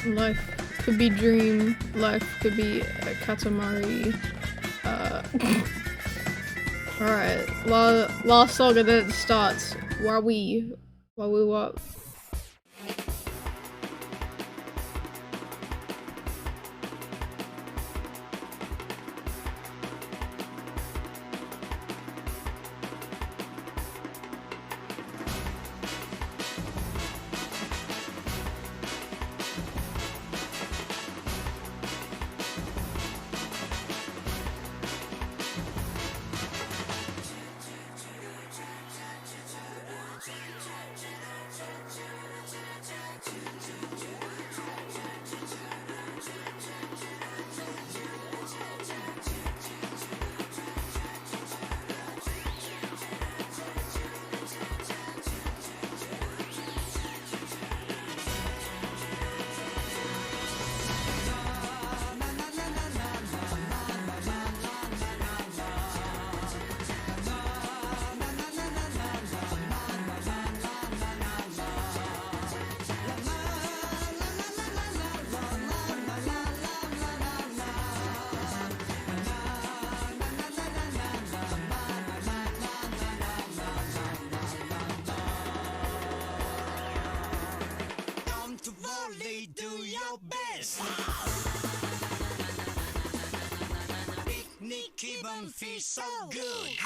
Life could be dream, life could be a katamari. Alright, last saga then starts. Wheee, what? Do your best. Picnic even feels so good.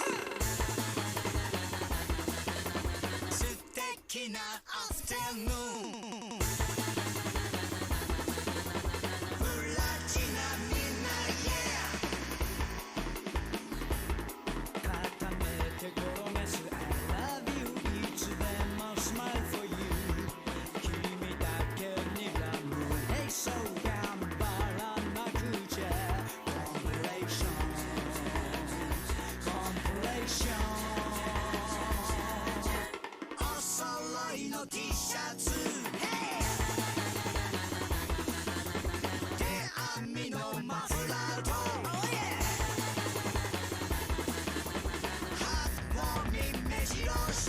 素敵なアフタヌーン。プラチナみんな yeah。固めて転がす I love you いつでも smile for you。君だけにラブ。Hey so 頑張らなくちゃ。Compilation。お揃いの T シャツ。Hey。手編みのマフラーと。Oh yeah。ハートウォーミン目白押し。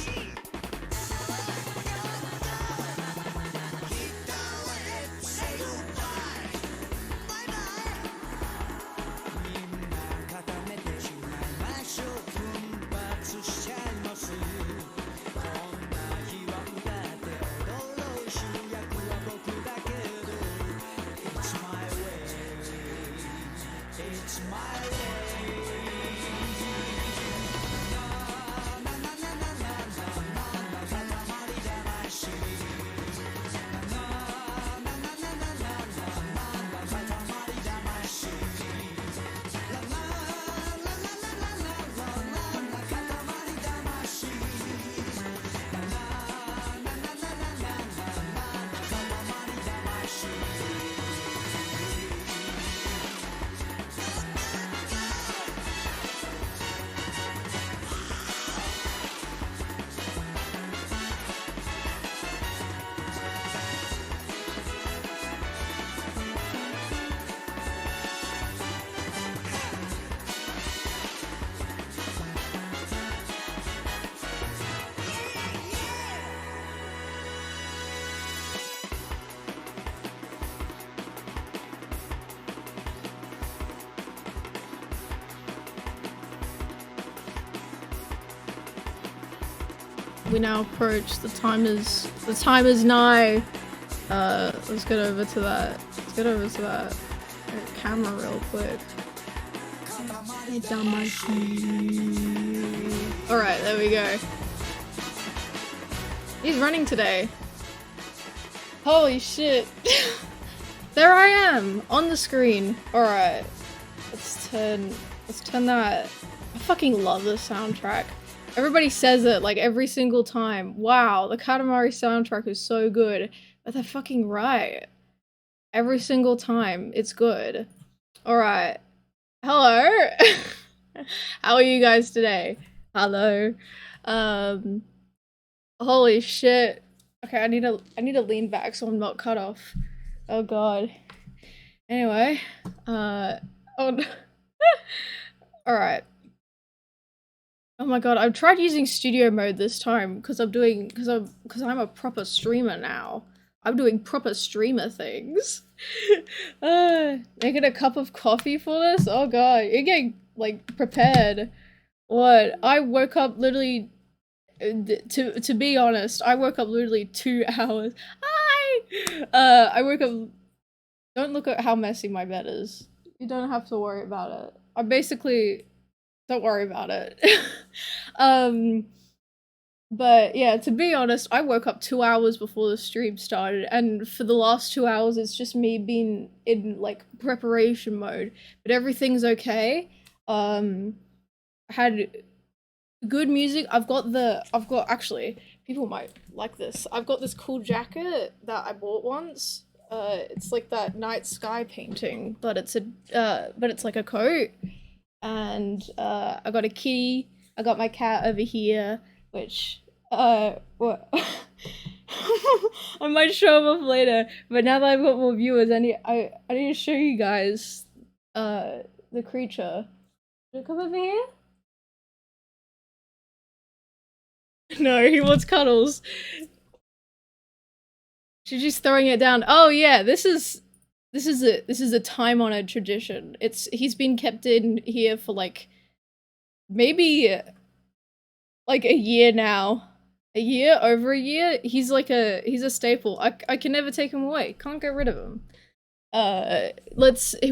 We now approach the time is nigh. Let's get over to that. Camera real quick. Alright, there we go. He's running today. Holy shit. There I am on the screen. Alright. Let's turn that. I fucking love this soundtrack. Everybody says it like every single time. Wow, the Katamari soundtrack is so good. But they're fucking right. Every single time, it's good. Alright. Hello! How are you guys today? Hello. Holy shit. Okay, I need to lean back so I'm not cut off. Oh god. Anyway. Oh no. Alright. Oh my god, I've tried using studio mode this time because I'm a proper streamer now. I'm doing proper streamer things. Making a cup of coffee for this? Oh god, you're getting, like, prepared. What? I woke up literally, to be honest, I woke up literally 2 hours. Hi! I woke up, don't look at how messy my bed is. You don't have to worry about it. I basically, don't worry about it. But yeah, to be honest, I woke up 2 hours before the stream started, and for the last 2 hours, it's just me being in, like, preparation mode. But everything's okay. I had good music. Actually, people might like this. I've got this cool jacket that I bought once. It's like that night sky painting, but it's like a coat. And, I got a kitty. I got my cat over here, which, what? I might show them off later, but now that I've got more viewers, I need to show you guys, the creature. Should I come over here? No, he wants cuddles. She's just throwing it down. Oh yeah, this is a time-honored tradition. He's been kept in here for like maybe like a year now. Over a year. He's a staple. I can never take him away. Can't get rid of him.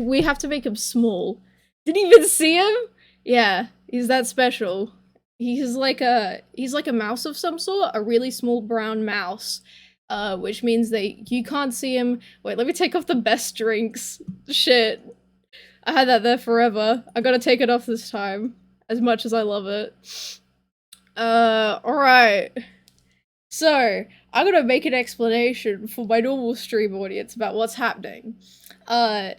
We have to make him small. Did you even see him? Yeah, he's that special. He's like a mouse of some sort, a really small brown mouse. Which means that you can't see him. Wait, let me take off the best drinks. Shit. I had that there forever. I gotta take it off this time. As much as I love it. Alright. So, I'm gonna make an explanation for my normal stream audience about what's happening. I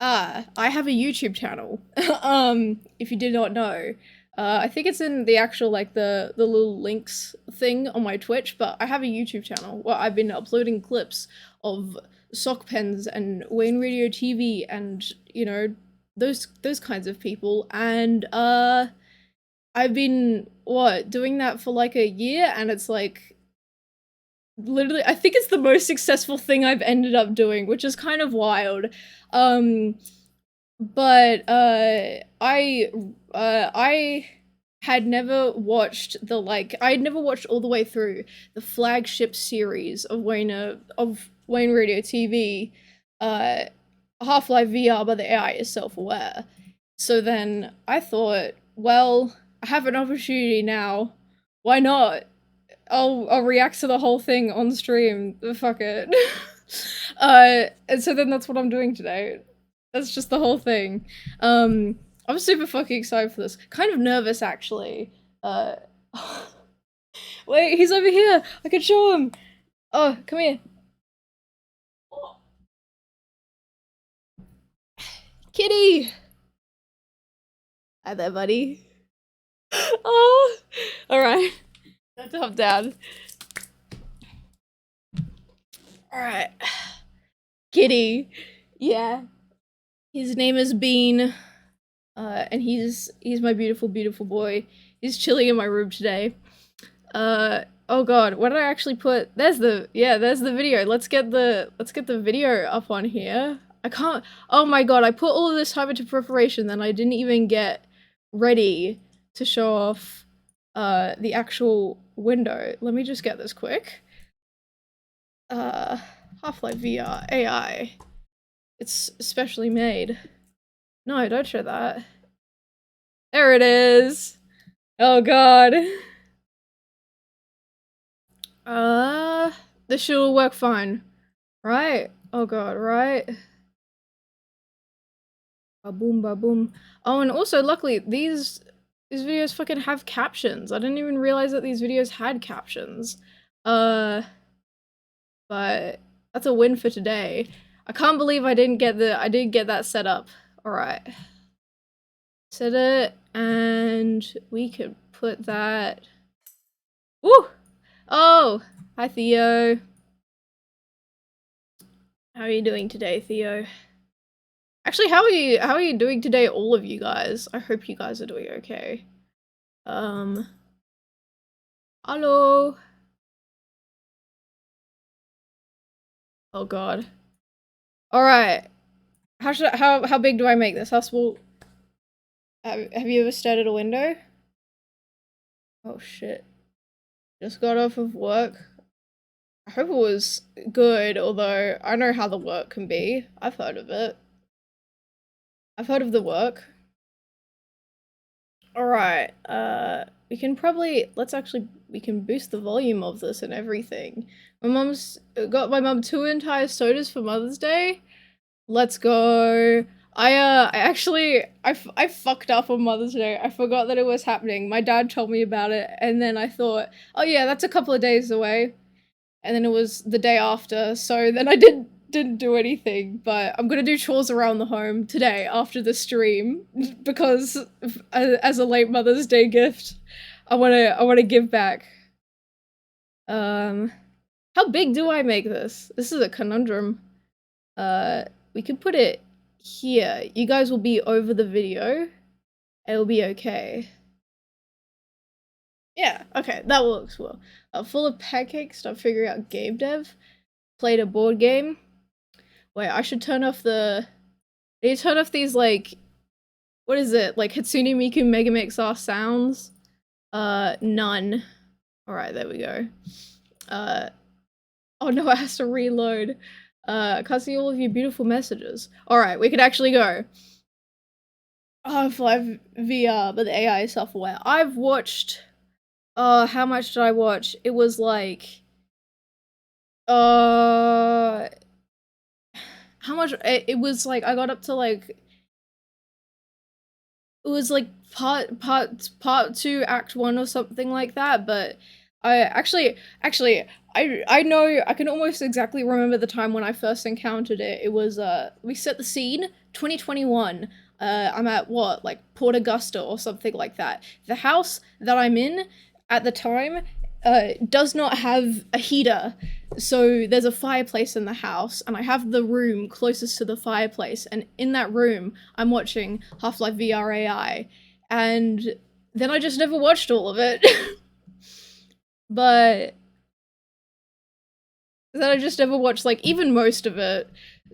have a YouTube channel. If you did not know. I think it's in the actual, like, the little links thing on my Twitch, but I have a YouTube channel where I've been uploading clips of sock pens and Wayne Radio TV and, you know, those kinds of people, and, I've been, doing that for, like, a year, and it's, like, literally, I think it's the most successful thing I've ended up doing, which is kind of wild. But, I had never watched I'd never watched all the way through the flagship series of Wayne Radio TV, Half-Life VR, but the AI is self-aware. So then I thought, well, I have an opportunity now. Why not? I'll react to the whole thing on stream. Fuck it. And so then that's what I'm doing today. That's just the whole thing. I'm super fucking excited for this. Kind of nervous, actually. Wait, he's over here! I can show him! Oh, come here. Kitty! Hi there, buddy. Oh! Alright. That's up, down. Alright. Kitty. Yeah. His name is Bean. And he's my beautiful, beautiful boy. He's chilling in my room today. Oh god, what did I actually put? There's the video. Let's get the video up on here. I can't, oh my god, I put all of this time into preparation, then I didn't even get ready to show off, the actual window. Let me just get this quick. Half-Life VR AI. It's specially made. No, don't show that. There it is! Oh god. This should all work fine. Right? Oh god, right? Ba-boom, ba-boom. Oh, and also, luckily, these videos fucking have captions. I didn't even realize that these videos had captions. But that's a win for today. I can't believe I didn't get that set up. Alright. Set it, and we could put that... Woo! Oh! Hi, Theo. How are you doing today, Theo? Actually, how are you doing today, all of you guys? I hope you guys are doing okay. Hello? Oh god. Alright. How big do I make this? How small? Have you ever stared at a window? Oh shit. Just got off of work. I hope it was good, although I know how the work can be. I've heard of it. I've heard of the work. Alright, we can probably, we can boost the volume of this and everything. My mum's got my mum 2 entire sodas for Mother's Day. Let's go. I fucked up on Mother's Day. I forgot that it was happening. My dad told me about it, and then I thought, oh yeah, that's a couple of days away. And then it was the day after, so then I didn't do anything, but I'm gonna do chores around the home today after the stream, because as a late Mother's Day gift, I wanna give back. How big do I make this? This is a conundrum. We could put it here. You guys will be over the video. It'll be okay. Yeah, okay, that works well. Full of pancakes, start figuring out game dev. Played a board game. Wait, I should turn off the... I need to turn off these, like... What is it? Like, Hatsune Miku Megamix R sounds? None. Alright, there we go. Oh no, it has to reload. Can't see all of your beautiful messages. Alright, we could actually go. Oh, hlvr, but the AI is self-aware. I've watched... how much did I watch? It was like... how much? It was like, I got up to like... It was like part 2, act 1 or something like that, but I I know, I can almost exactly remember the time when I first encountered it. It was, we set the scene, 2021. I'm at what, like Port Augusta or something like that. The house that I'm in at the time does not have a heater, so there's a fireplace in the house, and I have the room closest to the fireplace, and in that room I'm watching Half-Life VR AI, and then I just never watched all of it. But then I just never watched like even most of it.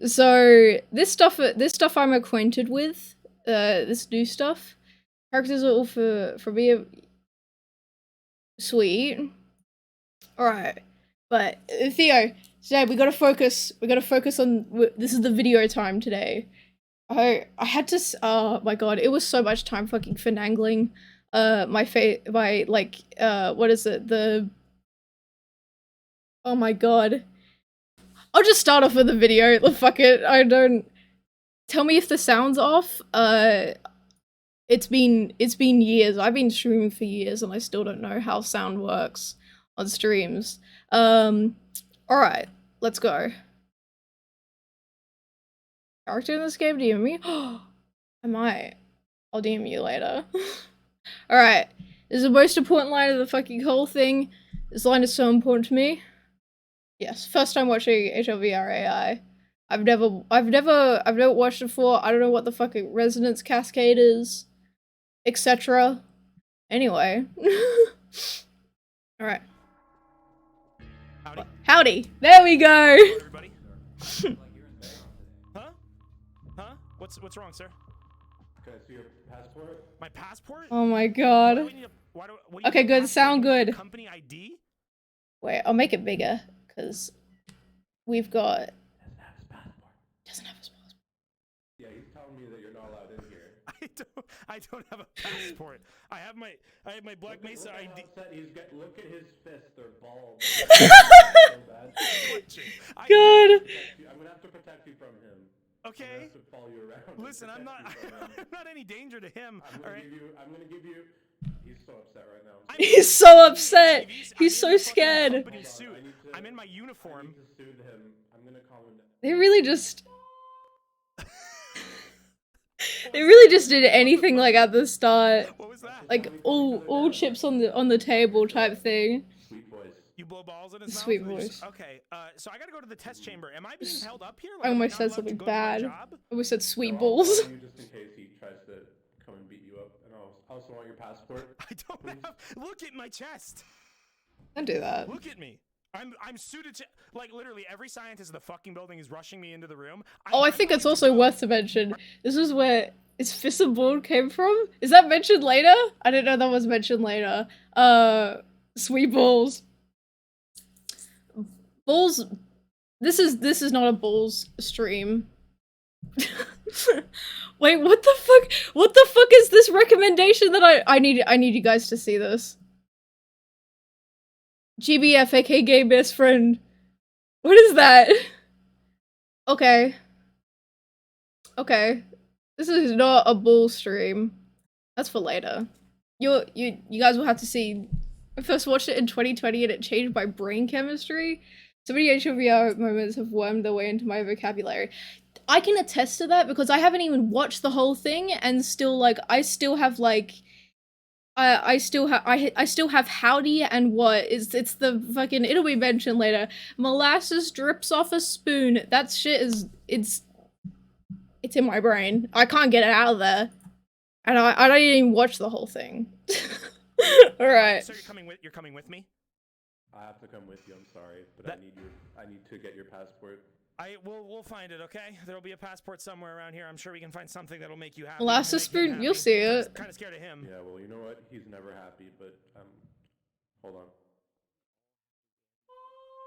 So this stuff I'm acquainted with, this new stuff. Characters are all for me. Sweet. Alright, but Theo, today we gotta focus on, this is the video time today. I had to, oh my god, it was so much time fucking finagling, what is it, oh my god. I'll just start off with the video, fuck it, tell me if the sound's off. It's been years, I've been streaming for years and I still don't know how sound works on streams. Alright, let's go. Character in this game, DM me? I might. I'll DM you later. Alright, this is the most important line of the fucking whole thing. This line is so important to me. Yes, first time watching hlvr AI. I've never watched it before. I don't know what the fucking resonance cascade is, etc. Anyway. Alright. Howdy. Howdy! There we go! Hello, everybody. Huh? Huh? What's wrong, sir? Can I see your passport? My passport? Oh my Why god. do we need a, what do you Okay, need a good, passport? sound You need a good. Company ID? Wait, I'll make it bigger, because we've got... Doesn't have his passport. Yeah, he's telling me that you're not allowed in here. I don't have a passport. I have my Black Mesa ID. Look at his fists, they're bald. God. I'm gonna have to protect you from him. Okay. I'm gonna have to follow you around. Listen, I'm not any danger to him. I'm All right. gonna give you. He's so upset right now. He's so upset. He's so scared. Company suit. I'm in my uniform. I need to soothe him. I'm gonna calm him down. They really just... They really just did anything like at the start. What was that? Like all chips on the table type thing. Sweet voice. You blow balls in his mouth? Sweet Or you just- voice. Okay, so I gotta go to the test chamber. Am I being held up here? Like, I am almost not said allowed to something go to my bad. job? I almost said sweet I'll balls. follow you just in case he tries to come and beat you up. And I also want your passport. I don't have. Look at my chest. Don't do that. Look at me. I'm suited to, like, literally every scientist in the fucking building is rushing me into the room. Oh, I think it's also worth to mention. This is where is fist and ball came from. Is that mentioned later? I didn't know that was mentioned later. Sweet balls. Balls. This is not a balls stream. Wait, what the fuck? What the fuck is this recommendation that I need you guys to see this. GBF, aka gay best friend. What is that? Okay. Okay. This is not a bull stream. That's for later. You guys will have to see. I first watched it in 2020 and it changed my brain chemistry. So many hlvr moments have wormed their way into my vocabulary. I can attest to that because I haven't even watched the whole thing and still like I still have like I still have howdy and what is it's the fucking it'll be mentioned later. Molasses drips off a spoon. That shit is it's in my brain. I can't get it out of there. And I don't even watch the whole thing. Alright. So you're coming with me? I have to come with you. I'm sorry, but I need to get your passport. We'll find it, okay? There'll be a passport somewhere around here. I'm sure we can find something that'll make you happy. Molasses spoon, you'll see it. I'm kind of scared of him. Yeah, well, you know what? He's never happy, but hold on.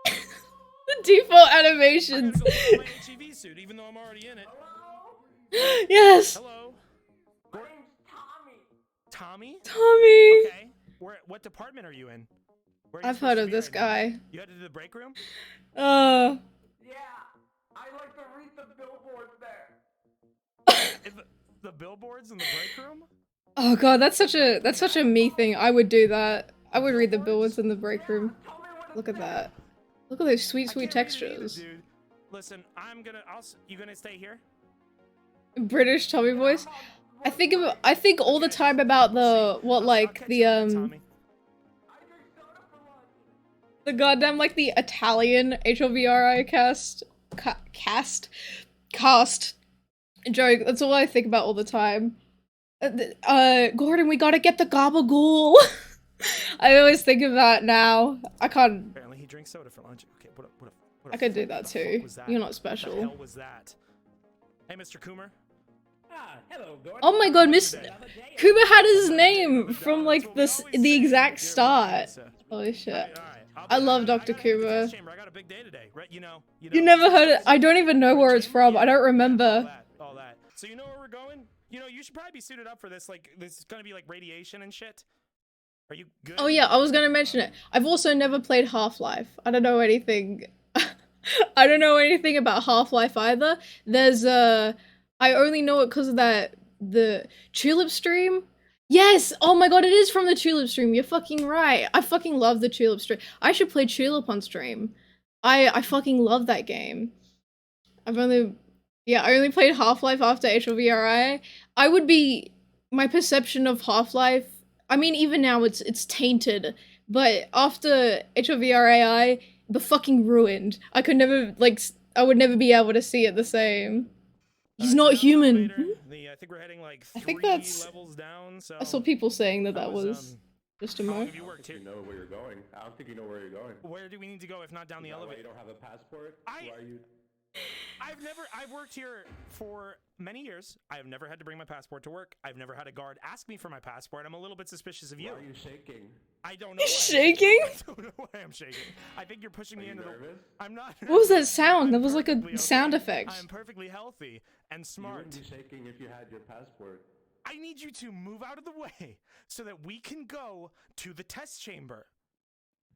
The default animations. I gotta go wear my HEV suit, even though I'm already in it. Hello? Yes. Hello. My name's Tommy. Tommy? Tommy. Okay. What department are you in? Where are you I've supposed heard to of be this right now? guy. You headed to the break room? Yeah, I like to read the billboards there. The billboards in the break room? Oh god, that's such a me thing. I would do that. I would read the billboards in the break room. Tell me what Look at it that. Look at those sweet, I sweet can't read it either, textures. dude. Listen, you gonna stay here? British Tommy voice. I think all the time about the I'll catch you later, Tommy. the goddamn like the Italian hlvri cast joke. That's all I think about all the time. Gordon, we gotta get the gabagool. I always think of that now. I can't. Apparently he drinks soda for lunch. Okay, what I could do that too. You're not What the special. hell was that? Hey, Mr. Coomer. Hello, Gordon. Oh my god, Miss Coomer had his name from like the exact start. Holy shit. I love Dr. Coomer. I got a big day today. Right? You know. You never heard it? I don't even know where it's from. I don't remember. All that. So you know where we're going? You know, you should probably be suited up for this. Like, this is gonna be like radiation and shit. Are you good? Oh yeah, I was gonna mention it. I've also never played Half-Life. I don't know anything. I don't know anything about Half-Life either. There's I only know it because of the Tulip stream. Yes! Oh my god, it is from the Tulip stream. You're fucking right. I fucking love the Tulip stream. I should play Tulip on stream. I fucking love that game. I only played Half-Life after hlvri. My perception of Half-Life, I mean, even now it's tainted, but after hlvri, the fucking ruined. I would never be able to see it the same. He's not human. I think we're heading like I think 3 that's- levels down. So I saw people saying that How was just a how long mo. have you worked here? You know where you're going. I don't think you know where you're going. Where do we need to go if not down the Is that why elevator? you don't have a passport? I- Why are you? I've worked here for many years. I have never had to bring my passport to work. I've never had a guard ask me for my passport. I'm a little bit suspicious of you. Why are you shaking? I don't know. He's why I'm shaking? I don't know why I'm shaking. I think you're pushing Are me you into nervous? the. I'm not. What was that nervous. sound? That I'm was like a perfectly sound okay. effect. I'm perfectly healthy and You smart. wouldn't be shaking if you had your passport. I need you to move out of the way so that we can go to the test chamber.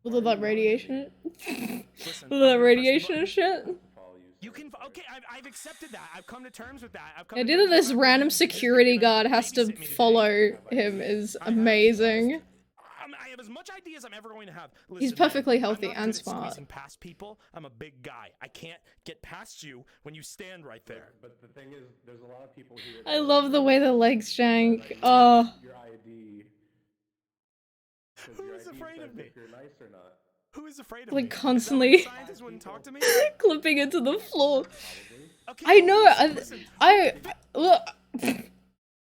With all that radiation? Listen, With all that I'm gonna press the radiation button. and shit? Follow you. You can. Okay, I've accepted that. I've come to terms with that. The idea that this random security guard has to follow him is amazing. I have as much idea as I'm ever going to have. He's Listen, man, perfectly I'm healthy not and good at smart. squeezing past people. I'm a big guy. I can't get past you when you stand right there. But the thing is, there's a lot of people here. I love the way the legs jank. Oh. Your ID. 'Cause Who your is ID afraid says of me? if you're nice or not. Who is afraid of Like me? Is that constantly- why the scientists wouldn't talk to me. Clipping into the floor. Probably. Okay, I know. listen, Well,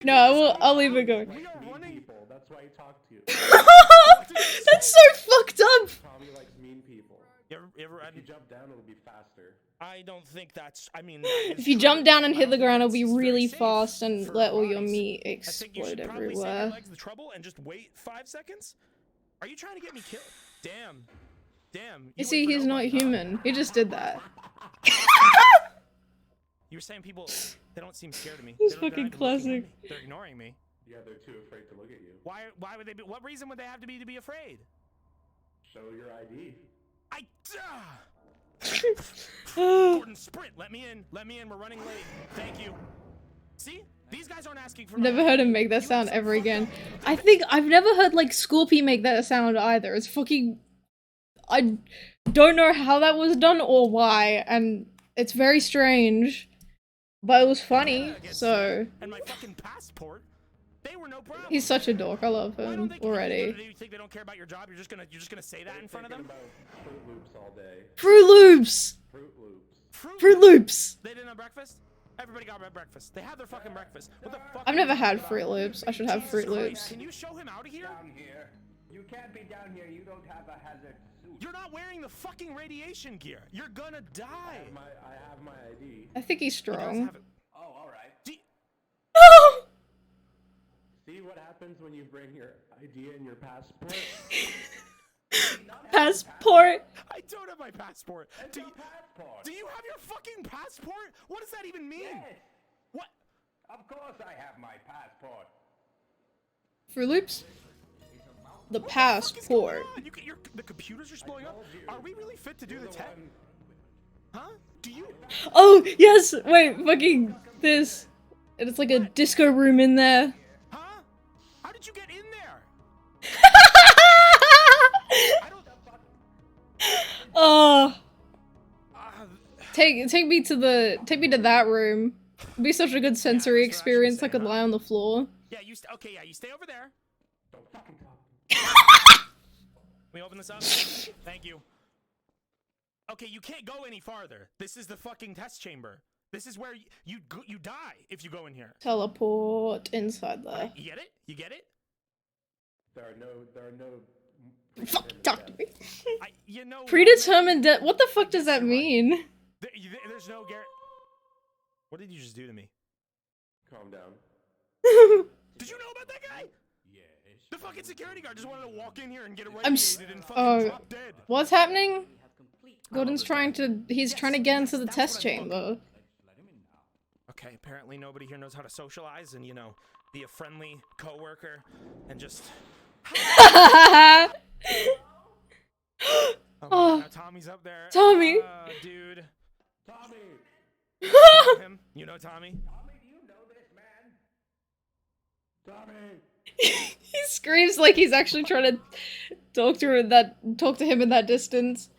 no, I'll leave it go. we are running. People. That's why he talked to you. That's so fucked up. Tommy likes mean people. people. You ever If you jump down, it'll be faster. I don't think that's. I mean, that is If you true. jump down and I hit don't the think ground, it'll that's be very really safe fast and for let our all your bodies. meat I think you explode should probably save your everywhere. legs the trouble and just wait 5 seconds. Are you trying to get me killed? Damn. Damn. You see, he's not human. He just did that. You were saying people, they don't seem scared of me. It's They're not fucking even looking at classic. me. They're ignoring me. Yeah, they're too afraid to look at you. Why would they be? What reason would they have to be afraid? Show your ID. Gordon, sprint. Let me in. Let me in. We're running late. Thank you. See? These guys aren't asking for Never heard him make that sound ever again. I think I've never heard like Scorpy make that sound either. It's fucking. I don't know how that was done or why, and it's very strange, but it was funny. So And my fucking passport. They were no problem. he's such a dork. I love Why don't him they- already. Do you think they don't care about your job? You're just gonna say that in front of them? About Fruit Loops all day. Fruit Loops. Fruit Loops. Fruit Loops. They didn't have breakfast? Everybody got breakfast. They had their fucking breakfast. What the fuck? I've never had Fruit Loops. I should have Jesus Fruit Christ, Loops. Can you show him out of here? Down here. You can't be down here. You don't have a hazard suit. You're not wearing the fucking radiation gear. You're gonna die. I have my ID. I think he's He does strong. have it. Oh, all right. See what happens when you bring your ID and your passport? Passport. I don't have my passport. Do you, Passport. do you have your fucking passport? What does that even mean? Yes. What? Of course I have my passport. Fruit Loops. The What passport. is going on? The computers are blowing up. Are we really fit to do the test? Huh? Do you? Oh yes. Wait. Fucking this. And it's like a disco room in there. Huh? How did you get in there? I don't. Oh, Uh, take me to that room. It'd be such a good sensory that's what I should experience. I say, could huh? lie on the floor. yeah, you. Okay, yeah, you stay over there. Don't fucking talk. Can we open this up? Thank you. Okay, you can't go any farther. This is the fucking test chamber. This is where you die if you go in here. Teleport inside there. You get it? You get it? There are no. Fuck, talk to me. You know. Predetermined death. What the fuck does that mean? There's no guarantee. What did you just do to me? Calm down. Did you know about that guy? Yes. The fucking security guard just wanted to walk in here and get I'm s- irradiated and fucking oh. drop dead. What's happening? Gordon's trying to. He's trying to get into the test chamber. Okay, apparently nobody here knows how to socialize and, be a friendly coworker and just. Oh. Now Tommy's up there. Tommy. Dude. Tommy! You know him? You know Tommy? Tommy, do you know this man? Tommy! He screams like he's actually trying to talk to him in that distance.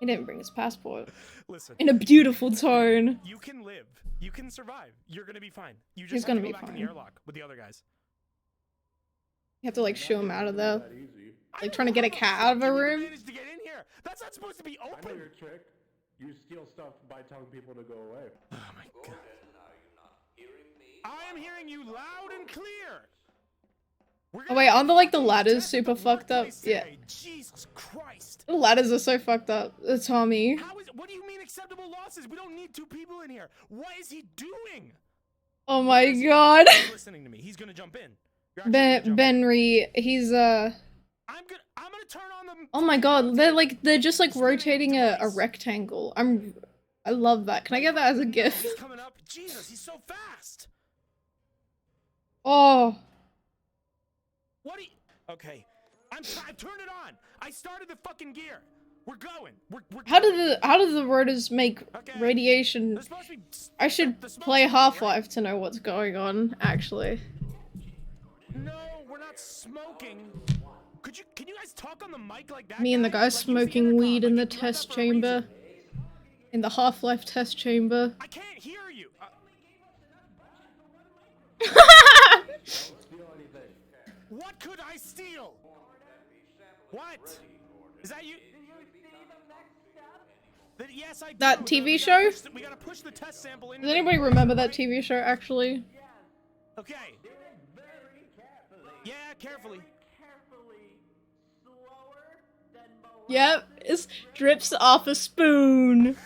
He didn't bring his passport. Listen. In a beautiful tone. You can live. You can survive. You're gonna be fine. You just He's have gonna to be go back in fine. the airlock with the other guys. You have to like shoo him out of there. That easy. Like trying to get a cat out of a room. Managed to get in here. That's not supposed to be I know open. your trick. You steal stuff by telling people to go away. Oh my god. I am hearing you loud and clear. Oh wait, aren't the ladders super fucked up? Yeah. Jesus Christ. The ladders are so fucked up. Tommy. What do you mean acceptable losses? We don't need 2 people in here. What is he doing? Oh my god. He's listening to me. He's gonna jump in. You're actually gonna jump in. Benrey, he's I'm gonna turn on the. oh my god, they're just like rotating a rectangle. I love that. Can I get that as a GIF? He's coming up. Jesus, he's so fast. Oh. What do you? Okay, I've turned it on. I started the fucking gear. We're going. We're How do the rotors make Okay. radiation? There's supposed to be. I should the smoke play signal, Half-Life to know what's going on, actually. Right? No, we're not smoking. Can you guys talk on the mic like that? Me and the guy Like, use the smoking intercom, weed in the like you do that test for a reason. chamber. In the Half-Life test chamber. I can't hear you. Steal anything. What could I steal? What? Is that you? Yes, I do. That TV show? We gotta push the test sample in. Does anybody remember that TV show, actually? Okay. Very carefully. Yeah, carefully. Carefully. Slower than Yep, it drips off a spoon.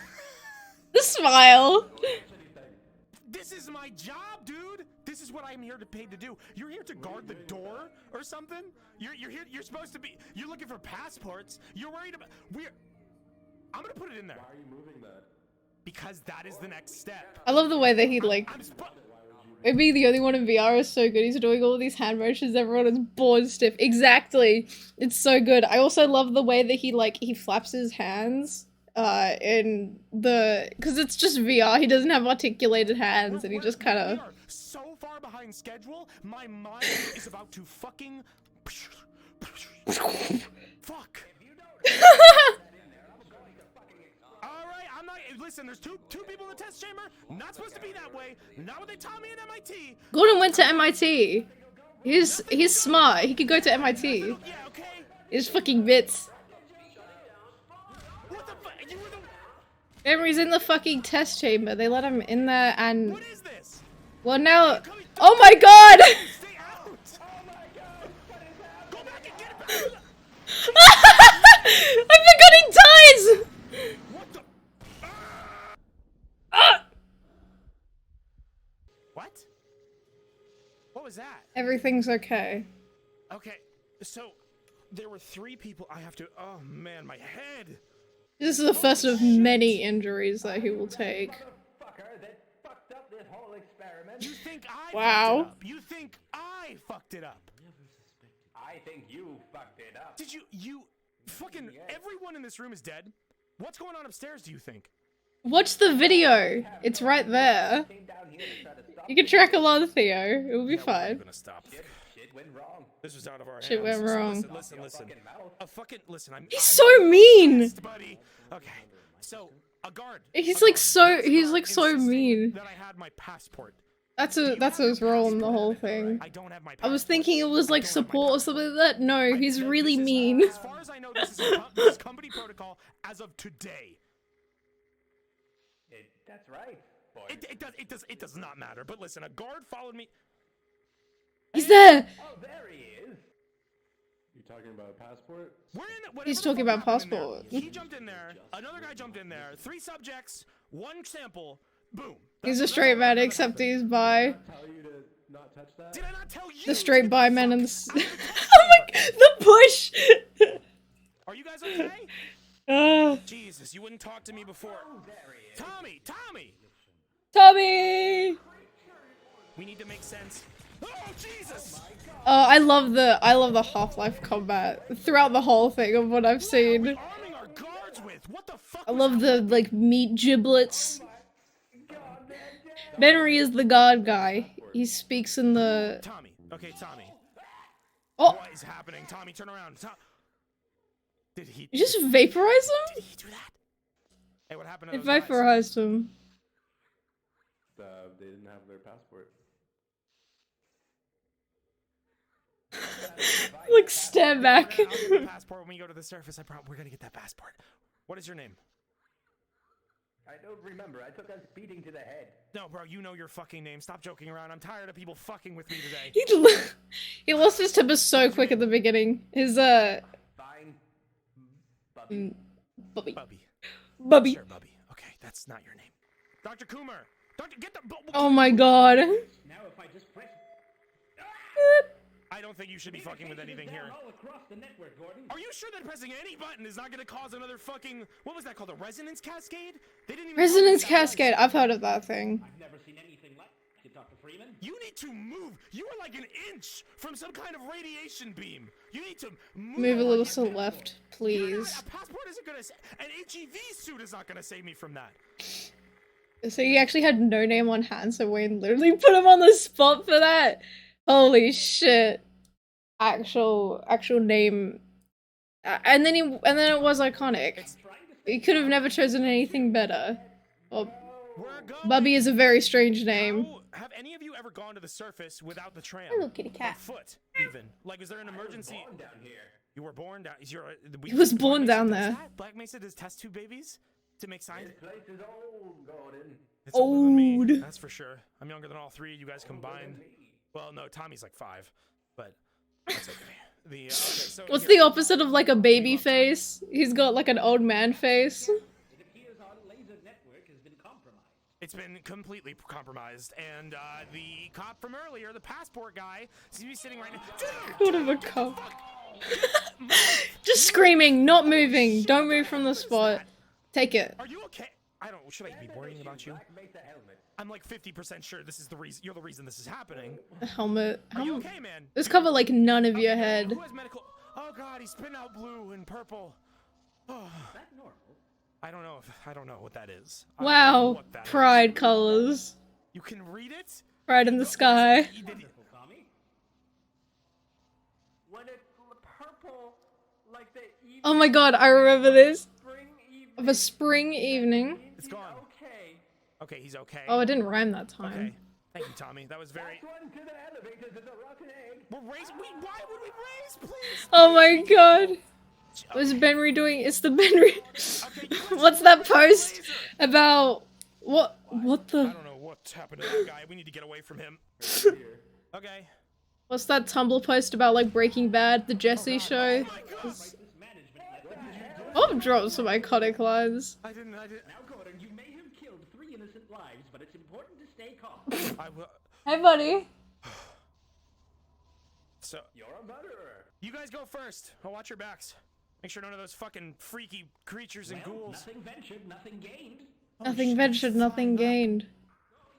The smile. This is my job, dude. This is what I'm here to pay to do. You're here to guard the door or something? You're here. You're supposed to be. You're looking for passports. You're worried about. I'm gonna put it in there. Why are you moving that? Because that is the next step. I love the way that he like. Maybe the only one in VR is so good. He's doing all these hand motions. Everyone is bored stiff. Exactly. It's so good. I also love the way that he flaps his hands. In the because it's just VR. He doesn't have articulated hands, and he just kind of. We are so far behind schedule. My mind is about to fucking. Fuck. Alright, I'm not. Listen, there's two people in the test chamber. Not supposed to be that way. Not what they taught me at MIT. Gordon went to MIT. He's smart. He could go to MIT. Yeah, okay. He's fucking bits. What the fuck? You were the. Benrey's in the fucking test chamber. They let him in there, and What is this? well now. Oh my god! Stay out! Oh my god! What is that? Go back and get it back! I forgot he dies. What the? What? What was that? Everything's okay. Okay, so there were 3 people. I have to. Oh man, my head. This is the first of many injuries that he will take. Motherfucker that fucked up this whole experiment. You think I Wow. fucked it up? You think I fucked it up? I think you fucked it up. Did you fucking everyone in this room is dead? What's going on upstairs, do you think? Watch the video. It's right there. Came down here to try to stop You can track along, Theo. It will be I'm fine. gonna stop. shit went wrong. This was out of our Shit hands. went wrong. Listen. Fucking mouth. A fucking listen. He's so mean. pissed, buddy. Okay, so a guard. He's a like guard- so. this He's guard like so insisted mean. That I had my passport. That's his role in the whole thing. I don't have my. I was passport. thinking it was I like don't have my support or passport. something like that. No, he's really This is- mean. As far as I know, this is company protocol as of today. That's right, boy. It does not matter. But listen, a guard followed me. He's there. Oh, there he is. You talking about a passport? We're in. whatever He's the talking fuck about happened in there, passport. He jumped in there. Another guy jumped in there. 3 subjects, 1 sample. Boom. He's a That's straight all man, that except happened. he's bi. Tell you to not touch that? Did I not tell you? The straight bi man and the. I didn't Oh my! The push. Are you guys okay? Jesus, you wouldn't talk to me before. Tommy! Tommy. We need to make sense. Oh, Jesus! I love the Half-Life combat throughout the whole thing of what I've seen. Arming our guards with? What the fuck? I love the like meat giblets. Benrey is the god guy. He speaks in the. Tommy. Okay, Tommy. Oh, What is happening? Tommy, turn around. Did he you just vaporize him? Did he do that? Hey, what happened to It those guys? vaporized him. They didn't have their passport. Like stand back. I'll get the passport when we go to the surface. I promise we're gonna get that passport. What is your name? I don't remember. I took a beating to the head. No, bro, you know your fucking name. Stop joking around. I'm tired of people fucking with me today. He lost his temper so quick at the beginning. His Fine. Bubby. Bubby. Bubby. Sure, Bubby. Okay, that's not your name. Dr. Coomer. Doctor, get the. Oh my god. Now if I just press I don't think you should be fucking with anything here. all across the network, Gordon. Are you sure that pressing any button is not going to cause another fucking... What was that called? A resonance cascade? They didn't even... Resonance tell me what that was. cascade. I've heard of that thing. I've never seen anything like it, Dr. Freeman. You need to move. You are like an inch from some kind of radiation beam. You need to Move a on. little to the left, You're please. not- a passport isn't going to... An HEV suit is not going to save me from that. So he actually had no name on hand, so Wayne literally put him on the spot for that. Holy shit. Actual name. And then it was iconic. He could have never chosen anything better. Well, We're going... Bubby is a very strange name. Have any of you ever gone to the surface without the tram? Hello, kitty On cat. foot, even. Like, is there an emergency? Down here. You were born down... He was born Black down Mesa does there. that? Black Mesa does test tube babies to make signs. This place is old, Gordon. It's older than me, Old. that's for sure. I'm younger than all 3 of you guys combined. Well, no, Tommy's like 5, but that's okay. Okay, so What's here- the opposite of like a baby face? He's got like an old man face. It appears our laser network has been compromised. It's been completely compromised, and the cop from earlier, the passport guy, seems to be sitting right now. What of a cop. Just screaming, not moving. Don't move from the spot. Take it. Are you okay? I don't. Should I be worrying about you? Black Mesa helmet. I'm like 50% sure this is the reason. You're the reason this is happening. The helmet. Are you okay, man? This cover like none of your Okay, head. Who has medical? Oh God, he's spitting out blue and purple. Oh, Is that normal? I don't know. I don't know what that is. I don't know Wow. what that is. Pride colors. You can read it. Pride in the sky. You did- Tommy? When it's purple, like the evening Oh my god, I remember this. spring evening. Of a spring evening. It's gone. Okay. Okay, he's okay. Oh, it didn't rhyme that Okay. time. Thank you, Tommy. That was very. Last one to the elevators is a rotten egg. We're raising. Why would we raise, please? Oh my god. What's Benry doing? It's the Benry. Okay, you guys What's should that raise post the laser. about? What I the? don't know what's happened to that guy. We need to get away from him. Okay. What's that Tumblr post about like Breaking Bad, the Jesse show? Oh my God. This management letter. Bob dropped some iconic lines. I didn't. Now, Gordon, you may have killed 3 innocent lives, but it's important to stay calm. I will. Hey buddy. So You're a murderer. you guys go first. I'll watch your backs. Make sure none of those fucking freaky creatures and Well, ghouls. nothing ventured, nothing gained. Nothing ventured, nothing gained.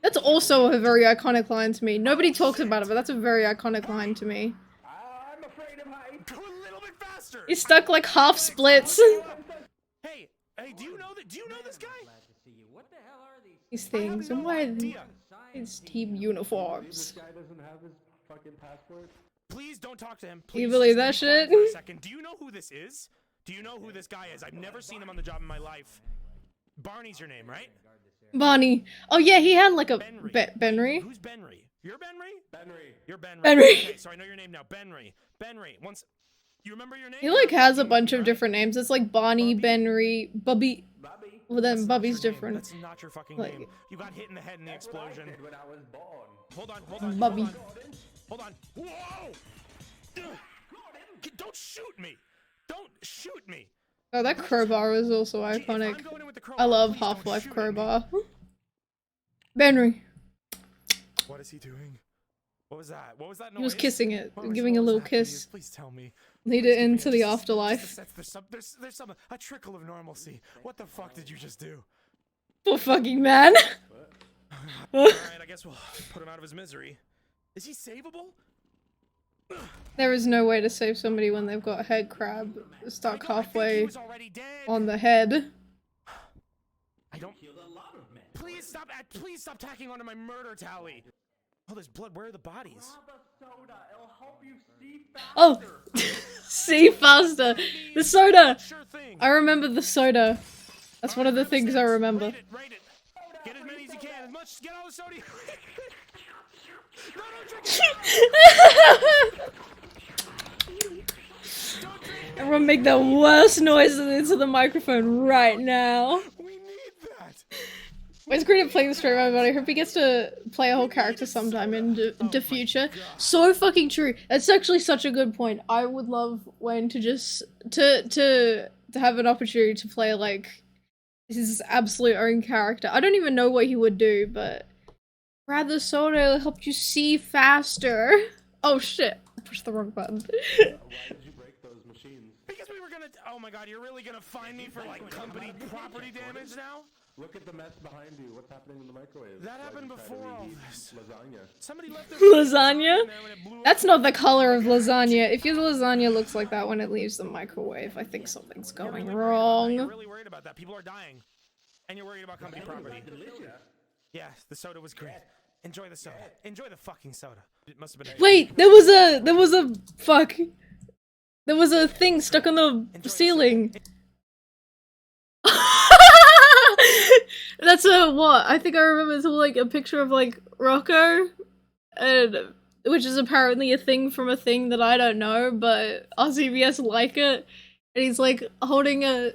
That's also a very iconic line to me. Nobody talks about it, but that's a very iconic line to me. I'm afraid of heights. Go a little bit faster. He's stuck like half splits. Hey, do you know that? Do you know this guy? Glad to see you. What the hell are these? These things, and why are Idea. these team uniforms? This guy doesn't have his fucking passport. Please don't talk to him. Do you Please believe just that be quiet for a shit? second. Do you know who this is? Do you know who this guy is? I've never seen him on the job in my life. Barney's your name, right? Bonnie. Oh yeah, he had like a Benry. Benry. Who's Benry? You're Benry? Benry. You're Benry. Benry. Okay, so I know your name now. Benry. Benry. Once you remember your name? He like has a bunch of different names. It's like Bonnie, Benry, Bubby. Bobby. Well That's then not Bubby's your name. different. That's not your fucking Like- name. You got hit in the head in the That's what I explosion. did when I was born. Hold on. Bubby. Hold on. Whoa! Don't shoot me! Don't shoot me! Oh, that crowbar is also If I'm iconic. going in with the I crowbar, love please don't Half-Life shoot at me. crowbar. Benry. What is he doing? What was that? What was that noise? He was kissing it, What was- giving what a was little that, kiss. Please tell me. Lead Please it give me into the just a afterlife. sense- there's some a trickle of normalcy. What the fuck did you just do? Poor fucking man. All right, I guess we'll put him out of his misery. Is he savable? There is no way to save somebody when they've got a head crab stuck I think he halfway was already dead. on the head. I don't. Killed a lot of men. Please stop tacking onto my murder tally. Oh, there's blood. Where are the bodies? Grab a soda. It'll help you see faster. Oh, see faster. The soda. Sure thing. I remember the soda. That's one of the things I remember. Rate it. Get as many as you can. Get all the soda. No, don't drink it. Don't drink it. Everyone make the worst noises into the microphone right now. We need that. It's great at playing the straight man, but I hope he gets to play a whole character sometime in the future. So fucking true. That's actually such a good point. I would love Wayne to just to have an opportunity to play like his absolute own character. I don't even know what he would do, but grab the soda, it'll help you see faster. Oh shit! I pushed the wrong button. Why did you break those machines? Because we were gonna. Oh my god, you're really gonna find me for like company property damage now? Look at the mess behind you. What's happening in the microwave? That Why happened did you try to before all reheat this. Lasagna. Somebody left their Lasagna? in there when it blew up. That's not the color of lasagna. If your lasagna looks like that when it leaves the microwave, I think something's going You're wrong. really worried about that. People are dying, and you're worried about company property. Yeah, the soda was great. Enjoy the soda. Enjoy the fucking soda. It must have been. Wait, there was a fuck. There was a thing stuck on the ceiling. That's a what? I think I remember it's like a picture of like Rocco, and which is apparently a thing from a thing that I don't know, but RCBS like it, and he's like holding a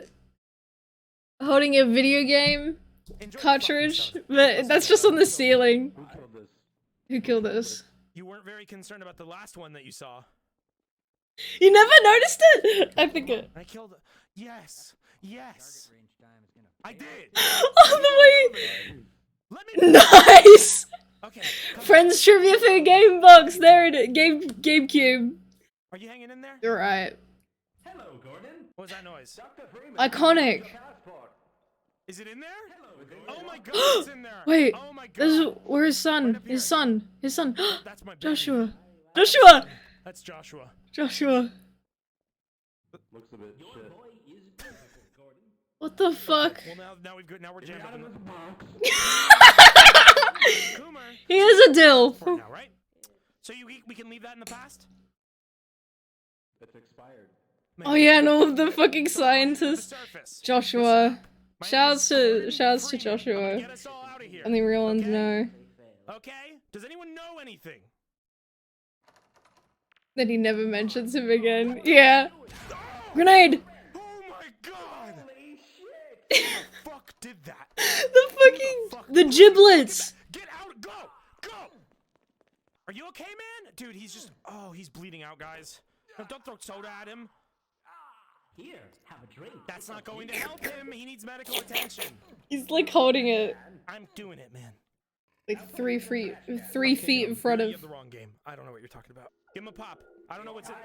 video game Enjoy the cartridge, fucking soda. but that's just on the ceiling. Who killed this? Who killed this? You weren't very concerned about the last one that you saw. You never noticed it? I think it. I killed. Yes. Yes. I did. Oh, the Let way. me. Nice. Okay. come Friends trivia for Game Box. There it is. GameCube. on. Are you hanging in there? You're right. Hello, Gordon. What was that noise? Dr. Freeman. Iconic. Passport. Is it in there? Hello, Gordon. Oh my God, it's in there. Wait. Oh my God. This is where his Right son. up here. His son. His son. That's my baby. Joshua. Joshua. That's Joshua. Joshua. Looks a bit Your shit. boy is beautiful, Gordon. What the fuck? Well, now we're jamming. Out of his box. Coomer. He is a dill. For now, right? So we can leave that in the past. It's expired. Oh yeah, and all of the fucking The scientists. surface. Joshua. My Shouts name is to Gordon shouts to Freeman. I'm gonna Joshua. get us all out of here. And the real ones Okay? know Okay? Does anyone know anything? that he never mentions him again. Yeah. Grenade. Oh my God! Holy shit. Who the fuck did that? The fucking fuck the did giblets. that? Get out! Go! Go! Are you okay, man? Dude, he's just. Oh, he's bleeding out, guys. No, don't throw soda at him. Here, have a drink. That's not going to help him. He needs medical attention. He's like holding it I'm doing it, man. like 3 feet Okay, in no, front you of. have the wrong game. I don't know what you're talking about. Give him a pop. I don't know what's it.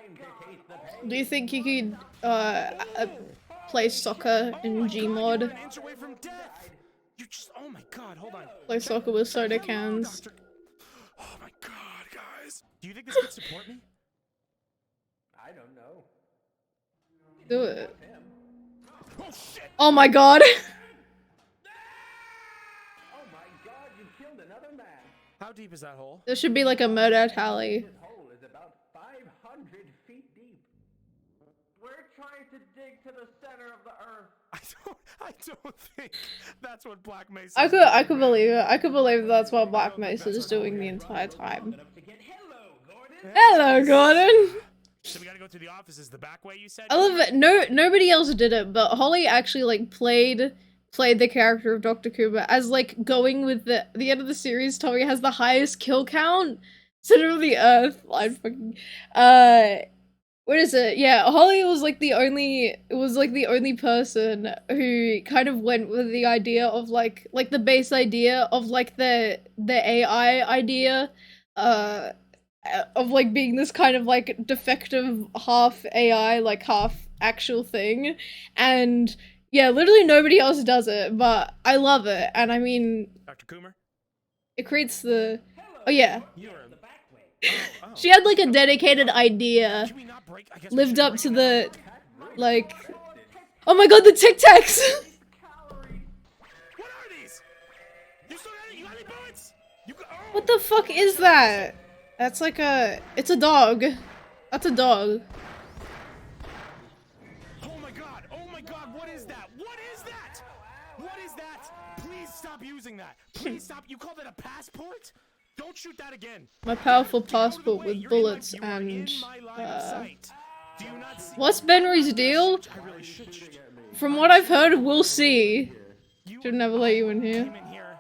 Do you think you could play soccer Oh in my God, you're Gmod? an inch away from death. You just. Oh my God, hold on. Play soccer with soda Hello, cans. Doctor. Oh my God, guys. Do you think this could support me? I don't know. Do it. Oh shit! Oh my god. Oh my God, you killed another man. How deep is that hole? There should be like a murder tally. This hole is about 500 feet deep. We're trying to dig to the center of the earth. I don't think that's what Black Mesa. I could believe it. I could believe that's what Black Mesa is doing the entire time. Up to get hello, Gordon. Hello, Gordon. So we gotta go to the offices the back way, you said? I love it. Nobody else did it, but Holly actually like played the character of Dr. Coomer as like going with the end of the series. Tommy has the highest kill count center of the earth. I fucking what is it? Yeah, Holly was like the only person who kind of went with the idea of like the base idea of like the AI idea of like being this kind of like defective half AI, like half actual thing. And yeah, literally nobody else does it, but I love it. And I mean, Dr. Coomer? it creates the oh yeah, You're The back way. oh. she had like a dedicated idea, Can we not break? I guess we lived should up break to it the out. like oh my god, the Tic Tacs. What are these? You still got it? You got any bullets? You got. Oh. What the fuck is that? That's like it's a dog. That's a dog. Oh my god! Oh my god! What is that? What is that? What is that? Please stop using that. Please stop. You call that a passport? Don't shoot that again. My powerful Get out of the passport way. with You're in my- bullets you are and in my line of sight. Do you not see? what's Benrey's deal? I really should shoot. From what I've heard, we'll see. You Should never let you in here. came in here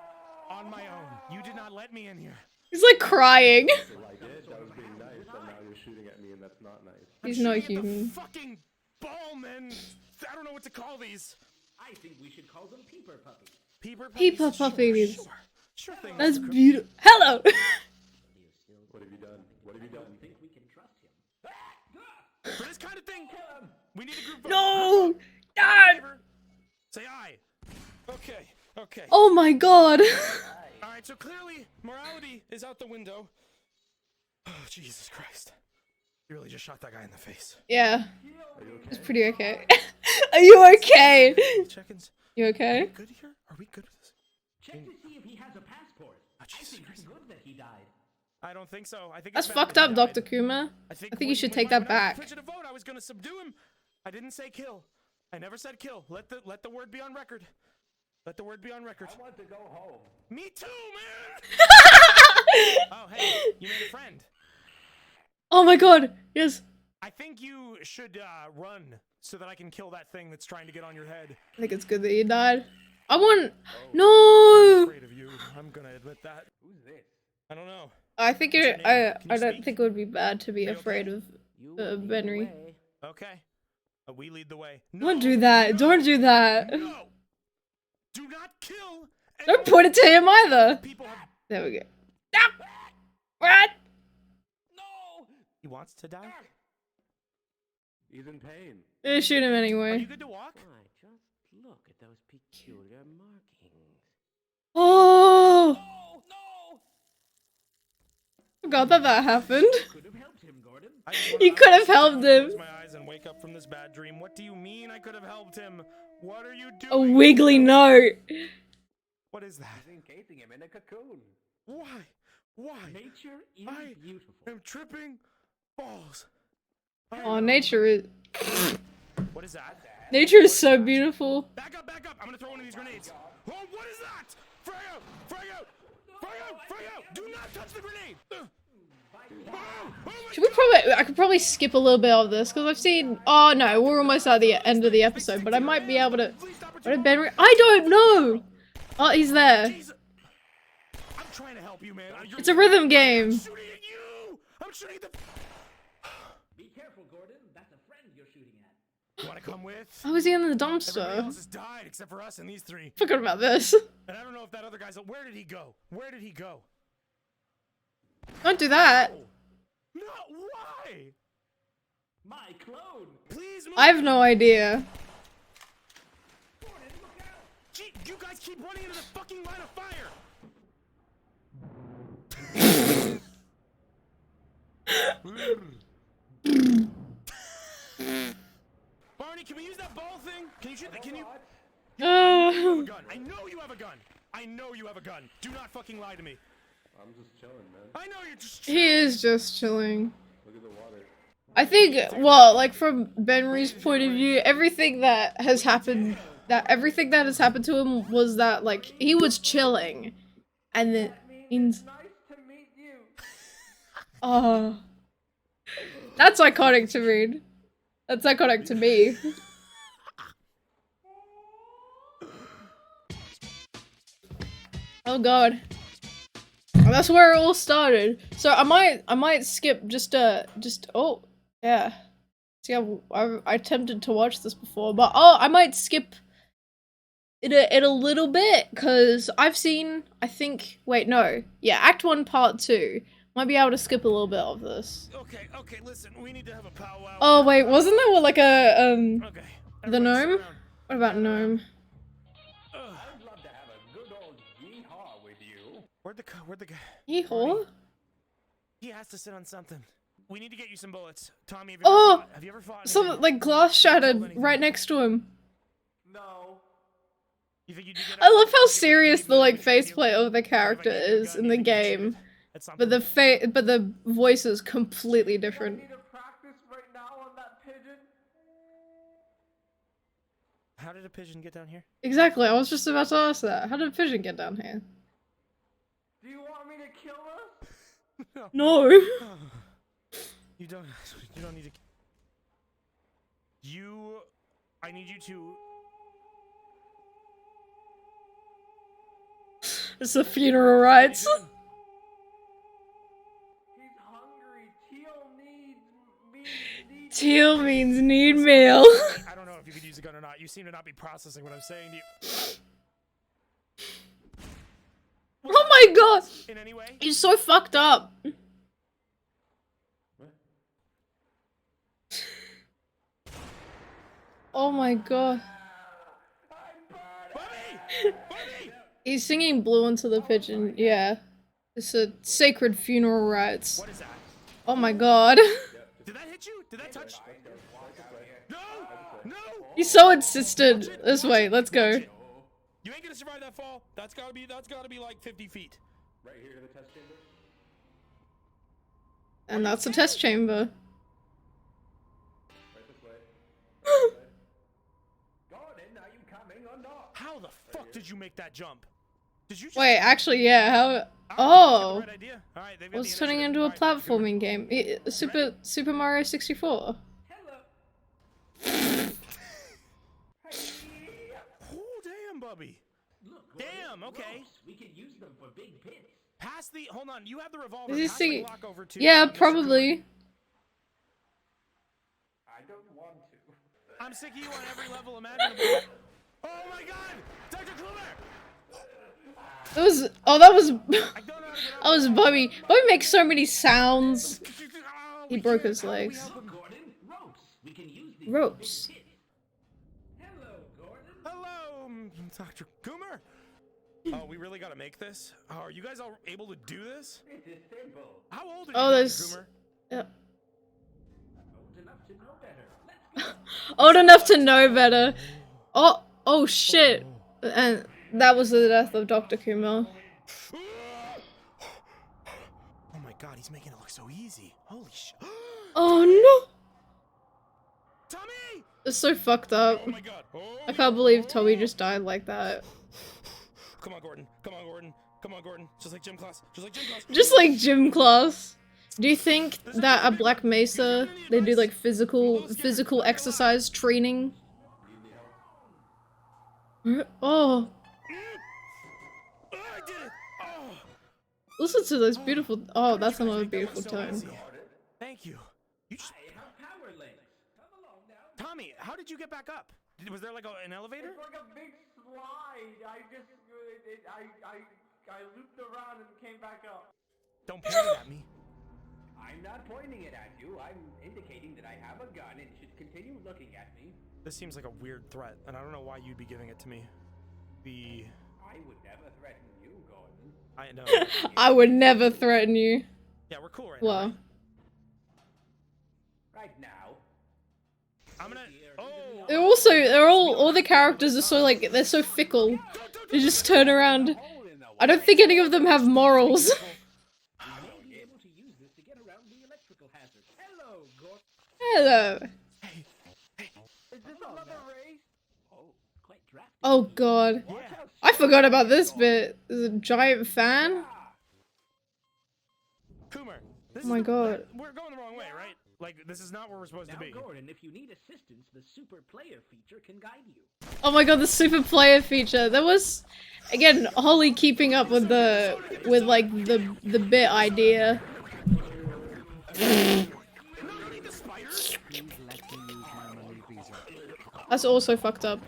on my own. You did not let me in here. He's like crying. Like it, that was being nice, and now you're shooting at me, and that's not nice. He's I'm not shooting at the human. fucking ball, man. I don't know what to call these. I think we should call them peeper puppies. Peeper puppies. Peeper puppies. Sure, sure thing. That's Mr. Cook. beautiful. Hello. What have you done? What have you done? I think we can trust him. For this kind of thing, we need a group vote. No. Group vote. All in God. favor? Say aye. Okay. Okay. Oh my god. All right. So clearly, morality is out the window. Oh Jesus Christ! You really just shot that guy in the face. Yeah. Are you okay? It's pretty okay. Are you okay? Check-ins. You okay? Good here? Are we good with this? Check to see if he has a passport. Oh, I Jesus think it's Christ. good that he died. I don't think so. I think That's it's bad fucked that up, he Dr. died. Kuma. I think you should take that when I was back. pitching a vote, I was gonna subdue him. I didn't say kill. I never said kill. Let the word be on record. Let the word be on record. I want to go home. Me too, man. Oh, hey, you made a friend. Oh my god. Yes. I think you should run so that I can kill that thing that's trying to get on your head. I think it's good that you died. I want. I'm No. afraid of you. I'm gonna admit that. Who's this? I don't know. I think What's it. your name? Can I you don't speak? think it would be bad to be Are you afraid okay? of You lead the Benry. way. Okay. We lead the way. Don't do that. Don't do that. No. Do not kill. Don't point it to him either. People have... There we go. Ah! What? No! He wants to die? He's in pain. Shoot him Are anyway. you good to walk? Why, just look at those peculiar markings. Oh! No! No! Forgot that happened. Could have helped him, Gordon. You could have helped him. Close my eyes and wake up from this bad dream. What do you mean I could have helped him? What are you A doing? wiggly note. What is that? He's encasing him in a cocoon. Why? Why? Nature is I beautiful. am tripping balls. Oh, nature is What is that? nature is so beautiful. Back up, back up. I'm gonna throw one of these grenades. Oh, what is that? Frag out! Frag out! Frag out! Frag out! Do not touch the grenade! Oh my Should we probably? I could probably skip a little bit of this because I've seen. Oh no, we're almost at the end of the episode, but I might be able to. What did benrey? I don't know. Oh, he's there. Jesus. I'm trying to help you, man. It's a rhythm game. I'm shooting at you! I'm shooting at the... Be careful, Gordon. That's a friend you're shooting at. You wanna come with? How was he in the Everybody dumpster? else has died except for us and these three. Forgot about this. And I don't know if that other guy's... Where did he go? Where did he go? Don't do that. No, why? My clone. Please move. I have no idea. Gordon, look out. Gee, you guys keep running into the fucking line of fire. Barney, can we use that ball thing? Can you shoot that? Can you? You have a gun. I know you have a gun. I know you have a gun. Do not fucking lie to me. I'm just chilling, man. I know you're just. He is just chilling. Look at the water. I think, well, like from benrey's point of view, everything that has happened to him was that like he was chilling, and then Nice to meet you. oh, that's iconic to read. That's iconic to me. Oh god. That's where it all started. So I might skip just oh yeah. See, I attempted to watch this before, but oh, I might skip it a little bit because I've seen, I think, wait, no, yeah, Act 1 Part 2. Might be able to skip a little bit of this. Okay, okay, listen, we need to have a powwow. Oh wait, wasn't there like a Okay. the everybody gnome? sit around. What about gnome? I'd love to have a good old yeehaw with you. Where'd the guy? Yeehaw. He has to sit on something. We need to get you some bullets. Tommy, Oh! have you ever fought Some anything? like glass shattered right next to him. No. You think you'd get I love how up- serious the like If faceplate of the I character gave you a is gun, in you the think you'd shoot game, at something? but the voice is completely I different. need to practice right now on that pigeon. How did a pigeon get down here? Exactly, I was just about to ask that. How did a pigeon get down here? Do you want me to kill us? No. You don't need to. I need you to. It's the funeral rites. What are you He's hungry. Needs Teal means need meal. doing? I don't know if you could use a gun or not. You seem to not be processing what I'm saying to you. Oh my god! In any way? He's so fucked up. Oh my god. Bobby! Bobby! He's singing Blue into the Pigeon, yeah. It's a sacred funeral rites. What is that? Oh my god. Did that hit you? Did that touch? No! No! He's so insistent. This way, let's go. You ain't gonna survive that fall. That's gotta be like 50 feet. Right here to the test chamber. And that's a test chamber. Right this way. Gordon, are you coming or not? How the fuck did you make that jump? Did you just Wait, actually, yeah, how- Alright, oh! right idea. Alright, they've got Well, the it's turning initiative. into a Alright, platforming game. Super Mario 64. Hello. Oh damn, Bubby. Look, Damn, okay. we can use them for big pits. Pass the hold on, you have the revolver. Is he Pass the singing? Glock over to Yeah, Mr. Coomer. probably. I don't want to. I'm sick of you on every level imaginable. Oh my god! Dr. Coomer! That was oh that was I don't know how to get that over was Bobby. Bobby makes so many sounds. Oh, He we broke can't- his how do we legs. help him? Gordon, ropes. We can use these. Ropes. Hello, Gordon. Hello, Dr. Coomer. Oh, we really gotta make this? Oh, are you guys all able to do this? It is simple. How old are Oh, you, there's- Dr. Coomer? Yeah. Old enough to know better. Let's go. Old enough to know better. Oh shit. And that was the death of Dr. Coomer. Oh my god, he's making it look so easy. Holy shit. Oh no. Tommy! It's so fucked up. Oh my god. Oh I can't believe Tommy just died like that. Come on, Gordon. Come on, Gordon. Come on, Gordon. Just like gym class. Just like gym class. Just like gym class. Do you think that at Black Mesa they do like physical exercise training? Oh, Oh, I did it! Oh! listen to this beautiful. Oh, that's another beautiful So tone. easy. Thank you. You just... I have power legs. Come along now. Tommy, how did you get back up? Was there like an elevator? It's like a big slide. I looped around and came back up. Don't point it at me. I'm not pointing it at you. I'm indicating that I have a gun and should continue looking at me. This seems like a weird threat, and I don't know why you'd be giving it to me. I would never threaten you, Gordon. I know. I would never threaten you. Yeah, we're cool right now. Well, right? Right now. I'm gonna... Oh! they're all the characters are so like they're so fickle. They just turn around. I don't think any of them have morals. May be able to use this to get around the electrical hazard. Hello, Gordon. Hello. Is this another race? Oh, quite drafty. Oh god. I forgot about this bit. There's a giant fan. Coomer, this Oh my god. we're going the wrong way, right? Like, this is not where we're supposed Now, to be. Gordon, if you need assistance, the super player feature can guide you. Oh my god, the super player feature. That was again Holly keeping up with like the bit idea. That's also fucked up.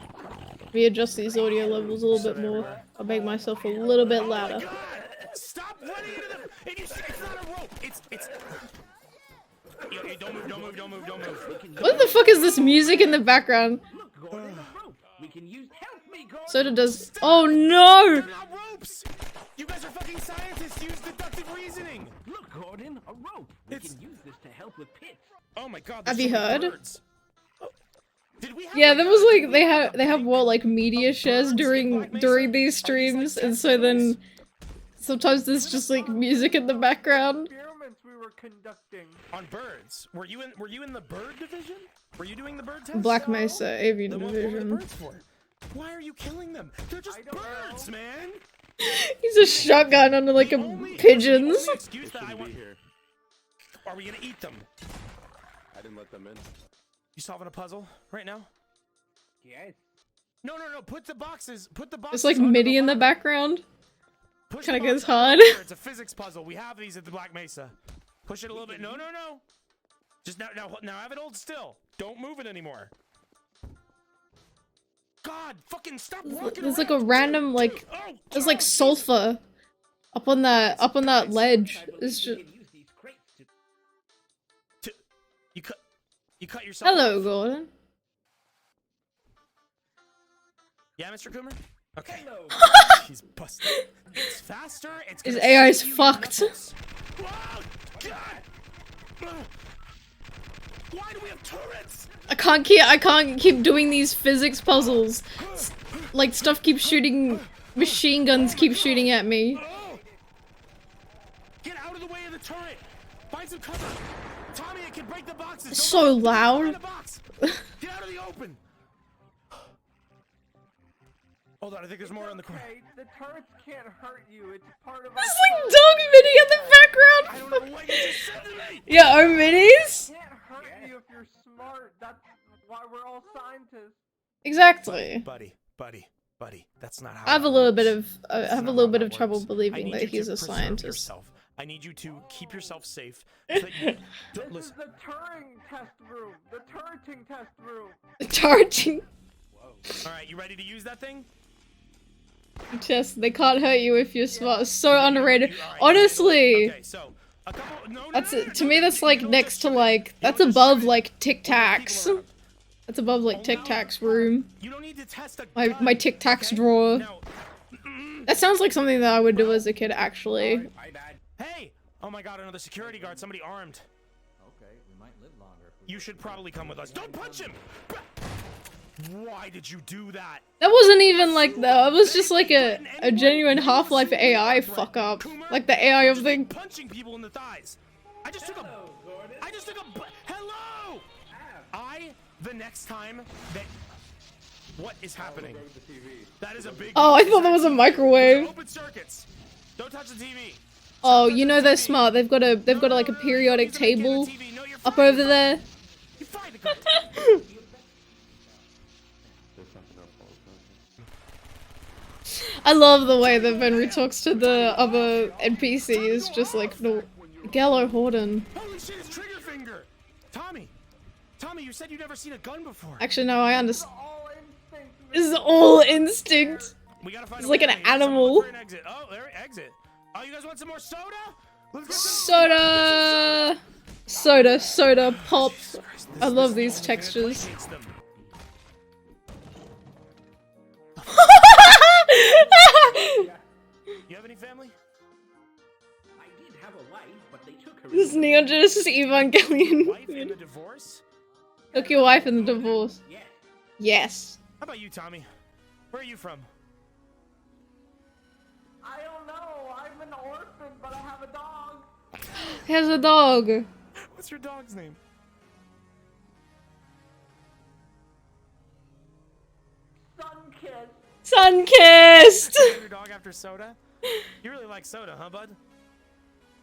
We adjust these audio levels a little bit more. I'll make myself a little bit louder. God! Stop running into the... And you see, it's not a rope. It's... Yo, don't move, don't move, don't move, don't move. What the fuck is this music in the background? Look, Gordon, a rope. We can use. Help me, Gordon. Soda does. Oh no! They're not ropes! You guys are fucking scientists. Use deductive reasoning. Look, Gordon, a rope. We It's- can use this to help with pits. Oh my god. Have there's you so many heard? birds. Did we have Yeah, like there a- was like they have more like media shares during these streams, and so then sometimes there's just like music in the background. Experiments we were conducting. On birds. Were you in the bird division? Were you doing the bird test? Black Mesa Avian Then what were the Division. birds for? Why are you killing them? They're just I don't birds, know. man. He's a shotgun under like a pigeons. The only excuse that I want. Are we gonna eat them? I didn't let them in. You solving a puzzle right now? Yes. No. Put the boxes. It's like under MIDI in the ladder. background. Push Kinda the goes box under hard. the ladder. It's a physics puzzle. We have these at the Black Mesa. Push it a little bit. No. Just now have it hold still. Don't move it anymore. God, fucking stop walking There's like a around. random like Oh, there's like God. sulfur up on that ledge. I believe It's we just can use these crates to. You cut yourself. hello, off. Gordon. Yeah, Mr. Coomer? Okay. Hello. He's busted. It's faster. It's His gonna AI is save you fucked. knuckles. Whoa, God! Ugh. Why do we have turrets? I can't keep doing these physics puzzles. Like stuff keeps shooting, machine guns keep shooting at me. Oh. Get out of the way of the turret. Find some cover. Tommy, it can break the boxes. It's Don't so go loud. behind the box. Get out of the open. Hold on, I think there's more on the corner. Okay, the turrets can't hurt you. It's part of. There's like dog mini in the I don't background. know what you just said to me. Yeah, our minis. Can't hurt you if you're smart. That's why we're all scientists. Exactly. Buddy. That's not how. I have a that little works. bit of That's I have a not little how bit that of trouble works. I believing need that you he's to a preserve scientist. yourself. I need you to keep yourself safe. So that you don't This is listen. the Turing test room. The Turing test room. Charging. All right, you ready to use that thing? Just they can't hurt you if you're smart. So underrated. All right, Honestly, Okay, so a couple. No, that's no, no, to no, me. no, That's no, like don't next just to shoot it. like You that's don't just above shoot it. like Tic Only Tacs. people around. That's above like Oh, Tic no. Tacs room. You don't need to test a My gun, my Tic Tacs okay? drawer. Now, That sounds like something that I would do as a kid, actually. My bad. hey! Oh my God! Another security guard. Somebody armed. Okay, we might live longer if we You should probably come with us. Don't punch him! Why did you do that? That wasn't even like that. It was just like a genuine Half-Life AI fuck up. Like the AI of the. Punching people in the thighs. I just took a. Hello. The next time that. What is happening? That is a big. Oh, I thought that was a microwave. Open circuits. Don't touch the TV. Oh, you know they're smart. They've got like a periodic table up over there. You find the gun. There's something else also. I love the way that benrey talks to the other NPCs, just like no, Gallo Horden. Holy shit! It's trigger finger. Tommy, you said you'd never seen a gun before. Actually, no, I understand. all instinct. This is all instinct. We gotta find It's a like way an out of here. Someone animal. look for an exit. Oh, there, exit. Oh, you guys want some more soda? Let's get some Soda, pop. I love these textures. Hates them. You have any family? I did have a wife, but they took her. This Neon Genesis Evangelion. Wife in the divorce? Took your wife in the divorce. Yeah. Yes. How about you, Tommy? Where are you from? I don't know. I'm an orphan, but I have a dog. He has a dog. What's your dog's name? Sun-kissed. Sun-kissed. Name your dog after soda? You really like soda, huh, bud?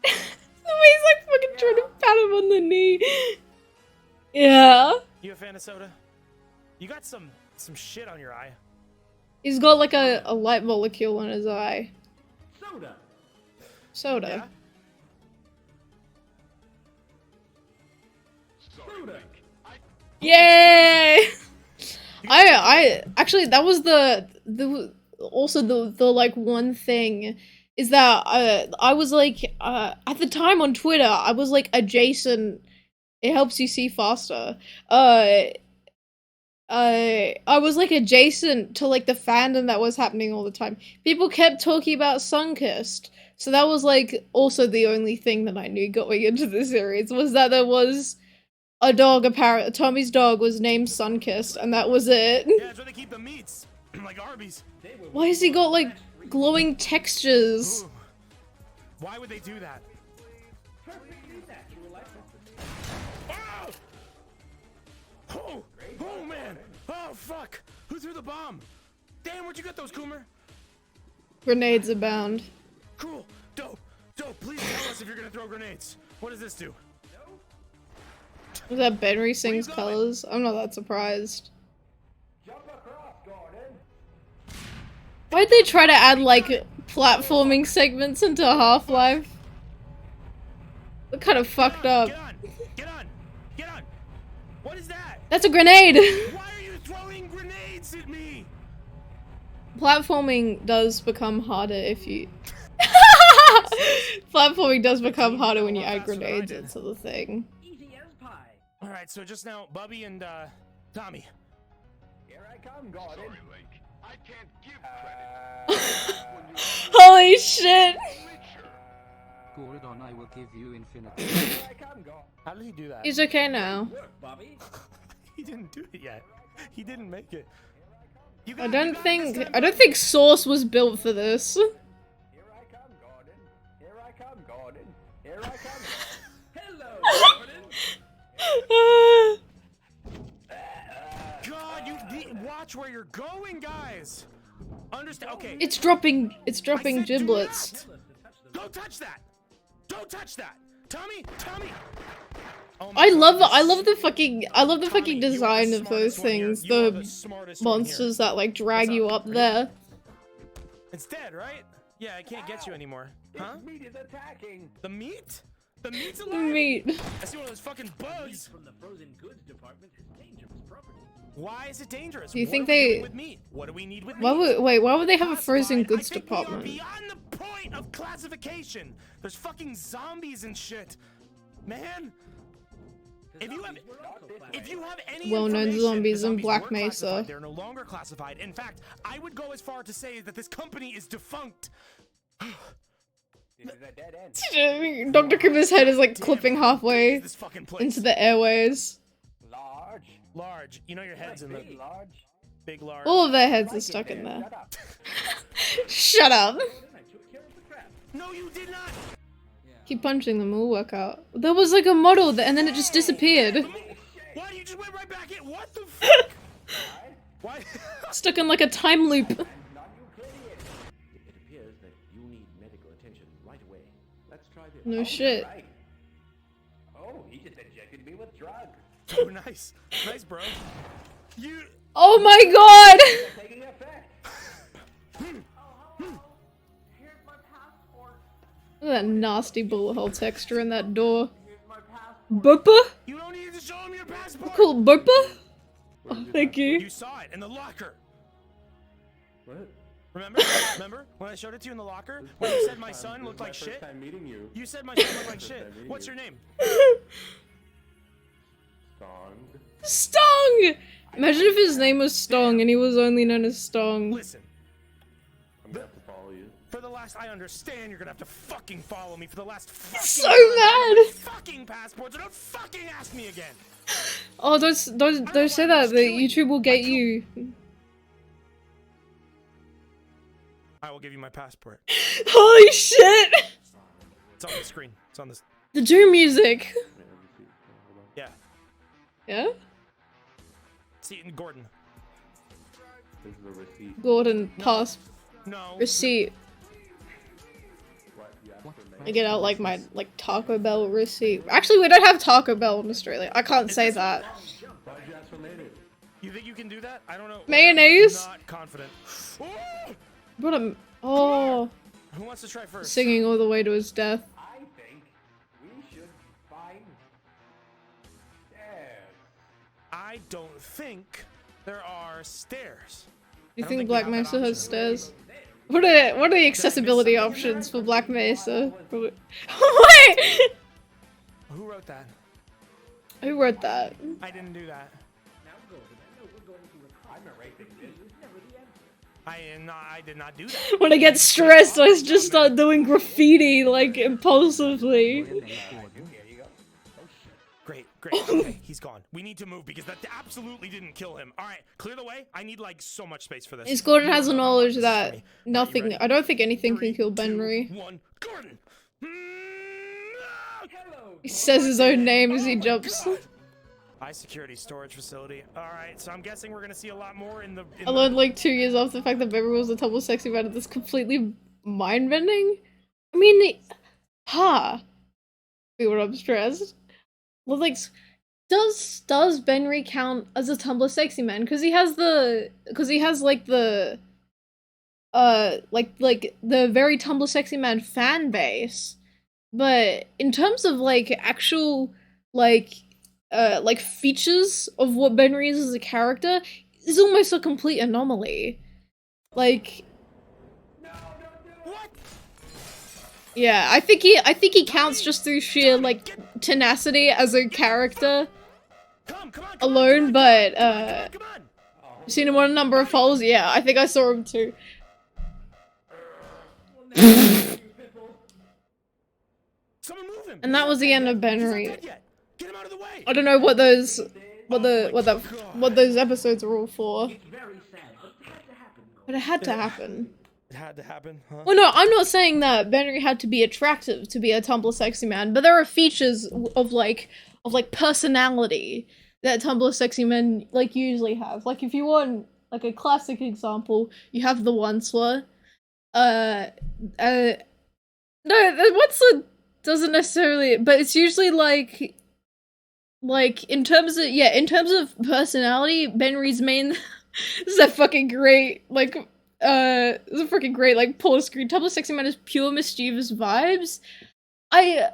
The way he's like fucking trying to pat him on the knee. Yeah. You a fan of soda? You got some shit on your eye. He's got like a light molecule in his eye. Soda. Soda. Yeah? Soda. Yay! I actually that was also the like one thing is that I was like at the time on Twitter I was like adjacent. It helps you see faster. I was like adjacent to like the fandom that was happening all the time. People kept talking about Sunkissed. So that was like also the only thing that I knew going into the series was that there was a dog, apparently Tommy's dog was named Sunkissed, and that was it. Yeah, that's where they keep the meats. Like Arby's. Why has he got like glowing textures? Ooh. Why would they do that? Oh! Oh man! Oh fuck! Who threw the bomb? Damn, where'd you get those, Coomer? Grenades abound. Cool. Dope. Please tell us if you're gonna throw grenades. What does this do? Was that benrey sings going? colors? I'm not that surprised. Jump across, Gordon. Why'd they try to add like platforming segments into Half-Life? They're kind of fucked up. Get on! Get on! What is that? That's a grenade! Why are you throwing grenades at me? Platforming does become harder if you... Platforming does become harder when you add grenades into the thing. Easy as pie. Alright, so just now, Bubby and, Tommy. Here I come, Gordon. Sorry, Link. I can't give credit. Holy shit! Gordon, I will give you infinity. Here I come, Gordon. How did he do that? He's okay now. Work, Bobby. He didn't do it yet. He didn't make it. You I got it, you don't got it think this time, I don't bud. think Source was built for this. Here I come, Gordon. Here I come, Gordon. Here I come. Hello, Gordon. God, you watch where you're going, guys. Understand? Okay. It's dropping I said do giblets. not. Don't touch that. Don't touch that. Tommy. Oh I my love God, the fucking Tommy, you are design the of those smartest one here. things. You are The smartest one here. monsters that like drag What's you up? up there. It's dead, right? Yeah, I can't get you anymore. Huh? This meat is attacking. The meat? The meat's The alive? meat. I see one of those fucking bugs. From the frozen goods department is dangerous property. Why is it dangerous? Do you What think are we they- doing with meat? What do we need with Why meat? would why would they have a frozen Classified? goods I think department? We are beyond the point of classification. There's fucking zombies and shit. Man, if you have any Well-known information, zombies the in Black were Mesa. classified, they're no longer classified. In fact, I would go as far to say that this company is defunct. This is a dead end. Dr. Coomer's head is like Damn, clipping how halfway big is this fucking place? into the airways. Large. Large. You know your head's in the Big, large. big large. All of their heads are Like it, stuck in man. there. Shut up. Shut up. I took care of the crab. No, you did not. Keep punching them, it'll work out. There was like a model that, and then it just disappeared. Why you just went right back in? What the fuck? Why? Stuck in like a time loop. Non-Euclidean. It appears that you need medical attention right away. Let's try this. No shit. Right. Oh, he just injected me with drugs. Oh, nice. Nice, bro. You. Oh my god! They're taking effect. Here's my passport. Look at that nasty bullet hole texture in that door. Here's my passport. Burpa? You don't need to show him your passport. Cool, burpa? Oh, thank You you. saw it in the locker. What? Remember? Remember when I showed it to you in the locker? When you said my son looked like shit? First time meeting you. You said my son looked like shit. What's your name? Song. Stong! Imagine if his name was Stong and he was only known as Stong. Listen. I'm gonna have to follow you. For the last, I understand you're gonna have to fucking follow me for the last fucking So time. mad! Fucking passports, so don't fucking ask me again. Oh, don't say that. The YouTube will get you. I will give you my passport. Holy shit! It's on the screen. It's on this. The Doom music. Wait, let me see. Hold on. Yeah. Yeah? Seton Gordon. This is a receipt. Gordon, pass. No. Receipt. What? You asked for I name? get out like my Taco Bell receipt. Actually, we don't have Taco Bell in Australia. I can't say that. Why'd you ask for mayonnaise? You think you can do that? I don't know. Mayonnaise? Not confident. Oh! What a oh, Who wants to try first? singing all the way to his death. I think we should find stairs. I don't think there are stairs. Do you I don't think think Black we have Mesa that has option. stairs? What are the accessibility options for Black Mesa? Wait, Who wrote that? who wrote that? I didn't do that. Now go to them. No, we're going to record. I'm erasing this. I did not do that. When I get stressed, I just start doing graffiti like impulsively. Here you go. Oh shit. Great, great. Okay, he's gone. We need to move because that absolutely didn't kill him. All right, clear the way. I need like so much space for this. Is Gordon has the knowledge that Sorry. nothing. ready? I don't think anything can 3, kill 2, benrey. 1, Gordon. He says his own name as he jumps. High security storage facility. All right, so I'm guessing we're gonna see a lot more in the. I learned like 2 years after the fact that benrey was a tumble sexy man. That's completely mind-bending. I mean, be what I'm stressed. Well, like, does benrey count as a Tumblr sexy man? Because he has like the the very Tumblr sexy man fan base, but in terms of like actual like features of what benrey is as a character, is almost a complete anomaly. Like, What? yeah, I think he counts just through sheer like tenacity as a character Come on, alone, but come on. I've seen him on a number of polls. Yeah, I think I saw him too. Someone move him. And that was the end of He's not benrey. dead yet. Get him out of the way. I don't know what those what those episodes are all for, It's very sad, but it had to happen. but it had to happen. It had to happen, huh? Well, no, I'm not saying that benrey had to be attractive to be a Tumblr sexy man, but there are features of like personality that Tumblr sexy men like usually have. Like if you want like a classic example, you have the Onceler. No, the Onceler doesn't necessarily, but it's usually like in terms of personality, benrey's main this is a fucking great like this is freaking great, like, pull screen. Tumblr sexy man is pure mischievous vibes. I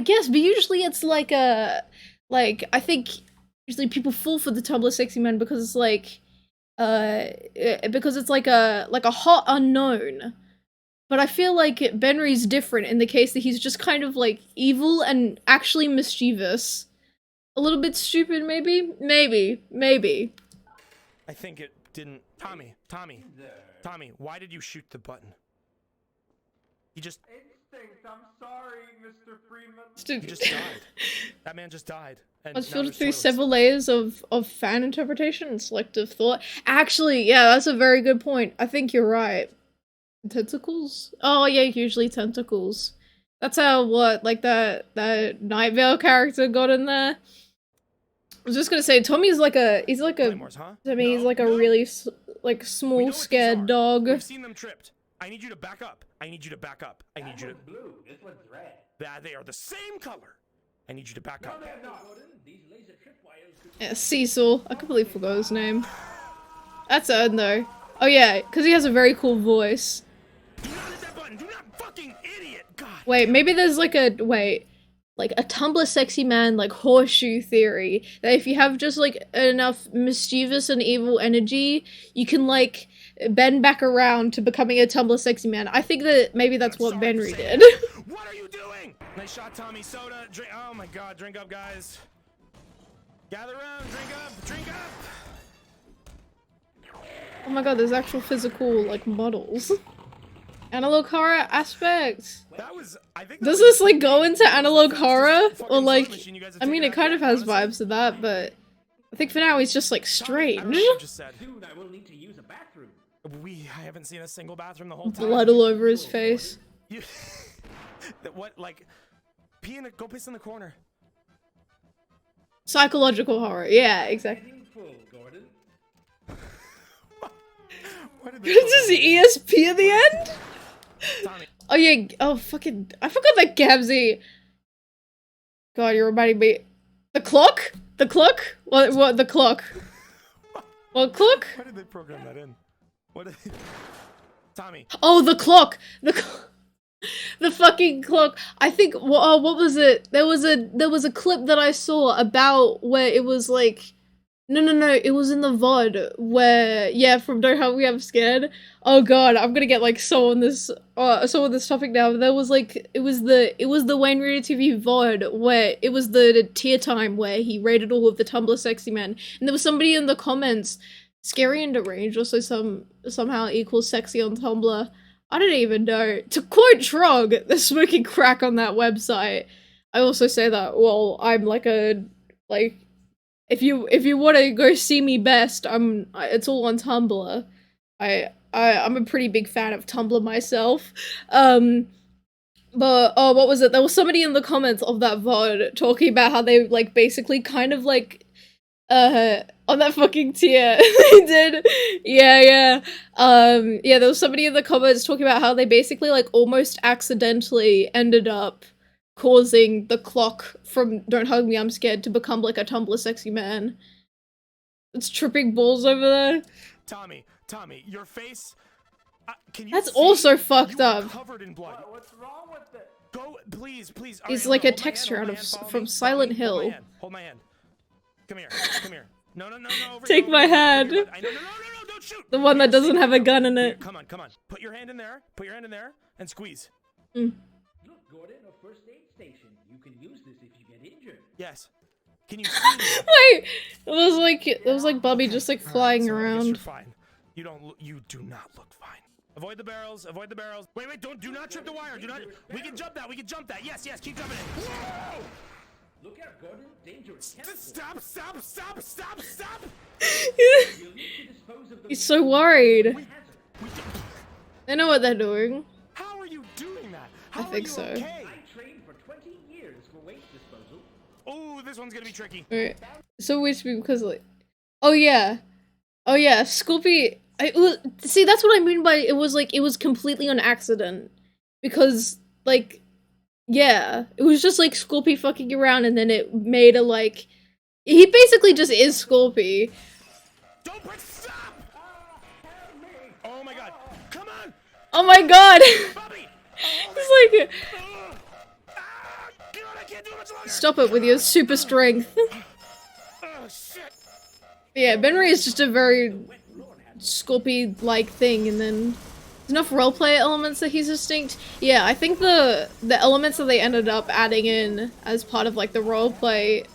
guess, but usually it's like a, like, I think usually people fall for the Tumblr sexy man because it's like, because it's like a hot unknown. But I feel like benrey's different in the case that he's just kind of like evil and actually mischievous. A little bit stupid, maybe? Maybe. I think it didn't. Tommy, why did you shoot the button? He just. Instinct, I'm sorry, Mr. Freeman. He just died. That man just died. And I was now filtered there's through toilets. several layers of fan interpretation and selective thought. Actually, yeah, that's a very good point. I think you're right. Tentacles? Oh yeah, usually tentacles. That's how, what, like that knwow character got in there? I was just gonna say, Tommy's like a, he's like a, Claymores, huh? I mean, he's No, like a no. really, like, We know small, what these scared are. dog. We've seen them tripped. I need you to back up. I need you to back up. I need you to. Blue. This one's red. They are the same color. I need you to back up. They're not. These laser tripwires could Yeah, Cecil. I completely forgot his name. That's Ern though. Oh yeah, because he has a very cool voice. Do not hit that button. Do not fucking idiot. God. Wait, maybe there's like a, like a Tumblr sexy man, like, horseshoe theory, that if you have just, like, enough mischievous and evil energy, you can, like, bend back around to becoming a Tumblr sexy man. I think that maybe that's what Sorry to benrey say did. that. What are you doing? Nice shot, Tommy. Soda. Drink. Oh my God. Drink up, guys. Gather around. Drink up. Drink up. Oh my god, there's actual physical, like, models. Analog horror aspect. That was. I think. Does this, like, go into analog horror? Or, like, I mean, it kind of has vibes to that, but I think for now he's just, like, strange. Just said. Dude, I will need to use a bathroom. I haven't seen a single bathroom the whole time. Blood all over his face. You, what, like, go piss in the corner. Psychological horror, yeah, exactly. Heading full, Gordon. What did This is ESP at the end? Tommy. Oh yeah, oh fucking, I forgot that Gabsy. God, you're reminding me. The clock? The clock? What, the clock? What clock? Why did they program that in? What did Tommy. Oh, the clock! The fucking clock. I think, oh, what was it? There was a clip that I saw about where it was like, no, it was in the VOD where, yeah, from Don't Help Me I'm Scared. Oh god, I'm gonna get like so on this topic now. There was like, it was the Wayne Reader TV VOD where it was the tier time where he rated all of the Tumblr sexy men, and there was somebody in the comments, scary and deranged also somehow equals sexy on Tumblr. I don't even know. To quote Trog, they're smoking crack on that website. I also say that, well, I'm like a, like, if you want to go see me best, it's all on Tumblr. I'm a pretty big fan of Tumblr myself. But, oh, what was it? There was somebody in the comments of that VOD talking about how they, like, basically kind of, like, on that fucking tier, they did, yeah, there was somebody in the comments talking about how they basically, like, almost accidentally ended up causing the clock from Don't Hug Me, I'm Scared to become, like, a Tumblr sexy man. It's tripping balls over there. Tommy, your face. Can you That's see? also fucked You are up. Covered in blood. What's wrong with it? Go, please. It's Alright, like hold a my texture hand, out hold of my hand, follow from me, Silent follow me, Hill. Hold my hand. Come here. No. Over Take here, my over here, hand. No, don't shoot. The one that doesn't have a gun in it. Come on. Put your hand in there. And squeeze. Look, Gordon, a first aid station. You can use this if you get injured. Yes. Can you see me? Wait, it was like Bobby just like flying So I guess around. You're fine. You do not look fine. Avoid the barrels. Wait, do not trip the wire. We can jump that. Yes, keep jumping it. Whoa! Look out, Gordon. Dangerous. Stop. You'll need to dispose of the He's so worried. hazard. They know what they're doing. How are you doing that? I How are think you so. Okay? I trained for 20 years for waste disposal. Oh, this one's gonna be tricky. Right. So weird to me because like, oh yeah, Sculpey. See, that's what I mean by it was completely on accident, because like, yeah, it was just like Sculpey fucking around, and then it made a like, he basically just is Sculpey. Don't press stop! Oh Oh my god! Bobby! It's like, God, I can't do it much longer! stop it with your super strength. Oh, shit! Yeah, benrey is just a very Scorpy-like thing, and then there's enough roleplay elements that he's distinct. Yeah, I think the elements that they ended up adding in as part of like the roleplay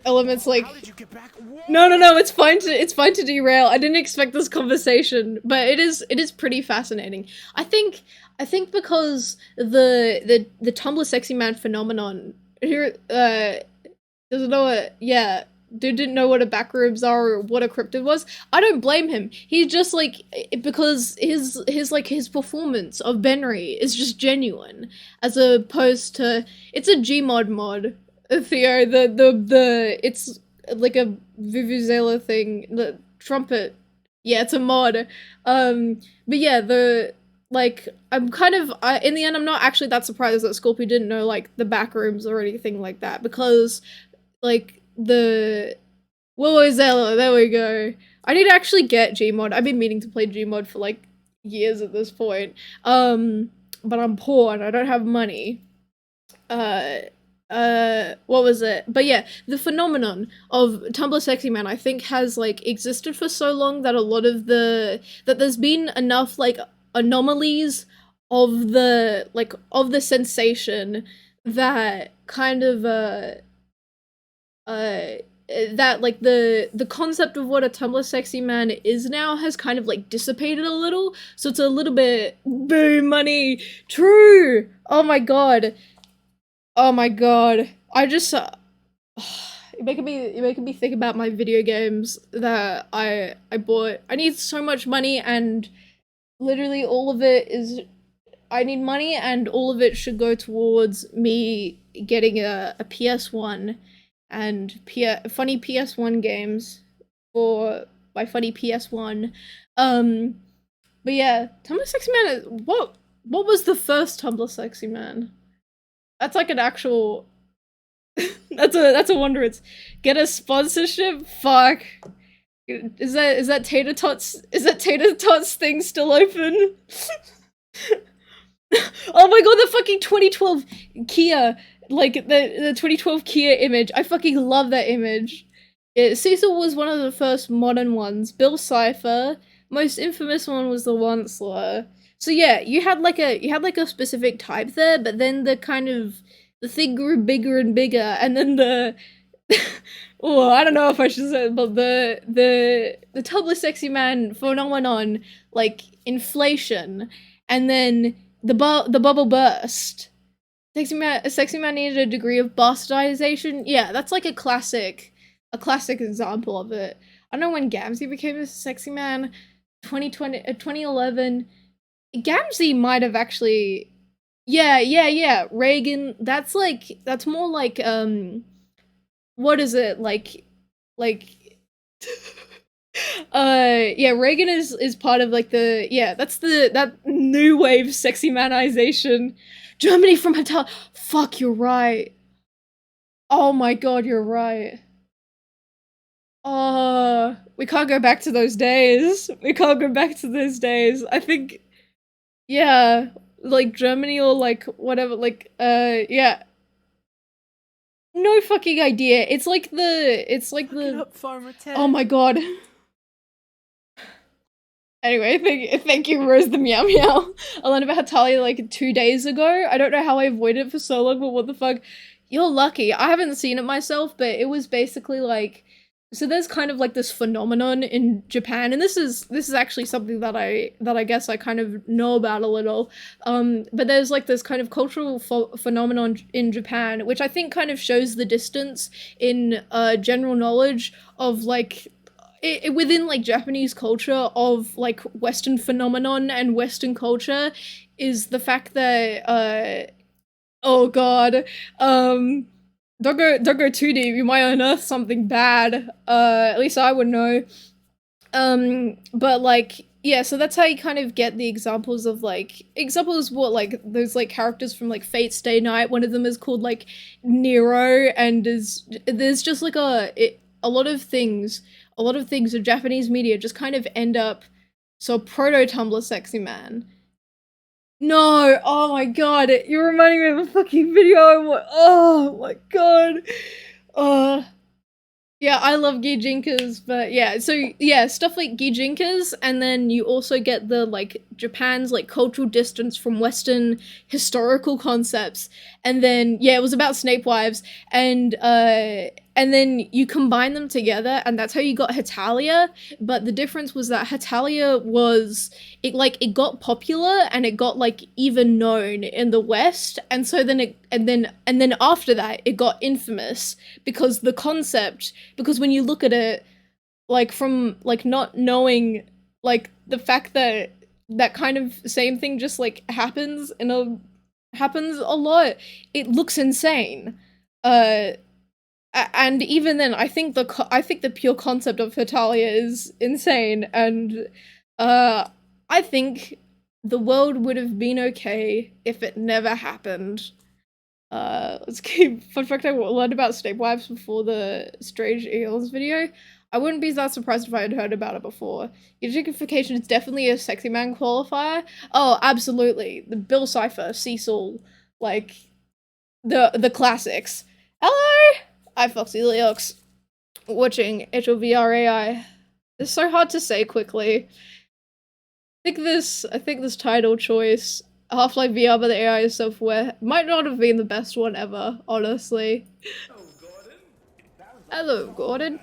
elements like How did you get back? Whoa! no, it's fine to derail. I didn't expect this conversation, but it is pretty fascinating. I think because the Tumblr sexy man phenomenon here doesn't know what, yeah, dude didn't know what a backrooms are or what a cryptid was. I don't blame him. He's just like, because his performance of benrey is just genuine, as opposed to, it's a Gmod mod, Theo, the it's like a vuvuzela thing, the trumpet. Yeah, it's a mod. But yeah, I'm kind of, in the end, I'm not actually that surprised that Scorpio didn't know, like, the backrooms or anything like that, because, like, the wobbegong, there we go. I need to actually get Gmod. I've been meaning to play Gmod for, like, years at this point. But I'm poor and I don't have money. What was it? But yeah, the phenomenon of Tumblr sexy man, I think, has, like, existed for so long that a lot of that there's been enough, like, anomalies of the sensation that kind of, that, like, the concept of what a Tumblr sexy man is now has kind of, like, dissipated a little, so it's a little bit boo money. True! Oh my god. Oh my god. I just, you're making me think about my video games that I bought. I need so much money, and literally all of it is, I need money and all of it should go towards me getting a PS1 and funny PS1 games for my funny PS1. But yeah, Tumblr sexy man is, what was the first Tumblr sexy man? That's like an actual that's a wonder. It's get a sponsorship? Fuck. Is that Tater Tots thing still open? Oh my god, the fucking 2012 Kia, like the 2012 Kia image. I fucking love that image. Cecil was one of the first modern ones. Bill Cipher, most infamous one was the Onceler. So yeah, you had like a specific type there, but then the thing grew bigger and bigger, and then the oh, I don't know if I should say it, but the Tumblr sexy man phenomenon, like inflation, and then the bubble burst. Sexy man needed a degree of bastardization. Yeah, that's like a classic example of it. I don't know when Gamzee became a sexy man, 2011. Gamzee might have actually, yeah, Reagan, that's more like, what is it, yeah, Reagan is part of, like, that new wave sexy manization. Germany from Hotel, fuck, you're right. Oh my god, you're right. We can't go back to those days. I think, yeah, like Germany or like whatever, like, yeah. No fucking idea. It's like the oh my god. Anyway, thank you, Rose the Meow Meow. I learned about Hatalia like 2 days ago. I don't know how I avoided it for so long, but what the fuck? You're lucky. I haven't seen it myself, but it was basically like, so there's kind of like this phenomenon in Japan, and this is actually something that I guess I kind of know about a little. But there's like this kind of cultural phenomenon in Japan, which I think kind of shows the distance in general knowledge of like within like Japanese culture of like Western phenomenon and Western culture, is the fact that oh god, don't go too deep, you might unearth something bad, at least I would know. But like, yeah, so that's how you kind of get the examples of like, what, like, those like characters from like Fate Stay Night, one of them is called like Nero, and there's just like a lot of things in Japanese media just kind of end up So proto-Tumblr sexy man. No! Oh my god, you're reminding me of a fucking video oh my god. Yeah, I love Gijinkas, but yeah, so yeah, stuff like Gijinkas, and then you also get the, like, Japan's, like, cultural distance from Western historical concepts, and then, yeah, it was about Snape wives, and then you combine them together, and that's how you got Hetalia, but the difference was that Hetalia was, it got popular, and it got, like, even known in the West, and so then and then after that, it got infamous, because the concept, because when you look at it, like, from, like, not knowing, like, the fact that that kind of same thing just, like, happens a lot, it looks insane. And even then, I think the pure concept of Hetalia is insane, and I think the world would have been okay if it never happened. Let's keep fun fact I learned about Snape wives before the Strange Eels video. I wouldn't be that surprised if I had heard about it before. Eugenification is definitely a sexy man qualifier. Oh, absolutely. The Bill Cipher, Cecil, like the classics. Hello! I'm Foxy Leox, watching hlvr. It's so hard to say quickly. I think this title choice, Half-Life VR by the AI is self-aware, might not have been the best one ever, honestly. Hello, Gordon.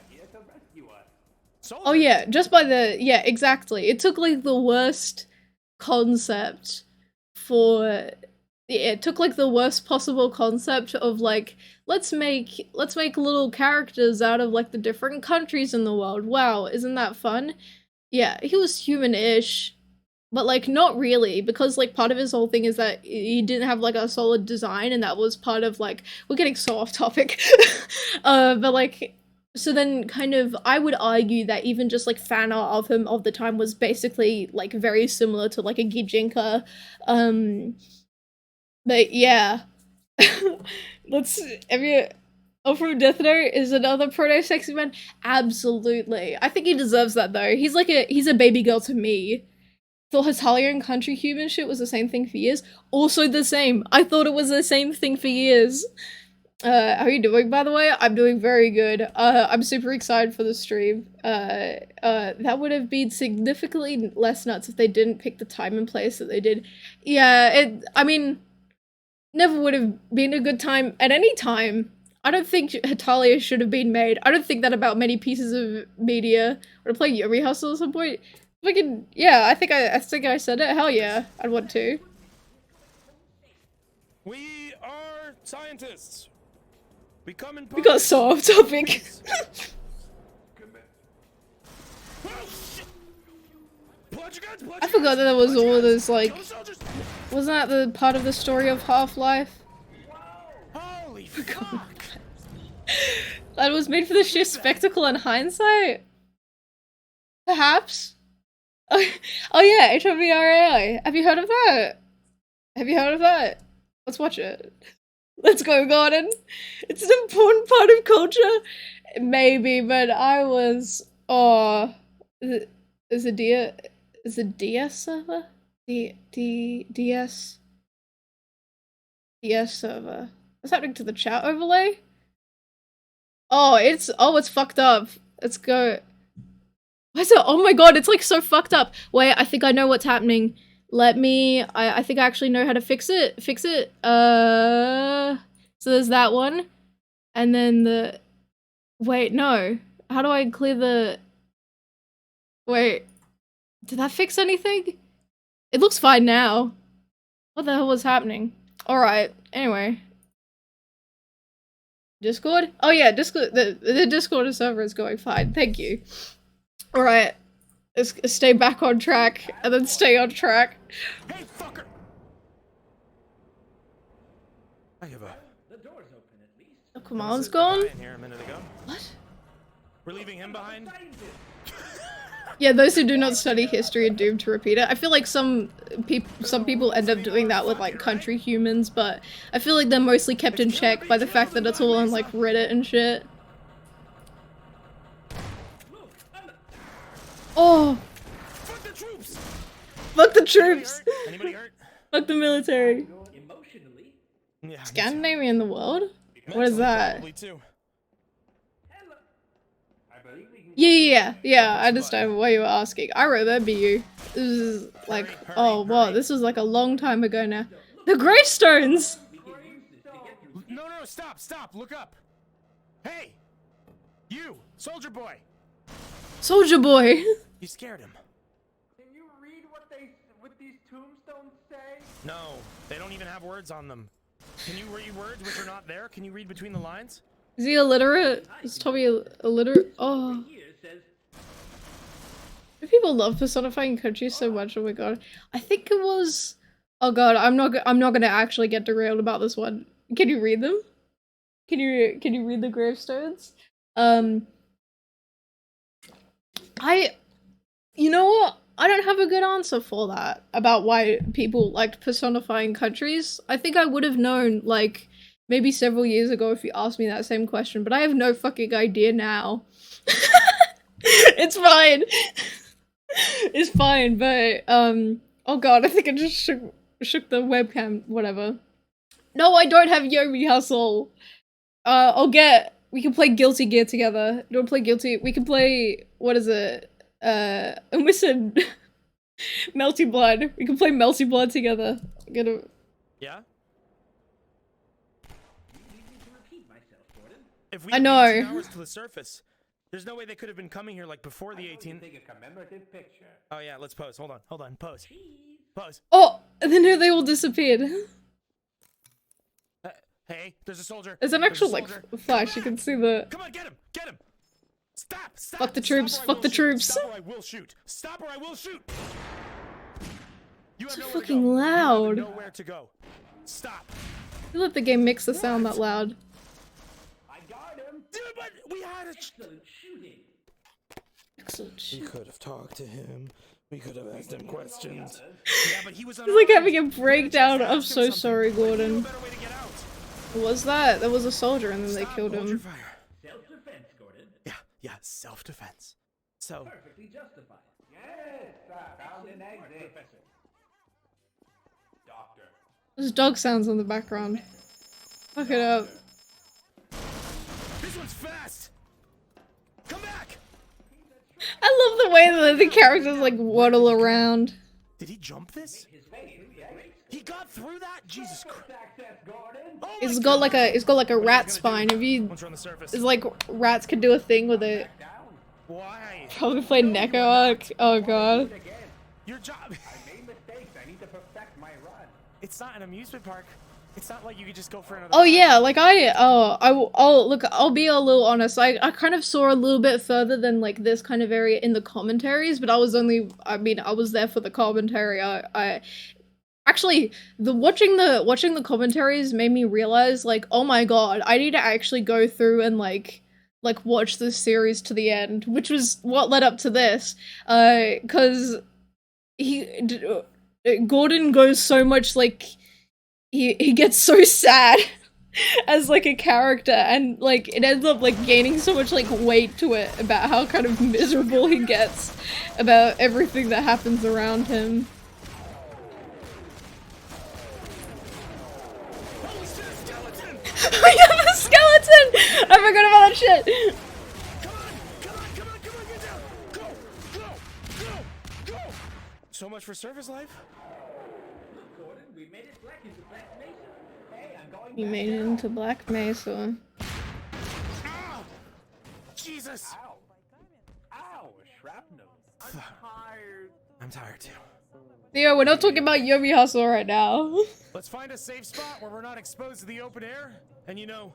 Oh yeah, just by the, yeah, exactly. It took like the worst concept for, it took like the worst possible concept of like, let's make little characters out of like the different countries in the world. Wow, isn't that fun? Yeah, he was human-ish, but like not really, because like part of his whole thing is that he didn't have like a solid design, and that was part of like, we're getting so off topic. But like, so then kind of, I would argue that even just like fan art of him of the time was basically like very similar to like a Gijinka. But yeah. Oh, from Death Note is another proto-sexy man? Absolutely. I think he deserves that though. He's a baby girl to me. Thought Hetalia and country human shit was the same thing for years. Also the same. I thought it was the same thing for years. How are you doing, by the way? I'm doing very good. I'm super excited for the stream. That would have been significantly less nuts if they didn't pick the time and place that they did. Yeah, I mean, never would have been a good time at any time. I don't think Hetalia should have been made. I don't think that about many pieces of media. Want to play Yuri Hustle at some point? Fucking, yeah, I think I said it. Hell yeah, I'd want to. We are scientists. We come in. We got so off topic. I forgot that there was all this like. Wasn't that the part of the story of Half-Life? Holy fuck! That was made for the sheer spectacle and hindsight? Perhaps? Oh yeah, hlvr. Have you heard of that? Have you heard of that? Let's watch it. Let's go, Gordon. It's an important part of culture. Maybe, but I was... Oh... Is it DS server? DS server. What's happening to the chat overlay? Oh, it's fucked up. Let's go. What's it? Oh my god, it's like so fucked up. Wait, I think I know what's happening. Let me, I think I actually know how to fix it. So there's that one. And then wait, no. How do I clear the, wait. Did that fix anything? It looks fine now. What the hell was happening? Alright, anyway. Discord? Oh yeah, Discord, the Discord server is going fine, thank you. Alright, let's stay back on track, and then stay on track. Hey, fucker! I have a... The door's open at least. Oh, Kamal's gone? In here a minute ago. What? We're leaving him behind. Yeah, those who do not study history are doomed to repeat it. I feel like some people end up doing that with like country humans, but I feel like they're mostly kept in check by the fact that it's all on like Reddit and shit. Oh! Fuck the troops. Anybody hurt? Fuck the military. Emotionally, Yeah. Scandinavia in the world? What is that? Probably too. I believe we can Yeah, I understand why you were asking. I remember you. This is like, oh wow, this was like a long time ago now. The gravestones! No, stop, look up. Hey, you, soldier boy. Soldier boy! You scared him. Can you read what these tombstones say? No, they don't even have words on them. Can you read words which are not there? Can you read between the lines? Is he illiterate? Is Tommy illiterate? Oh. here says Do people love personifying countries so much? Oh my god. I think it was... Oh god, I'm not gonna actually get derailed about this one. Can you read them? Can you read the gravestones? You know what? I don't have a good answer for that, about why people liked personifying countries. I think I would have known, like, maybe several years ago if you asked me that same question, but I have no fucking idea now. It's fine. It's fine, but, oh god, I think I just shook the webcam, whatever. No, I don't have Yomi Hustle. We can play Guilty Gear together. You wanna play Guilty? We can play, what is it? And we said Melty Blood. We can play Melty Blood together. Yeah? If we I have know. 18 hours to the surface, there's no way they could have been coming here like before the 18. Take a commemorative picture. Oh yeah, let's pose. Hold on. Pose. Pose. Oh, and then they all disappeared. Hey, there's a soldier. There's an There's a actual, like, soldier. flash. You can see the... Come on, get him! Stop! Fuck the troops, Stop or I fuck the will shoot. troops. Stop or I will shoot! Stop or I will shoot! You have So nowhere to fucking go. loud. You have nowhere to go. Stop. You let the game mix the sound that loud. I got him. Dude, but we had a... excellent shooting. Excellent We shit. could have talked to him. We could have asked him questions. Yeah, but he was It's like having a breakdown of so sorry, You know a Gordon. better way to get out. What was that? There was a soldier and then they Stop, killed hold your him. fire. Self-defense, Gordon. Yeah, self-defense. So, Perfectly justified. Yes, I found an exit. Doctor. There's dog sounds in the background. Fuck it up. this one's fast. Come back. I love the way that the characters like waddle around. Did he jump this? He got through that? Jesus Christ. Access, Gordon. Oh my It's got like a rat gonna spine. do? If you, Once we're on the surface. it's like rats could do a thing with it. Why? Probably play knwow. Oh god. Again, Your job. I made mistakes. I need to perfect my run. It's not an amusement park. It's not like you could just go for another. Oh yeah, like I'll be a little honest. I kind of saw a little bit further than like this kind of area in the commentaries, but I was there for the commentary. I actually watching the commentaries made me realize like, oh my god, I need to actually go through and like watch this series to the end, which was what led up to this. Cuz Gordon goes so much like he gets so sad as like a character, and like it ends up like gaining so much like weight to it about how kind of miserable he gets about everything that happens around him. Holy shit, a skeleton! I have a skeleton! I forgot about that shit! Come on, get down! Go! So much for surface life. Gordon, we made it back into Black Mesa. Hey, I'm going You back made it down. into Black Mesa. Ah! Jesus! Ow. Ow, a shrapnel. I'm tired. I'm tired too. Theo, we're not talking about Yomi Hustle right now. Let's find a safe spot where we're not exposed to the open air. And you know,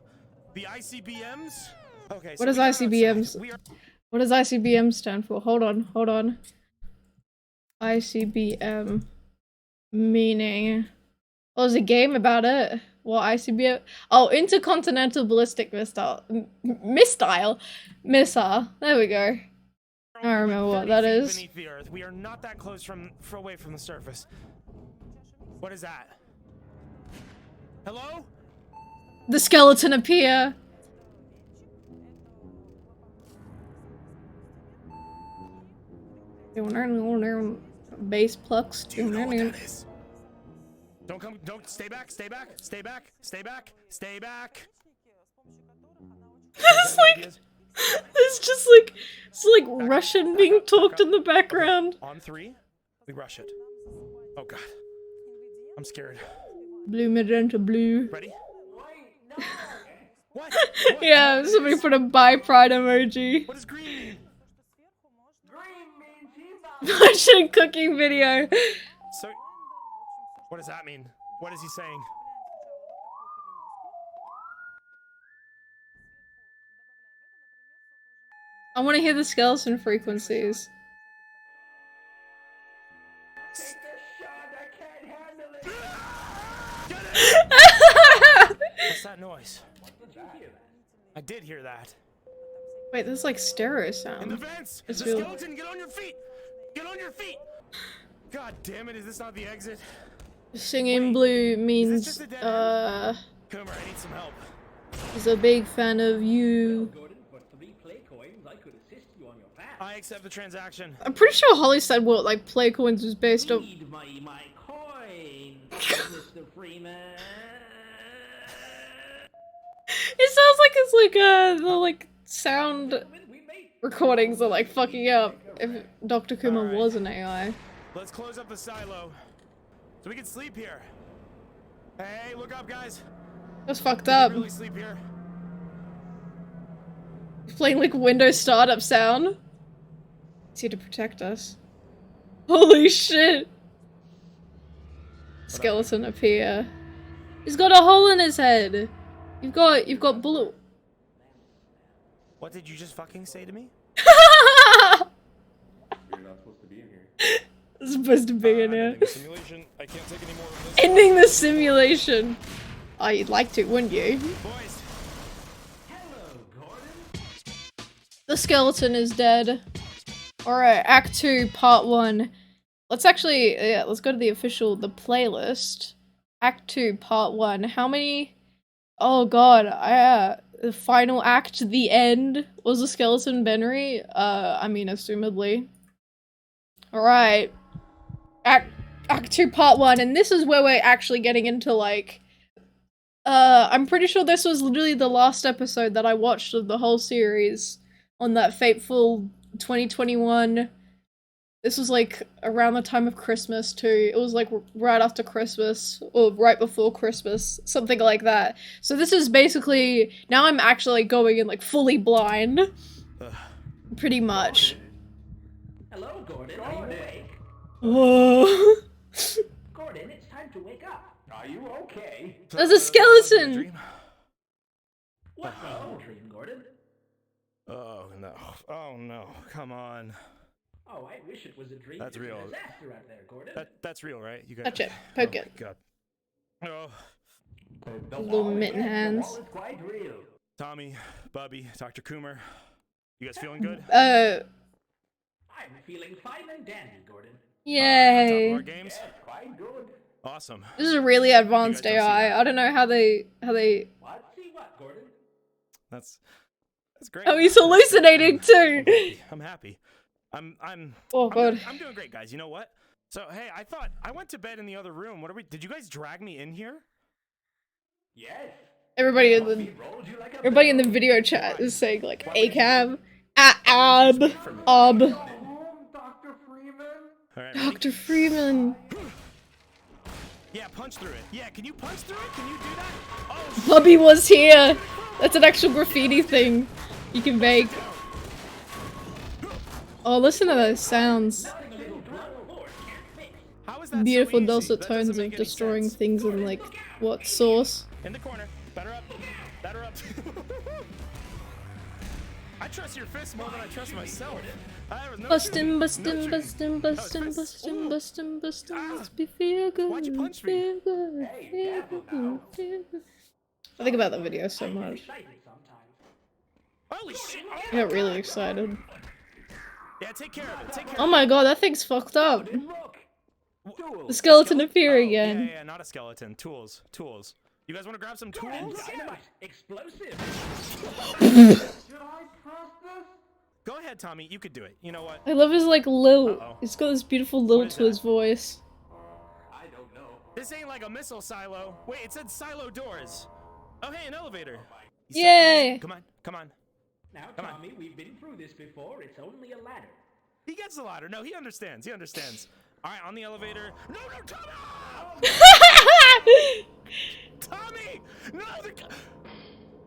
the ICBMs? Okay, so What is we got ICBMs? outside. We are What does ICBM stand for? Hold on. ICBM. Meaning... Oh, there's a game about it. What ICBM? Oh, Intercontinental Ballistic Missile. Missile. There we go. I don't remember what 30 that feet is. beneath the earth. We are not that close away from the surface. What is that? Hello? The skeleton appear. Bass plucks. Do you know what that is? Don't come. Don't stay back. Stay back. Stay back. Stay back. Stay back. It's like it's just like it's like Russian being talked in the background. On 3, we rush it. Oh god, I'm scared. Blue magenta blue. Ready? What? Yeah, somebody put a bi pride emoji. What does green mean? Russian cooking video. So, what does that mean? What is he saying? I want to hear the skeleton frequencies. Take a shot, I can't handle it. What's that noise? Did you hear that? I did hear that. Wait, there's like stereo In the sound. vents! It's The real. skeleton, get on your feet! Get on your feet! God damn it, is this not the exit? Singing blue means just a dead Coomer, I need some help. he's a big fan of you. Gordon, for 3 play coins, I could assist you on your path. I accept the transaction. I'm pretty sure Holly said what like play coins was based on. Need my coin, Mr. Freeman. It sounds like it's like the like sound We made recordings are like fucking up if Dr. Kuma Alright. was an AI. Let's close up the silo so we can sleep here. Hey, look up, guys. That's fucked We up. can really sleep here. He's playing like Windows startup sound. He's here to protect us. Holy shit! Skeleton appear. He's got a hole in his head. You've got bullet. What did you just fucking say to me? You're not supposed to be in here. It's supposed to be in here. I'm ending the simulation. I can't take any more of this. Ending the simulation. Oh, you'd like to, wouldn't you? Boys, hello, Gordon. The skeleton is dead. Alright, Act 2, Part 1. Let's actually, yeah, let's go to the playlist. Act 2, Part 1. How many? Oh god, the final act, the end, was a skeleton benrey? I mean, assumedly. Alright. Act 2, Part 1, and this is where we're actually getting into, like, I'm pretty sure this was literally the last episode that I watched of the whole series on that fateful 2021. This was like around the time of Christmas too. It was like right after Christmas or right before Christmas, something like that. So this is basically, now I'm actually going in like fully blind. Pretty much. Hello, Gordon. Are you awake? Whoa. Gordon, it's time to wake up. Are you okay? There's a skeleton! Dream? What was your dream, Gordon? Oh no. Oh no. Come on. Oh, I wish it was a dream. That's There's a real. disaster out there, Gordon. That's real, right? You got Touch it. Poke it. God. Oh. Little mitten hands. The wall is quite real. Tommy, Bubby, Dr. Coomer. You guys feeling good? I'm feeling fine and dandy, Gordon. Yay. More games? Yes, quite good. Awesome. This is a really advanced You guys don't see AI. I don't know how they What? See what, Gordon? That's great. Oh, he's hallucinating too. I'm happy. I'm Oh god. I'm doing great, guys. You know what? So, hey, I went to bed in the other room. Did you guys drag me in here? Yes. Everybody in the We rolled you like a Everybody in the video chat is saying like ACAB, ab, ob, home, Dr. Freeman. All right. ready? Dr. Freeman. Yeah, punch through it. Yeah, can you punch through it? Can you do that? Oh, Bubby was here. That's an actual graffiti thing you can make. Oh, listen to those sounds. how is that Beautiful so easy? dulcet That doesn't tones make of any destroying sense. things in like what source? In the corner. Better up. Better up. I trust your fist more than I trust myself. Bustin', bustin', bustin', bustin', bustin', bustin', bustin'. Let's be feel good. Why'd you punch me? Feel good. Feel good. Feel good. I think about that video so much. Holy shit! I get really excited. Yeah, take care of it. Take care. Oh my god, that thing's fucked up. Look. The skeleton appear again. Yeah, not a skeleton. Tools. You guys want to grab some tools? Dynamite! Explosive! Should I trust this? Go ahead, Tommy. You could do it. You know what? I love his like lilt. Uh-oh. He's got this beautiful lilt is to his that? voice. I don't know. This ain't like a missile silo. Wait, it said silo doors. Oh, hey, an elevator. Yay! Come on, come on. Now, Come on. Tommy, we've been through this before. It's only a ladder. He gets the ladder. No, he understands. He understands. All right, on the elevator. No, no, Tommy! Tommy! No,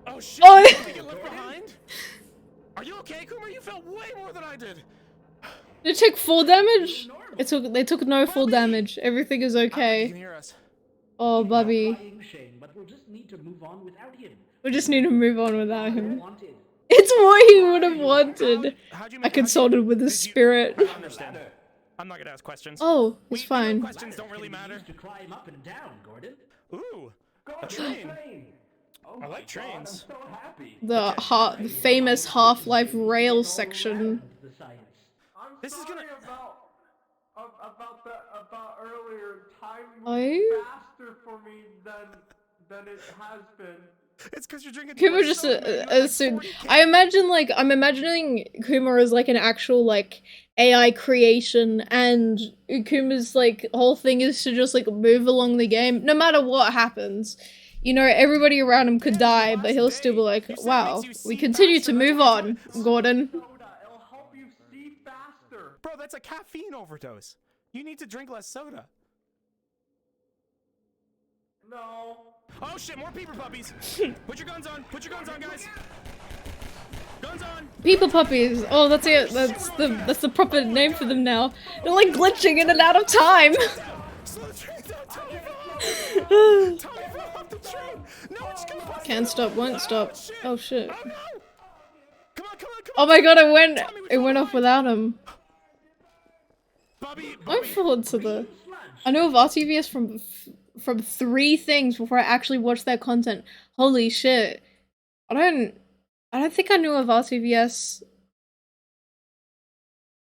oh shit! Oh, Did you get left behind? Are you okay, Coomer? You felt way more than I did. They took full damage? They took no full damage. Everything is You okay. can hear us. Oh, Bubby. Crying shame, but we'll just need to move on without him. We just need to move on without him. Wanted. It's what he would have wanted. How'd you I make? consulted with the spirit. I understand. I'm not gonna ask questions. Oh, We- it's we know fine. Questions don't really matter. Used to climb up and down, Gordon. Ooh, Go a train. Oh I my like trains. God, I'm so happy. The famous Half-Life rail section. The science. I'm This is sorry gonna- about earlier. Time Are moved you? faster for me than it has been. It's because you're drinking. too Kuma much just soda, man. You have, like, assumed. 40 I imagine like I'm imagining Kuma as like an actual like AI creation, and Kuma's like whole thing is to just like move along the game, no matter what happens. You know, everybody around him could die, but he'll still be like, You said it "Wow, makes you we see continue faster, to that's move why on, it's- Gordon." Soda, it'll help you see faster. Bro, that's a caffeine overdose. You need to drink less soda. No. Oh shit, more peeper puppies. Put your guns on. Put your guns on, guys. Guns on. People puppies. Oh, that's it. That's the proper name for them now. They're like glitching in and out of time. Slow the train down. Tommy fell. Tommy fell off the train. No, it's gonna bust. Can't stop, won't stop. shit. Oh shit. Oh no. Come on, come on, come Oh on. my god, Tommy, we it fell went off behind. without him. Bobby, I Bobby. forward to the. I know of RTVS from 3 things before I actually watched their content. Holy shit! I don't think I knew of RTVS.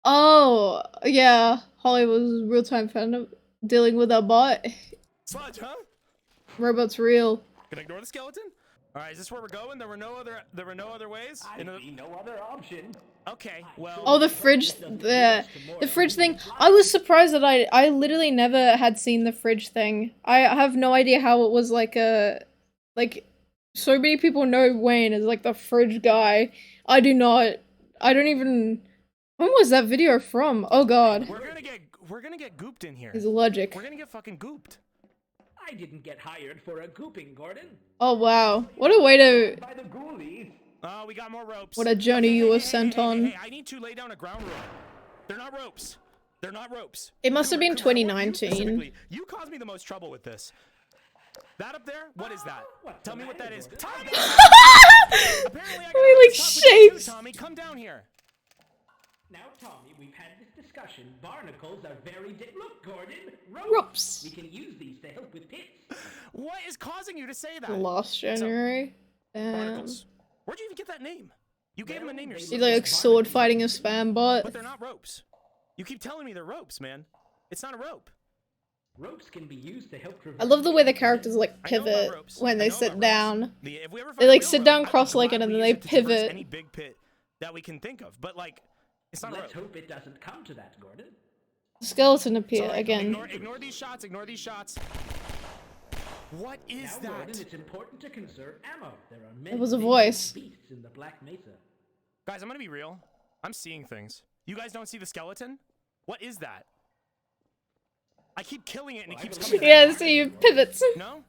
Oh yeah, Holly was real time fan dealing with a bot. Sludge, huh? Robot's real. Gonna ignore the skeleton. All right, is this where we're going? There were no other ways. I see no other option. Okay, well. Oh, the fridge, the fridge thing. I was surprised that I literally never had seen the fridge thing. I have no idea how it was like so many people know Wayne as like the fridge guy. I do not. I don't even. When was that video from? Oh god. We're gonna get gooped in here. He's allergic. We're gonna get fucking gooped. I didn't get hired for a gooping, Gordon. Oh wow. What a way to. By the ghoulies. Oh, we got more ropes. What a journey you were sent Hey, on. I need to lay down a ground rule. They're not ropes. They're not ropes. It must have been Coomer, I want you 2019. specifically- You caused me the most trouble with this. That up there? What is that? What's Tell the me what that matter, is. Gordon? Tommy! He Apparently I like gotta talk with you too, shakes. Tommy, come down here. Now, Tommy, we've had this discussion. Barnacles are very Look, Gordon, Ropes. We can use these to help with pits. What is causing you to say that? Last January. Damn. Barnacles. Where'd you even get that name? You gave him a name yourself. He's like sword fighting a spam bot. But they're not ropes. You keep telling me they're ropes, man. It's not a rope. Ropes can be used to help. I love the way the characters like I know about pivot ropes. when I they know sit about down. ropes. If we ever They, find a like, real sit rope, down I'm cross-legged glad and we then use they it to traverse pivot. Any big pit that we can think of, but like, it's not a Let's rope. hope it doesn't come to that, Gordon. Skeleton So, appear like, again. Ignore these shots. Ignore these shots. What is Now, that? Gordon, it's important to conserve ammo. There are many was a dangerous voice. beasts in the Black Mesa. Guys, I'm gonna be real. I'm seeing things. You guys don't see the skeleton? What is that? I keep killing it and it keeps coming Yeah, back. see, pivots. No,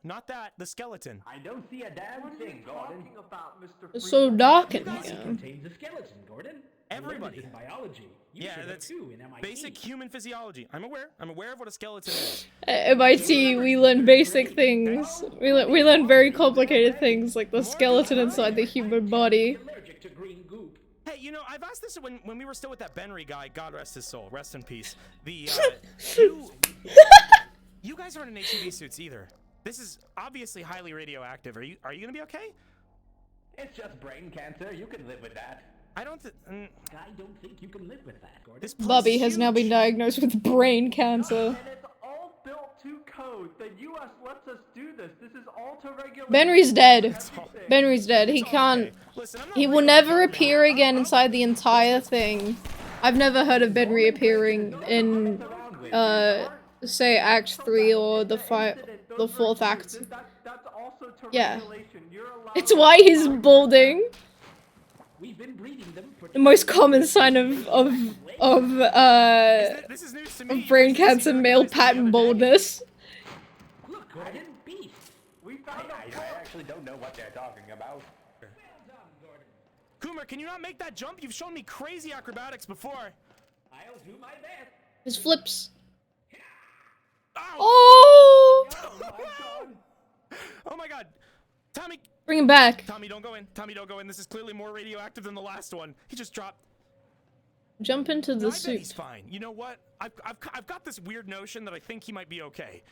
not that. The skeleton. I don't see a damn What are thing, you Gordon. talking about, Mr. It's so Freeman? dark in It here. contains a skeleton, Gordon. I learned Everybody. it in biology. You Yeah, should have that's too in MIT. basic human physiology. I'm aware of what a skeleton is. At MIT, we learn basic things. We learn very complicated things, like the skeleton inside the human body. Allergic to green goop. Hey, you know, I've asked this when we were still with that benrey guy. God rest his soul. Rest in peace. The you guys aren't in HEV suits either. This is obviously highly radioactive. Are you gonna be okay? It's just brain cancer. You can live with that. I don't. I don't think you can live with that, Gordon. This place Bobby is has now been huge. diagnosed with brain cancer. And it's all built to code. The U.S. lets us do this. This is all to regulate. Benry's dead. everything. Benry's dead. He Okay, can't. Listen, I'm not He will worried never about appear again inside the entire thing. I've never heard of Ben reappearing in, say Act 3 or the 4th act. That's also to Yeah. regulation. You're allowed It's why he's balding. We've been breeding them for The most common sign of This is news to me. brain cancer, male pattern baldness. Look, Gordon, beast. We found I actually don't know what they're talking about. Coomer, can you not make that jump? You've shown me crazy acrobatics before. I'll do my best. His flips. Ow! Oh! Oh my god. Tommy, Bring him back. Tommy, don't go in. Tommy, don't go in. This is clearly more radioactive than the last one. He just dropped. Jump into No, the I bet soup. he's fine. You know what? I've got this weird notion that I think he might be okay.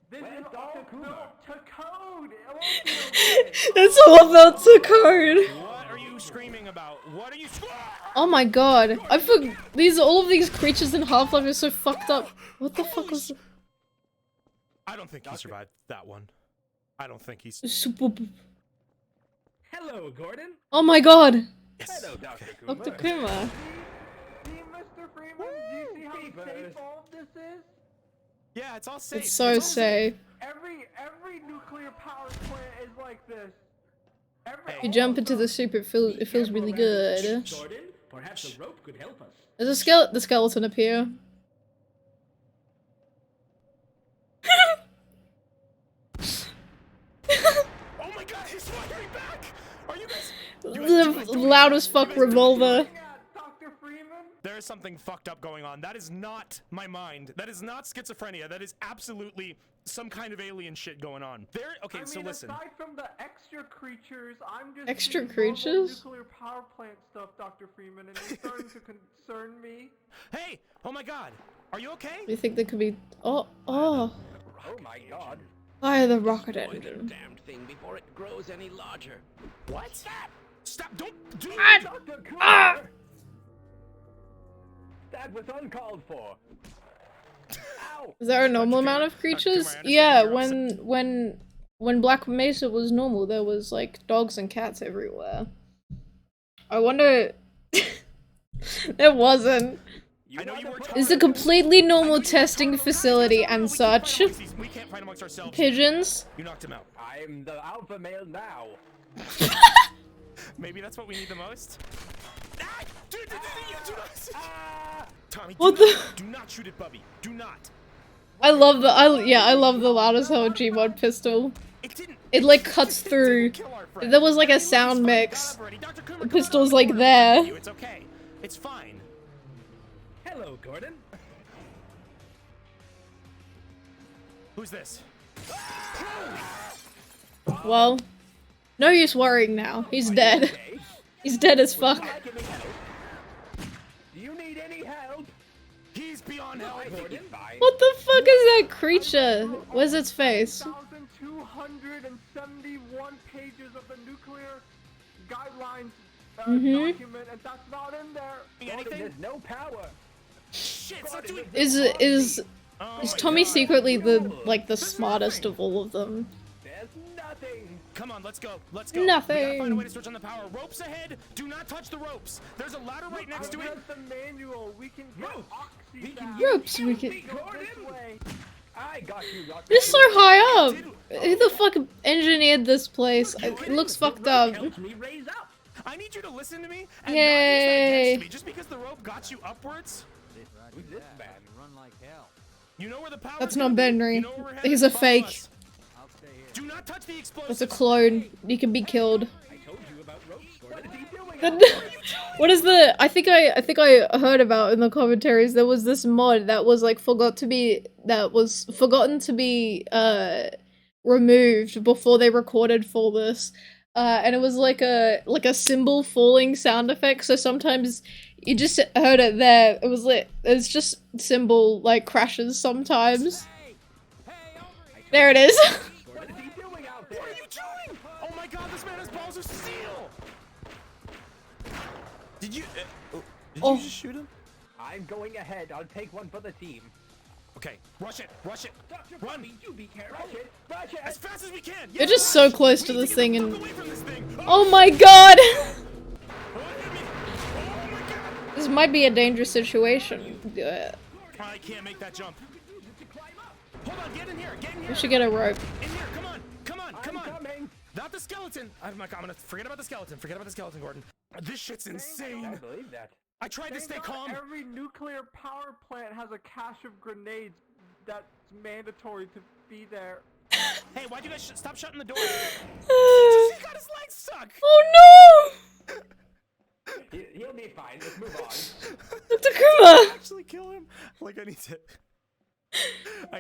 This Where's is Dr. all Coomer? built to code. It won't be okay. It's all about the code. What are you screaming about? What are you screaming? Oh my god. I forgot all of these creatures in Half-Life are so fucked up. What the fuck was I don't think he survived that one. I don't think he's. Hello, Gordon. Oh my god. Yes. Hello, Dr. Coomer. Dr. Kuma. See, Mr. Freeman, do you see how safe all of this is? Yeah, it's all safe. It's so all safe. Every nuclear power plant is like this. You jump into the soup, it feels really good. Gordon, perhaps a rope could help us. There's the skeleton appear. Oh my god, he's firing back! Are you guys? The loud as fuck revolver. Dr. Freeman? There is something fucked up going on. That is not my mind. That is not schizophrenia. That is absolutely some kind of alien shit going on. Okay, I so mean, listen. aside from the extra creatures, I'm just Extra seeing normal creatures? nuclear power plant stuff, Dr. Freeman, and it's starting to concern me. Hey! Oh my god! Are you okay? You think there could be? Oh. Oh my god. Fire the rocket Destroy the engine. damned thing before it grows any larger. What? Stop! Don't do Dr. Coomer! That was uncalled for. Ow! Is there a normal amount of creatures? Kumar, I Yeah, understand when Black Mesa was normal, there was like dogs and cats everywhere. I wonder. There wasn't. I know you were It's a completely normal testing facility and such. We can't fight amongst ourselves. Pigeons. You knocked him out. I'm the alpha male now. Maybe that's what we need the most. Ah! Dude, you do not. Tommy, What do not shoot at Bubby. Do not. I love the loud as hell Gmod pistol. It didn't. It like cuts through. Kill our friend. There was like a I mean, sound he's mix. fine. Dr. Coomer, The come on, pistol's I'm like recording there. you. It's okay. It's fine. Hello, Gordon. Who's this? Well, no use worrying now. He's dead. Okay. He's dead as fuck. Like any help? Do you need any help? He's beyond help. Gordon? What the fuck is that creature? Where's its face? 1,271 pages of the nuclear guidelines Mhm. document, and that's not in there. Anything? There's no power. Shit, it's not doing. Is Oh is my Tommy God. secretly the smartest of all of them? There's nothing. Come on, let's go. Let's go. We Nothing. gotta find a way to switch on the power. Ropes ahead. Do not touch the ropes. There's a ladder right next to it. Just the manual. We can get oxy We can back. Ropes we can. Go this way. I got you, Dr. It's so high up. Who the fuck engineered this place? It looks fucked up. Helps me raise up. I need you to listen to me and Yay. not use that against me. Just because the rope got you upwards, Who's this man? you know where the power. That's not Benry. You know where we're headed? He's a Follow fake. us. Do not touch the explosives. That's a clone. He can be killed. I told you about ropes, Gordon. What is he doing? What is the? I think I heard about in the commentaries. There was this mod that was like forgotten to be removed before they recorded for this, and it was like a cymbal falling sound effect. So sometimes you just heard it there. It was lit. It's just cymbal like crashes sometimes. There it is. What is he doing out there? What are you doing? Oh my God, this man has balls of steel. Did you? Did Oh. you just shoot him? I'm going ahead. I'll take one for the team. Okay, rush it, rush it, run! You be careful. Rush it. As fast as we can! They're just so close to this thing and and... away from this thing! Oh my god! Oh, hit me. Oh my god! This might be a dangerous situation. I can't make that jump. Hold on, get in here, get in here! We should get a rope. In here, come on, come on, come on! Coming. Not the skeleton! I'm gonna forget about the skeleton, Gordon. This shit's insane! I believe that. I tried to stay calm. Every nuclear power plant has a cache of grenades that's mandatory to be there. Hey, why'd you guys stop shutting the door? He got his legs stuck! Oh no! He'll be fine. Let's move on. Dr. Kuma! Actually kill him? Like, I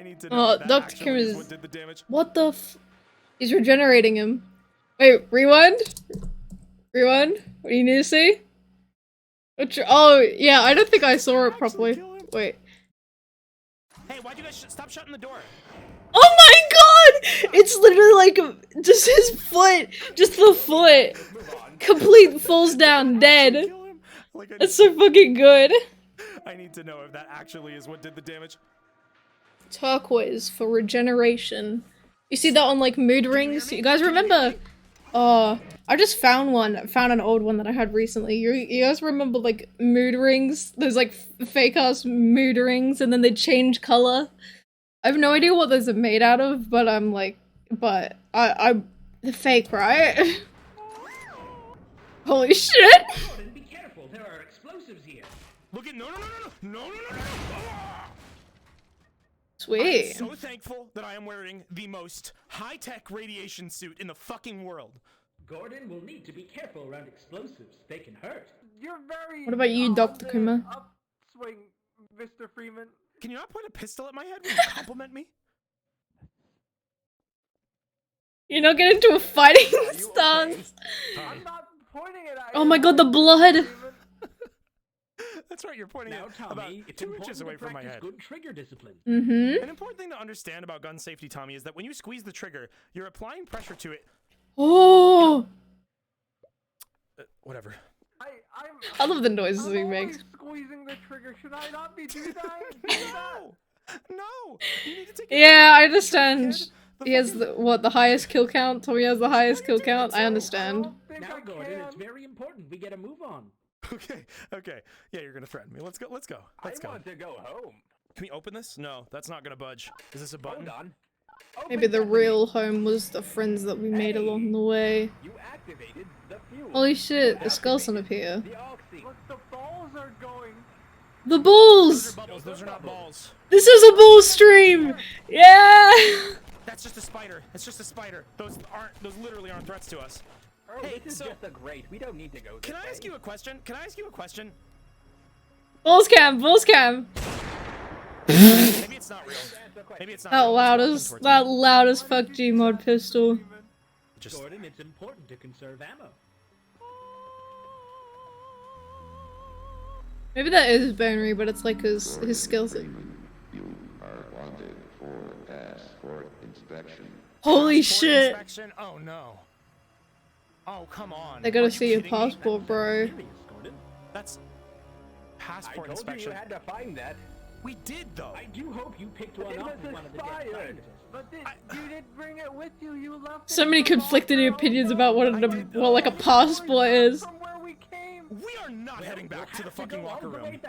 need to know Oh, if that Dr. actually Kuma is is... what did the damage. What the f... He's regenerating him. Wait, rewind? Rewind? What do you need to see? Oh, yeah, I don't think I saw it properly. Wait. Hey, why'd you guys stop shutting the door? Oh my god! It's literally like just his foot, just the foot, complete falls down dead. Kill him? Like, That's so fucking good. I need to know if that actually is what did the damage. Turquoise for regeneration. You see that on like mood rings? You guys remember? Oh, I just found an old one that I had recently. You guys remember like mood rings? Those like fake ass mood rings, and then they change color. I have no idea what those are made out of, but I'm like, they're fake, right? Holy shit! Be careful. There are explosives here. Look at no. Sweet. I'm so thankful that I am wearing the most high-tech radiation suit in the fucking world. Gordon will need to be careful around explosives. They can hurt. You're very. What about you, Dr. Kuma? Upswing, Mr. Freeman. Can you not point a pistol at my head when you compliment me? You're not getting into a fighting stance. I'm not pointing it at Oh my god, the blood! That's right, you're pointing Now, it Tommy, about it's 2 important inches to away from my practice head. good trigger discipline. Mm-hmm. An important thing to understand about gun safety, Tommy, is that when you squeeze the trigger, you're applying pressure to it. Oh! Whatever. I love the noises he makes. Squeezing the trigger. Should I not be doing that? No! No! You need to take Yeah, I understand. He has the highest kill count? Tommy has the highest kill count? I understand. Now, Gordon, it's very important. We get a move on. Okay. Yeah, you're gonna threaten me. Let's go. I want to go home. Can we open this? No, that's not gonna budge. Is this a button? Hold on. Maybe the real home was the friends that we made along the way. You activated the fuel. Holy shit, the skeleton up here. The oxy. Look, the balls are going. The Those are balls! bubbles. Those are not balls. This is a ball stream! Yeah! That's just a spider. It's just a spider. Those literally aren't threats to us. Oh, Hey, this is so- just a grate. We don't need to go. Can I ask you a question? Balls cam! Balls cam! Maybe it's not real. Maybe it's not That real. loud as fuck Gmod pistol. Just Gordon, it's important to conserve ammo. Maybe that is benrey, but it's like his skills. You are wanted for passport inspection. Holy passport shit! inspection? Oh no. Oh come on. They gotta Are you see your kidding me? passport, bro. That's passport I told inspection. you had to find that. We did though. I do hope you picked one up with one of the dead scientists. But you didn't bring it with you. You left So many conflicting opinions about what like a passport is. From where we came. We are not heading back to the fucking locker room.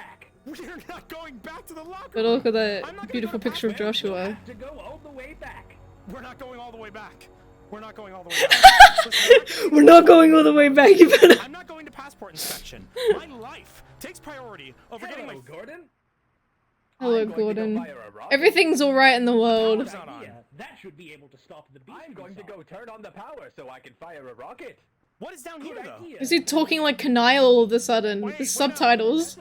We are not going back to the locker But room. look at I'm that not gonna beautiful go to picture of passport. Joshua. To go all the way back. We're not going all the way back. We're not going all the way back. Listen, We're not going all the way back, you better. I'm not going to passport inspection. My life takes priority over getting my. Gordon. Hello, Gordon. Everything's alright in the world. Power's not on. That should be able to stop the beast. I'm going to go turn on the power so I can fire a rocket. What is down here though? Is he talking like Kanai all of a sudden? Wait, The wait, subtitles.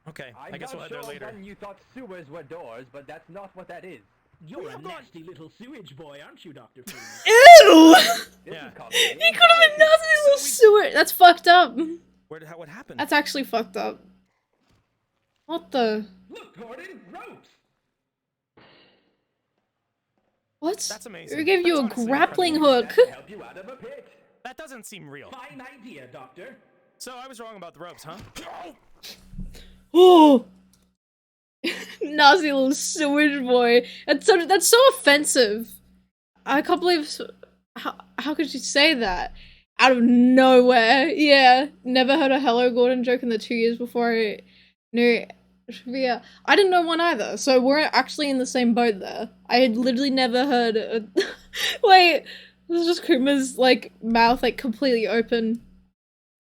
Okay, I I'm guess we'll not head there sure later. when you thought sewers were doors, but that's not what that is. You're a nasty little sewage boy, aren't you, Dr. Freeman? Ew! Yeah. He could have been nasty little sewer. That's fucked up. What happened? That's actually fucked up. What the? Look, Gordon, ropes. What? That's amazing. Who gave you That's a honestly grappling incredible. hook? Help you out of a pit. That doesn't seem real. Fine idea, Doctor. So I was wrong about the ropes, huh? Oh! Nasty little sewage boy. That's so offensive. I can't believe how could you say that? Out of nowhere. Yeah. Never heard a Hello Gordon joke in the 2 years before I knew hlvr. I didn't know one either, so we're actually in the same boat there. I had literally never heard a wait, this is just Coomer's like mouth like completely open.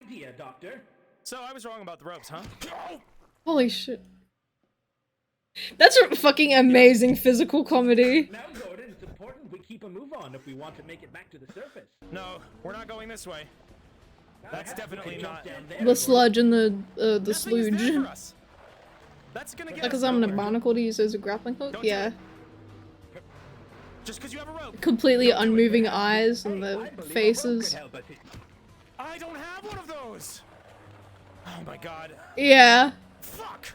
Idea, Doctor. So I was wrong about the ropes, huh? Holy shit. That's a fucking amazing physical comedy. Now, Gordon, it's important we keep a move on if we want to make it back to the surface. No, we're not going this way. That's definitely not. The sludge and the That thing is there sludge. for us. That's gonna get Like, us cause I'm in a nowhere. barnacle to use as a grappling hook? Don't do Yeah. it. Just because you have a rope. Completely unmoving eyes and the faces. I don't have one of those. Oh my god. Yeah. Fuck.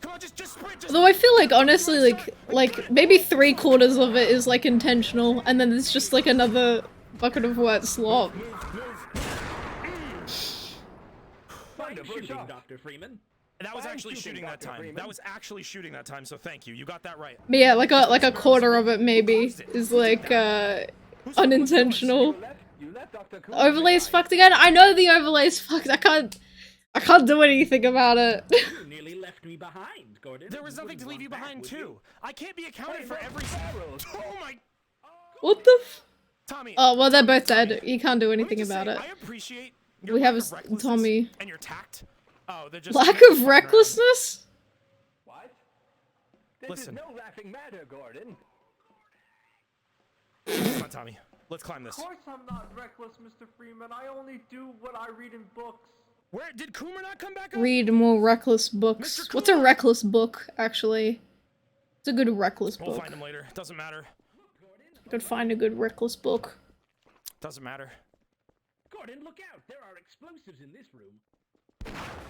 Come on, just sprint. Just Though I feel like honestly like maybe 3/4 of it is like intentional and then it's just like another bucket of wet slop. Find shooting, Dr. Freeman. That was actually shooting that time. That was actually shooting that time, so thank you. You got that right. But yeah, like a quarter of it maybe is like unintentional. Overlay's fucked again? I know the overlay's fucked. I can't do anything about it. You nearly left me behind, Gordon. There was nothing to leave you behind too. I can't be accounted for every. Oh my. What the f- Tommy. Oh, well they're both dead. You can't do anything about it. I appreciate your We have lack a of recklessness Tommy. and your tact. Oh, they're just Lack of recklessness? What? This Listen. is no laughing matter, Gordon. Come on, Tommy. Let's climb this. Of course I'm not reckless, Mr. Freeman. I only do what I read in books. Where did Coomer not come back up? Read more reckless books. Mr. What's a Coomer! reckless book, actually? It's a good reckless We'll book. find him later. Doesn't matter. I could find a good reckless book. Doesn't matter. Gordon, look out! There are explosives in this room.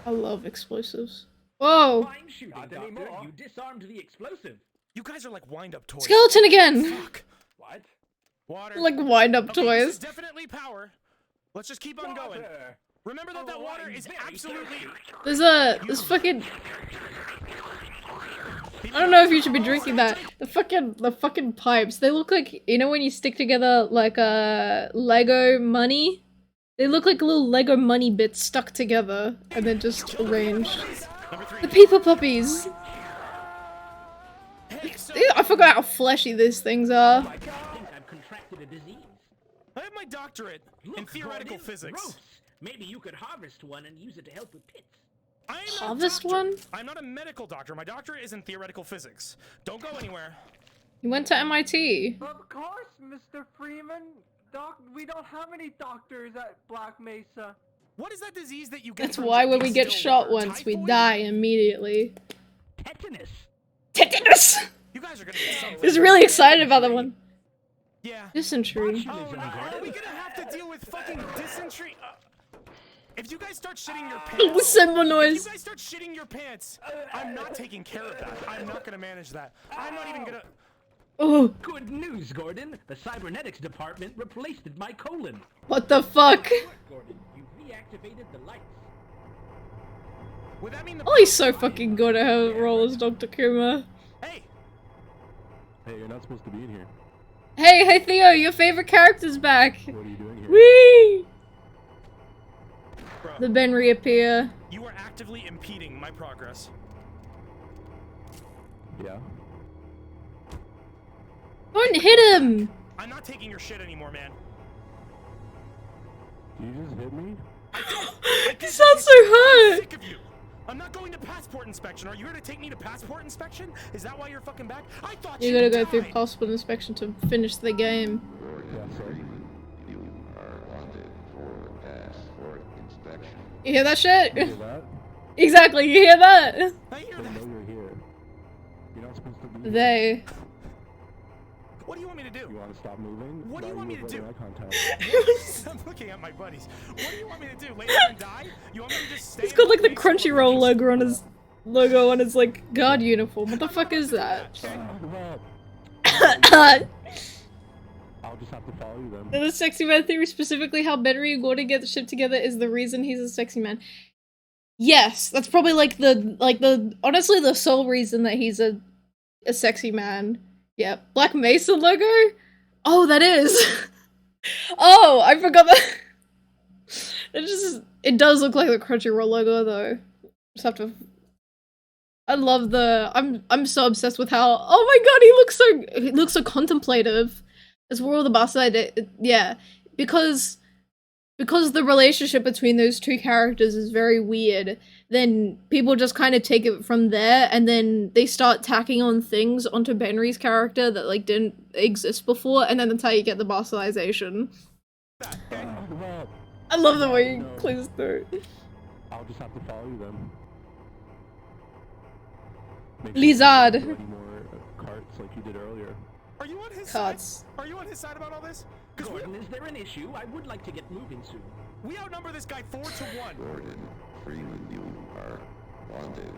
I love explosives. Whoa! Fine shooting, Not Doctor. anymore. You disarmed the explosive. You guys are like wind-up toys. Skeleton again! Fuck. What? Water. Like wind-up Okay, this is toys. definitely power. Let's just keep on going. Water. Remember that that water is absolutely. There's fucking. I don't know if you should be drinking that. The fucking pipes. They look like, you know when you stick together like Lego money? They look like little Lego money bits stuck together and then just arranged. Number 3. The people puppies. Hey, so I forgot how fleshy these things are. I think I've contracted a disease. I have my doctorate in Look, theoretical Gordon, physics. gross. Maybe you could harvest one and use it to help with pits. I am not a Harvest doctor. one? I'm not a medical doctor. My doctorate is in theoretical physics. Don't go anywhere. You went to MIT. Of course, Mr. Freeman. We don't have any doctors at Black Mesa. What is that disease that you get? That's from why when we drinking get still shot water? once, we Typhoid? die immediately. Tetanus. Tetanus! You guys are gonna get something. He's really excited about that one. Yeah. Dysentery. Oh, no. Are we gonna have to deal with fucking dysentery? If you guys start shitting your pants, Symbol if noise. you guys start shitting your pants, I'm not taking care of that. I'm not gonna manage that. I'm not even gonna. Oh, Good news, Gordon. The cybernetics department replaced my colon. what the fuck? Gordon, you reactivated the lights. Would that mean the? Oh, he's so fucking good at her role as Dr. Coomer. Hey, Hey, you're not supposed to be in here. Hey Theo, your favorite character's back. What are you doing here? Whee! bro, The benrey appear. you are actively impeding my progress. Yeah? Don't hit him! I'm not taking your shit anymore, man. You just hit me? He sounds so I'm hurt! sick of you. I'm not going to passport inspection. Are you here to take me to passport inspection? Is that why you're fucking back? I thought You you gotta go died. through passport inspection to finish the game. Yeah, sorry. You are wanted for passport inspection. You hear that shit? You hear that? Exactly, you hear that? I hear They that. know you're here. You're not supposed to be here. They. What do you want me to do? You want to stop moving? What do you Not want me to avoiding do? eye contact. I'm looking at my buddies. What do you want me to do? Lay down and die? You want me to just stay? He's in got one like the place while Crunchyroll fucking- logo on his like guard uniform. What the fuck is that? Well, The I'll just have to follow you then. sexy man theory, specifically how benrey and Gordon get the ship together, is the reason he's a sexy man. Yes, that's probably like the honestly the sole reason that he's a A sexy man. Yep. Black Mesa logo? Oh, that is! Oh, I forgot that. It does look like the Crunchyroll logo though. Just have to. I love the. I'm so obsessed with how. Oh my god, he looks so contemplative. As we're all the bastard. Yeah, because the relationship between those two characters is very weird. Then people just kind of take it from there, and then they start tacking on things onto benrey's character that like didn't exist before, and then that's how you get the bastardization. I love the way you clears through. I'll just have to follow you then. Lizard. Any more carts like you did earlier. Are you on his Carts. side? Are you on his side about all this? Because Gordon, is there an issue? I would like to get moving soon. we outnumber this guy 4-1. Gordon, Freeman, you are wanted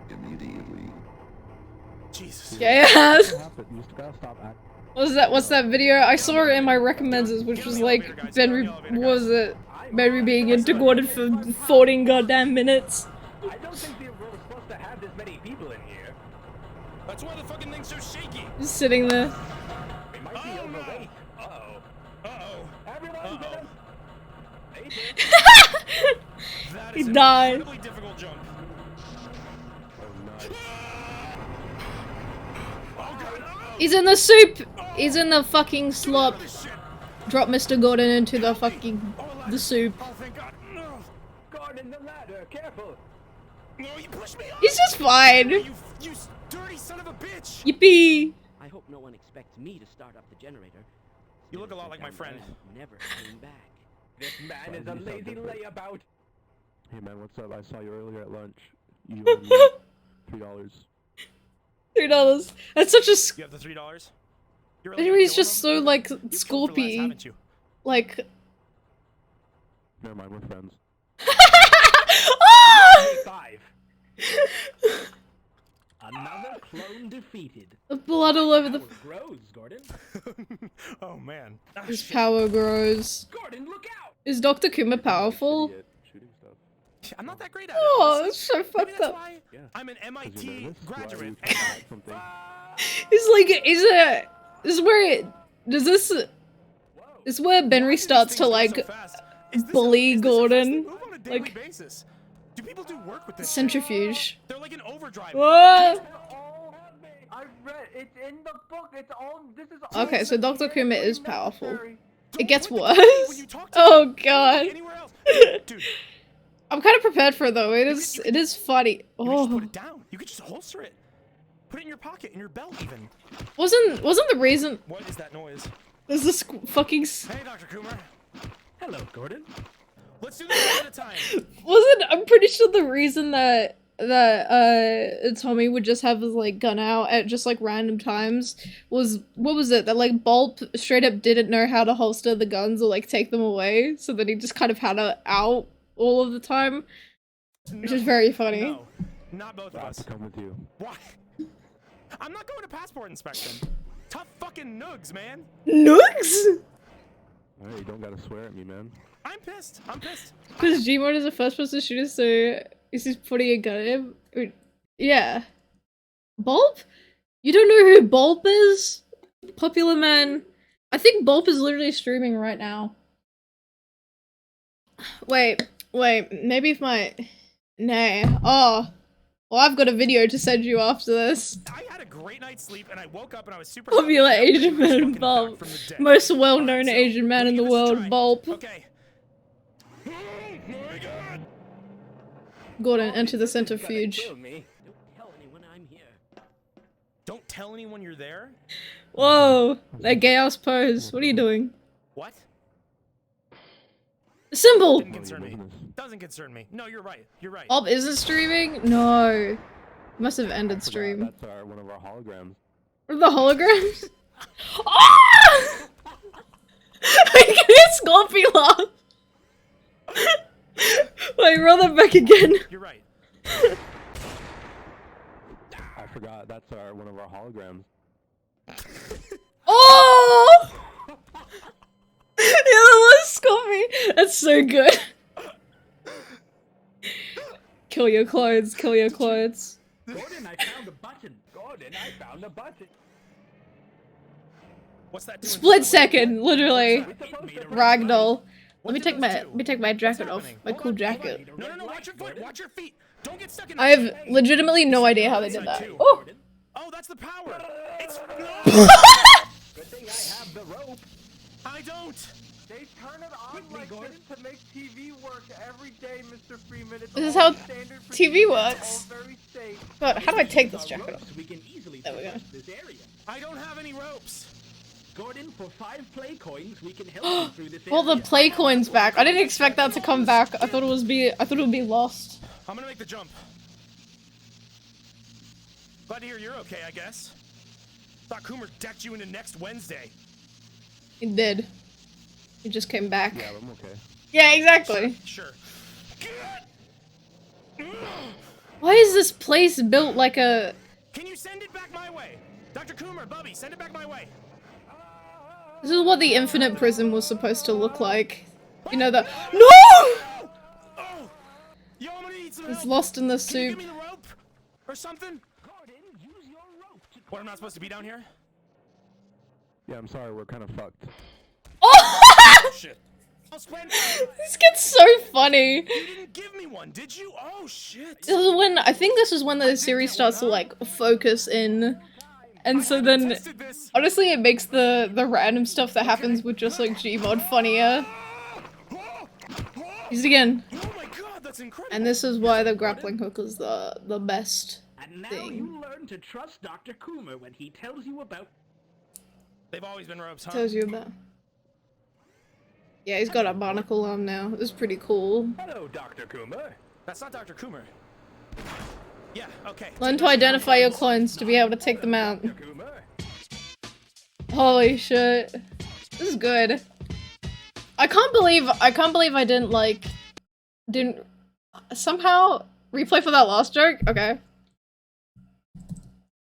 immediately. Jesus. Yeah. What happened? You just gotta stop acting. What's that video? I saw it in my recommends, which was like Benry, what was it? Benry being into Gordon for 14 goddamn minutes. I don't think we were supposed to have this many people in here. That's why the fucking thing's so shaky. Just sitting there. We might be Oh no. overweight. Uh-oh. Uh-oh. Everyone get him. That He is an died. incredibly difficult jump. Oh, nice. Oh god. Oh. He's in the soup! He's in the fucking slop. This shit. Drop Mr. Gordon into the fucking the soup. Oh thank god. No. Gordon, the ladder, careful. No, you pushed me off. He's just fine. You dirty son of a bitch. Yippee! I hope no one expects me to start up the generator. You look a lot like my friend. Never came back. This man is a lazy layabout. Hey man, what's up? I saw you earlier at lunch. You owe me $3. $3. That's such a You have the $3. You're anyway, he's just so like You've killed for less, scorpy. haven't you? Like Never mind, we're friends. ah! 5. Another clone defeated. Blood all over the Power grows, Gordon. Oh man. Ah, his shit. power grows. Gordon, look out! Is Dr. Coomer powerful? Shitty at shooting stuff. I'm not that great at it. Oh, honestly. it's so Maybe fucked that's up. why Yeah. I'm an 'Cause you're MIT nervous? Why graduate. would you try something? He's like, is where it does this is where Benry starts to like bully Gordon. Like basis? Do people do work with this? centrifuge. They're like an overdrive. Whoa! I read it's in the book. It's all. This is all. Okay, so Dr. Coomer is powerful. necessary. It gets Don't point the gun when you worse. talk to Oh me. god. Anywhere else. Dude, I'm kind of prepared for it though. It is funny. you could just put Oh, it down. You could just holster it. Put it in your pocket, in your belt even. wasn't the reason What is that noise? there's this fucking Hey, Dr. Coomer. Hello, Gordon. Let's do this one at a time. wasn't I'm pretty sure the reason that Tommy would just have his like gun out at just like random times was what was it that like Bulb straight up didn't know how to holster the guns or like take them away, so that he just kind of had it out all of the time, which is very funny. No, not both of I have us. to come with you. Why? I'm not going to passport inspection. Tough fucking nugs, man. Nugs? Hey, you don't gotta swear at me, man. I'm pissed. I'm pissed. Because Gmod is a first person shooter, so is he putting a gun at him? Yeah. Bulb? You don't know who Bulb is? Popular man. I think Bulb is literally streaming right now. Wait, maybe if my... Nay. Oh. Well, I've got a video to send you after this. I had a great night's sleep and I woke up and I was super Popular happy. Asian man, Fucking Bulb. back from the dead. Most well-known Alright, so Asian man let in me the give this a world, try. Bulb. Okay. Oh my god. Gordon, enter the This is gonna centrifuge. kill me. Don't tell anyone I'm here. Don't tell anyone you're there. Whoa! That gay ass pose. What are you doing? What? The symbol! Didn't concern me. business. Doesn't concern me. No, you're right. You're right. Bulb isn't streaming? No. Must have ended Forgot, stream. That's one of our holograms. What are the holograms? Ah! I can hear Scorpy laugh. Wait, roll that back again. You're right. I forgot. That's one of our holograms. Oh! Yeah, that was Scorpy. That's so good. Kill your clothes. Kill your clothes. Gordon, I found a button. Gordon. Gordon, I found a button. What's that doing? Split second, literally. We're supposed to Ragdoll. What Let me did take those my do? let me take my jacket off. happening? My Hold cool on, hold on. jacket. No, watch your foot, watch your feet. Don't get stuck in I that have shit. legitimately no idea how they did that. Oh! Oh, that's the power. It's Good thing I have the rope. I don't. They turn it on like this to make TV work every day, Mr. Freeman. It's This is all how standard TV procedure, works. all very safe. God, how do I take this jacket off? We can easily There we go. traverse this area. I don't have any ropes. Gordon, for 5 play coins, we can help you through this Well, the area. play coin's back. I didn't expect that to come back. I thought it would be lost. I'm gonna make the jump. Glad to hear you're okay, I guess. Thought Coomer decked you into next Wednesday. He did. He just came back. Yeah, I'm okay. Yeah, exactly. Sure. Why is this place built like a... Can you send it back my way? Dr. Coomer, Bubby, send it back my way. This is what the infinite prison was supposed to look like. You know the... No! Oh! Yo, I'm gonna need some It's help. lost in the Can you soup. give me the rope? Or something? Gordon, use your rope to What, I'm not supposed to be down here? Yeah, I'm sorry, we're kind of fucked. Oh! Shit. I'll spend. This gets so funny. You didn't give me one, did you? Oh, shit. This is when I think this is when the series starts to like focus in, and so then Tested this. honestly it makes the random stuff that happens with just like Gmod funnier. Use it again. Oh my god, that's incredible. And this is why the grappling hook is the best And now thing. you learn to trust Dr. Coomer when he tells you about... They've always been ropes, huh? Tells you about. Yeah, he's got a barnacle arm now. It's pretty cool. Hello, Dr. Coomer. That's not Dr. Coomer. Yeah, okay. Learn to identify your clones to be able to take them out. Coomer. Holy shit. This is good. I can't believe I didn't somehow replay for that last joke? Okay.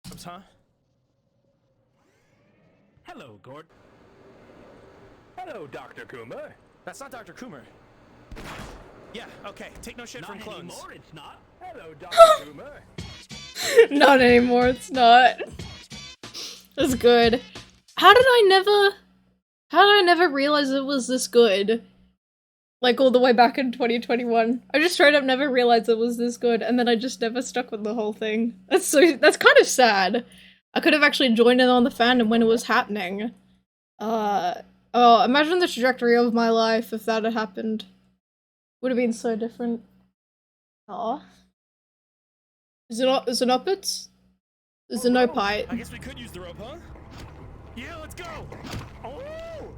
Ropes, huh? Hello, Gordon. Hello, Dr. Coomer. That's not Dr. Coomer. Yeah, okay. Take no shit Not from clones. anymore, it's not. Hello, Dr. Coomer. Not anymore, it's not. That's good. How did I never realize it was this good? Like all the way back in 2021. I just straight up never realized it was this good, and then I just never stuck with the whole thing. That's kind of sad. I could have actually joined in on the fandom when it was happening. Oh, imagine the trajectory of my life if that had happened. Would have been so different. Aw. Is it uppets? Is it no pie? I guess we could use the rope, huh? Yeah, let's go. Oh!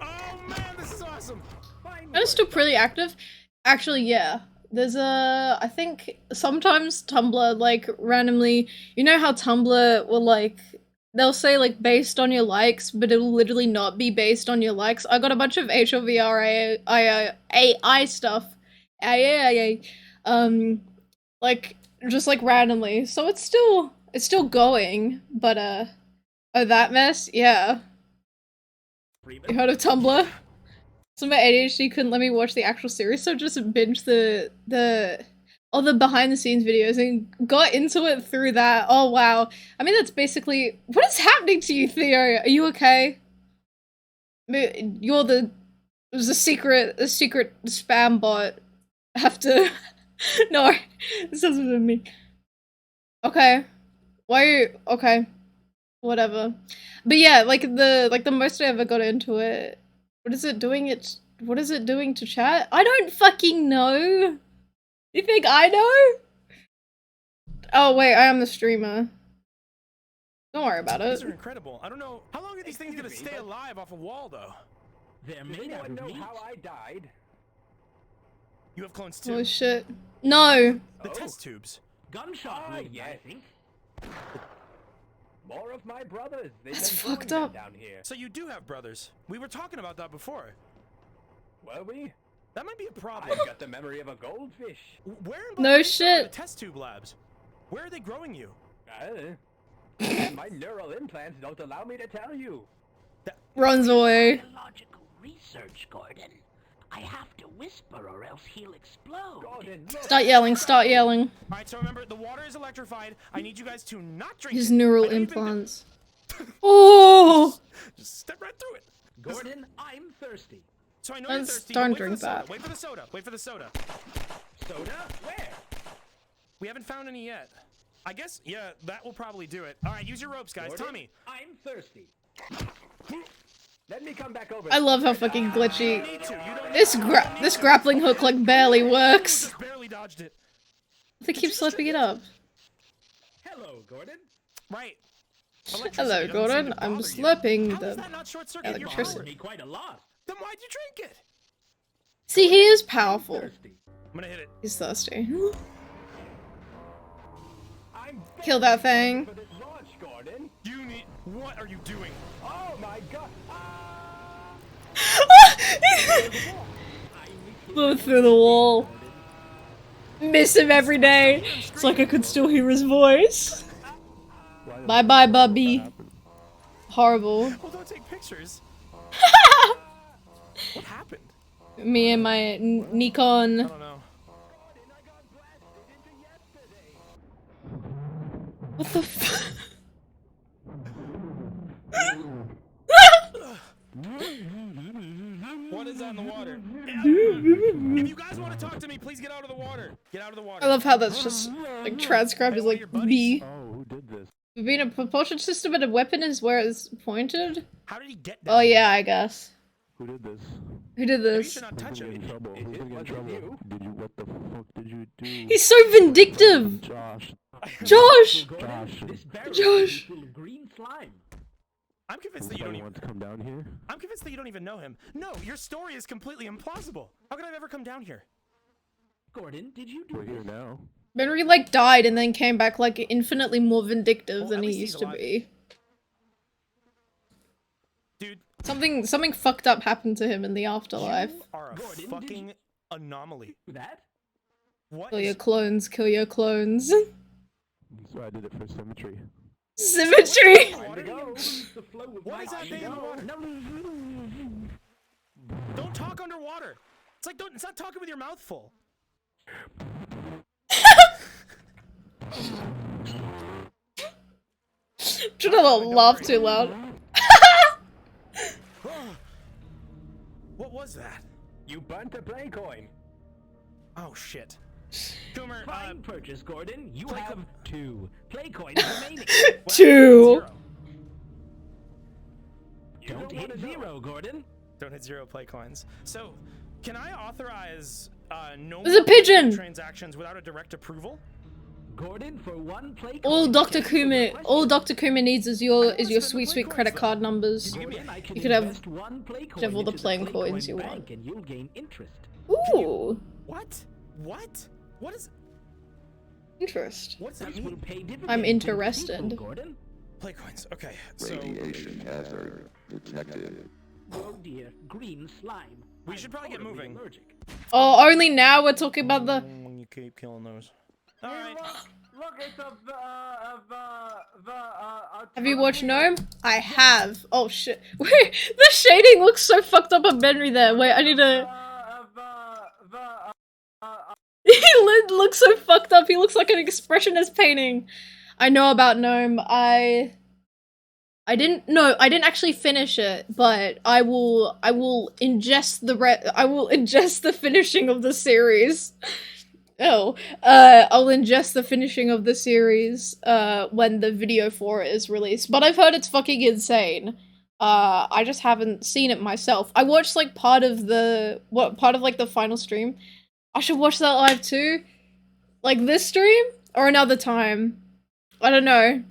Oh man, this is awesome. And it's still pretty active. Actually, yeah. There's I think sometimes Tumblr, like, randomly, you know how Tumblr will, like, they'll say, like, based on your likes, but it'll literally not be based on your likes. I got a bunch of hlvr AI stuff. Like, just, like, randomly. So it's still going, but, oh, that mess? Yeah. You heard of Tumblr? So my ADHD couldn't let me watch the actual series, so I just binged the behind the scenes videos and got into it through that. Oh wow. I mean that's basically what is happening to you, Theo? Are you okay? It was a secret spam bot. I have to no, this doesn't mean me. Okay. Why are you okay. Whatever. But yeah, like the most I ever got into it. What is it doing to chat? I don't fucking know. You think I know? Oh wait, I am the streamer. Don't worry about it. These are incredible. I don't know how long are these things gonna stay alive off a wall, though. They're Does made out anyone of know meat. how I died? You have clones too. Holy shit. No. The test tubes. Gunshot wound, yes. I think. More of my brothers. They've That's been doing fucked them up. down here. So you do have brothers. We were talking about that before. Were we? That might be a problem. I've got the memory of a goldfish. Where in No Boston are shit. the test tube labs? Where are they growing you? And my neural implants don't allow me to tell you. Runs away. Biological research, Gordon. I have to whisper or else he'll explode. Start yelling, start yelling. Alright, so remember, the water is electrified. I need you guys to not drink His it. neural I know you've been- implants. Oh! Just step right through it. Gordon, I'm thirsty. So I know you're Let's thirsty. don't but wait for drink the soda. that. Wait for the soda. Wait for the soda. Soda? Where? We haven't found any yet. I guess, yeah, that will probably do it. Alright, use your ropes, guys. Gordon, Tommy. I'm thirsty. Let me come back over. I love how fucking glitchy. You need to. You don't need This grappling hook like barely works. Just barely dodged it. They keep slipping it up. Hello, Gordon. Right. Hello, Electricity doesn't seem Gordon. to I'm bother you. slurping How is the that not short circuit? You're electricity. powered. Me quite a lot. Then why'd you drink it? See, he is powerful. Thirsty. I'm gonna hit it. He's thirsty. I'm Kill that thing. for this launch, Gordon. You need. What are you doing? Oh my god. Blew through the wall. Miss him every day. It's like I could still hear his voice. Bye bye, Bubby. Horrible. Well, don't take pictures. What happened? Me and my Nikon. I don't know. What the f- What is on the water? If you guys want to talk to me, please get out of the water. Get out of the water. I love how that's just like transcribed as like B. Oh, who did this? Being a propulsion system and a weapon is where it's pointed. How did he get down? Oh yeah, I guess. Who did this? Who did You this? should not Who's touch gonna get in it. trouble? Who's gonna get in trouble? Did you? What the fuck did you do? He's so vindictive. Josh. Josh. Josh. This barrel Josh. is full of green slime. I'm convinced that you don't Somebody even. want to come down here? I'm convinced that you don't even know him. No, your story is completely implausible. How could I ever come down here? Gordon, did you do We're here this? now. Benry like died and then came back like infinitely more vindictive Well, than at he least he's used to alive. be. Dude, Something fucked up happened to him in the afterlife. you are a Gordon, did fucking anomaly. That? What Kill your is... clones, kill your clones. That's why I did it for symmetry. Symmetry! Water? The flow of What my is that thing in the water? Don't talk underwater. It's like, it's not talking with your mouth full. Try not to laugh too loud. What was that? You burnt a play coin. Oh shit. Coomer, Fine purchase, Gordon. You play have co- 2 play coins remaining. Two. You don't hit 0, Gordon. Don't hit 0 play coins. So, can I authorize no There's a more pigeon! transactions without a direct approval? Gordon, for 1 play coin. All Dr. just answer the Coomer, question. all Dr. Coomer needs is your spend the sweet play sweet coins, credit though. card numbers. Gordon, I can You could have- invest 1 play coin have all the into playing play coins coin you bank want. and you'll gain interest. Ooh, What? What? What is... interest. What's that This will mean? pay dividends I'm in the interested. sequel, Gordon. Play coins. Okay, so... Radiation hazard detected. Oh dear, green slime. We I'm should probably get horribly moving. allergic. Oh, only now we're talking about the. When you keep killing those. Alright. Look, it's Have you watched Gnome? I have. Oh shit. Wait, the shading looks so fucked up on Benry there. Wait, I need to. He looks so fucked up. He looks like an expressionist painting. I know about Gnome. I didn't actually finish it, but I will ingest the finishing of the series. I'll ingest the finishing of the series when the video for it is released. But I've heard it's fucking insane. I just haven't seen it myself. I watched like part of the final stream. I should watch that live too. Like this stream or another time. I don't know.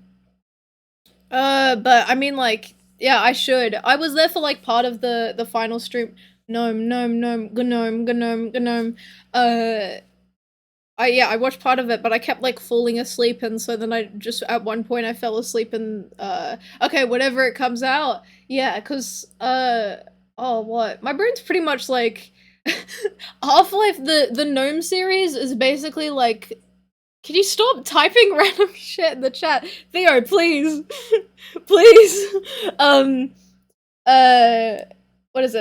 But I mean like, yeah, I should. I was there for like part of the final stream. Gnome. I watched part of it, but I kept like falling asleep, and so then I just at one point I fell asleep and okay, whenever it comes out, yeah, cause oh what? My brain's pretty much like Half-Life the Gnome series is basically like, can you stop typing random shit in the chat? Theo, please. Please. What is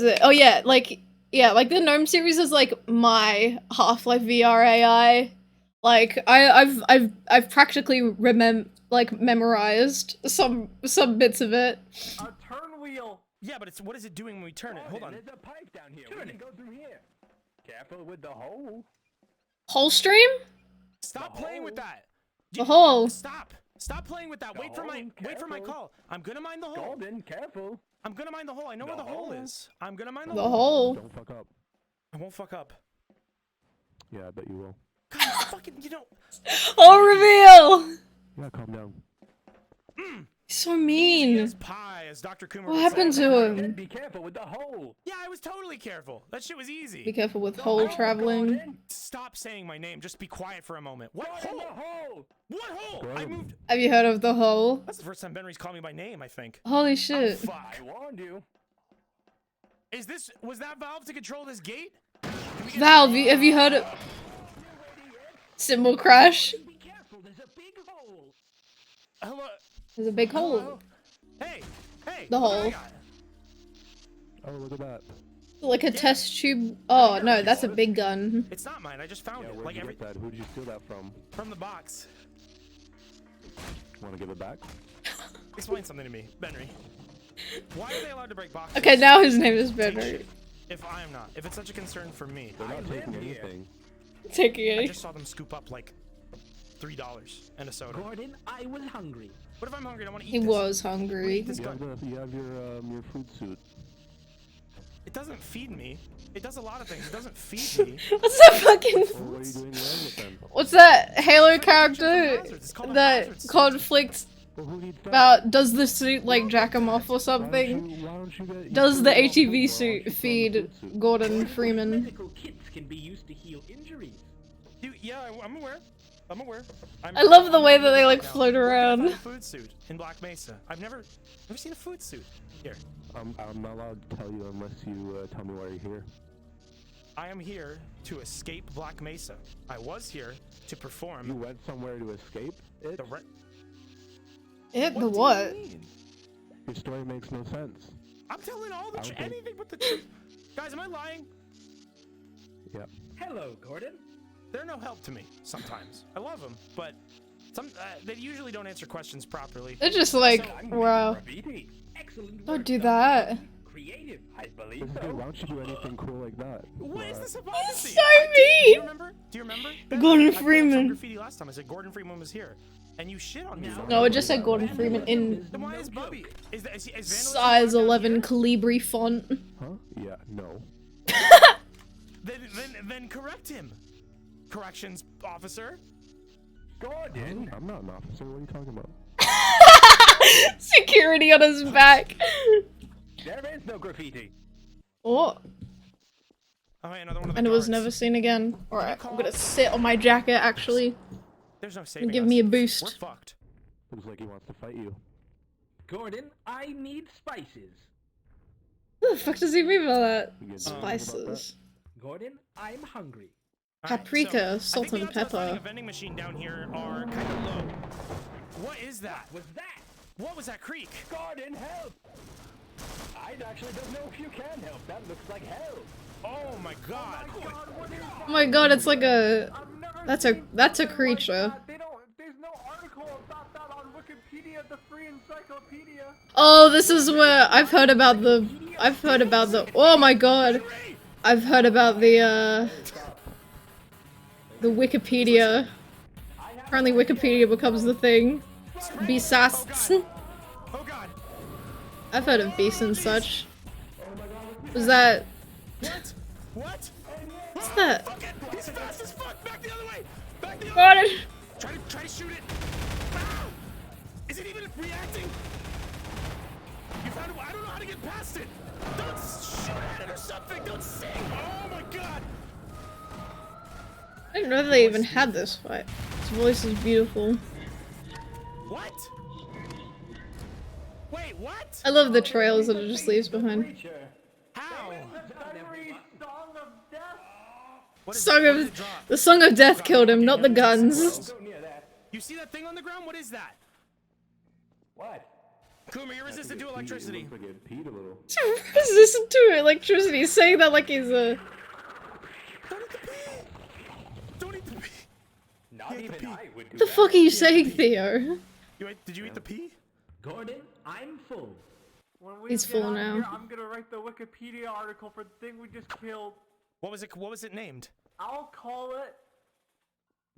it? Oh yeah, like Yeah, like the Gnome series is like my Half-Life VR AI. Like I've practically memorized some bits of it. A turn wheel. Yeah, but it's what is it doing when we turn it? Hold on. There's a pipe down here. We can go through here. Careful with the hole. Whole stream? Stop playing with that. The hole. Stop. Stop playing with that. The Wait for my hole, call. I'm gonna mind the hole. Golden, careful. I'm gonna mind the hole. I know where the hole is. I'm gonna mind the The hole. hole. Don't fuck up. I won't fuck up. Yeah, I bet you will. God, fucking, you know. Oh, reveal! Yeah, calm down. He's so mean. As pie, as Dr. Coomer What would happened say. to him? Be careful with the hole. Yeah, I was totally careful. That shit was easy. Be careful with hole traveling. Stop saying my name. Just be quiet for a moment. What Go in hole? the hole. What hole? I moved. Have you heard of the hole? That's the first time Benrey's called me by name, I think. Holy shit. Fuck. I warned you. Was that valve to control this gate? Valve, have you heard of Symbol Crash? Be careful. There's a big hole. Hello? There's a big hole. Hello? Hey! The what do I hole. got? Oh, look at that. Like a test tube. Oh no, that's a big gun. It's not mine. I just found Yeah, it. where'd Like you every get that? Who did you steal that from? from the box. Want to give it back? Explain something to me, Benrey. Why are they allowed to break boxes? Okay, now his name is Take Benry. shit. If I am not, if it's such a concern for me, They're not taking anything. Taking I it. just saw them scoop up like $3 and a soda. Gordon, I was hungry. What if I'm hungry and I want to eat He this? was hungry. This You have, gun. you have your food suit. It doesn't feed me. It does a lot of things. It doesn't feed me. What's that fucking? Well, what are you doing wrong with them? What's that Halo character It's called a that hazard suit. conflicts Well, who needs that? about? Does the suit like jack him off or Why something? don't you get? Does the you ATV food, why don't suit you throw feed the food suit? Gordon Freeman? Medical kits can be used to heal injuries. Yeah, I'm aware. I'm aware. I love the way that they like Now, float where can I around. find a food suit in Black Mesa. I've never seen a food suit here. I'm not allowed to tell you unless you tell me why you're here. I am here to escape Black Mesa. I was here to perform You went somewhere to escape it? the re- It the do you what? mean? Your story makes no sense. I'm telling all the I don't think- anything but the truth. Guys, am I lying? Yep. Hello, Gordon. They're no help to me sometimes. I love them, but they usually don't answer questions properly. They're just like, wow. Graffiti. Excellent Don't work, do Dr. that. Creative, I believe This is so. good. Why don't you do anything cool like that? What is But- this hypocrisy? so I did- Do mean. you remember? Do you remember? Gordon I put up Freeman. some graffiti last time. I said Gordon Freeman was here, and you shit on me. No, it just said Gordon Freeman in Then why is Bubby? Is vandalism size allowed down 11 here? Calibri font. Huh? Yeah. No. Then correct him. Corrections officer. Gordon. I'm not an officer. What are you talking about? Security on his back. There is no graffiti. Oh, Oh, hey, another one of the and it was guards. never seen again. Alright, I'm gonna sit on my jacket actually. There's no saving Give us. me a We're boost. fucked. Looks like he wants to fight you. Gordon, I need spices. What the fuck does he mean by that? You get anything about that? Spices. Gordon, I'm hungry. All right, Paprika, so salt I think and the odds of finding pepper. a vending machine down here are kind of low. What is that? Was that? What was that creak? Gordon, help! I actually don't know if you can help. That looks like hell. Oh my god. Oh my god, it's like a. That's a creature. There's no article about that on Wikipedia, the free encyclopedia. Oh, this is where I've heard about the. Oh my god. I've heard about the Wikipedia. Apparently Wikipedia becomes the thing. Beasts. Oh god. I've heard of beasts and such. Was that? What? What? What's that? Fuck it! He's fast as fuck! Back the other way! Back the other Got way! it. Try to shoot it! Ow! Is it even reacting? You found it? I don't know how to get past it! Don't shoot at it or something! Don't sing! Oh my god! I didn't know they even had this fight. His voice is beautiful. What? Wait, what? I love the trails that it just leaves behind. How? Benrey's Song of Death. What is Song what does of it drop? the Song of Death killed him, not the guns. You see that thing on the ground? What is that? What? Coomer, you're resistant to electricity. Looks like it peed a little. Resistant to electricity. He's saying that like he's a. Don't eat the pee! Don't eat the pee! Not Hit the even pee. I would do What the fuck are you saying, Theo? Did you eat the pee? Gordon, I'm full. When we He's get full out now. Here, I'm gonna write the Wikipedia article for the thing we just killed. What was it named? I'll call it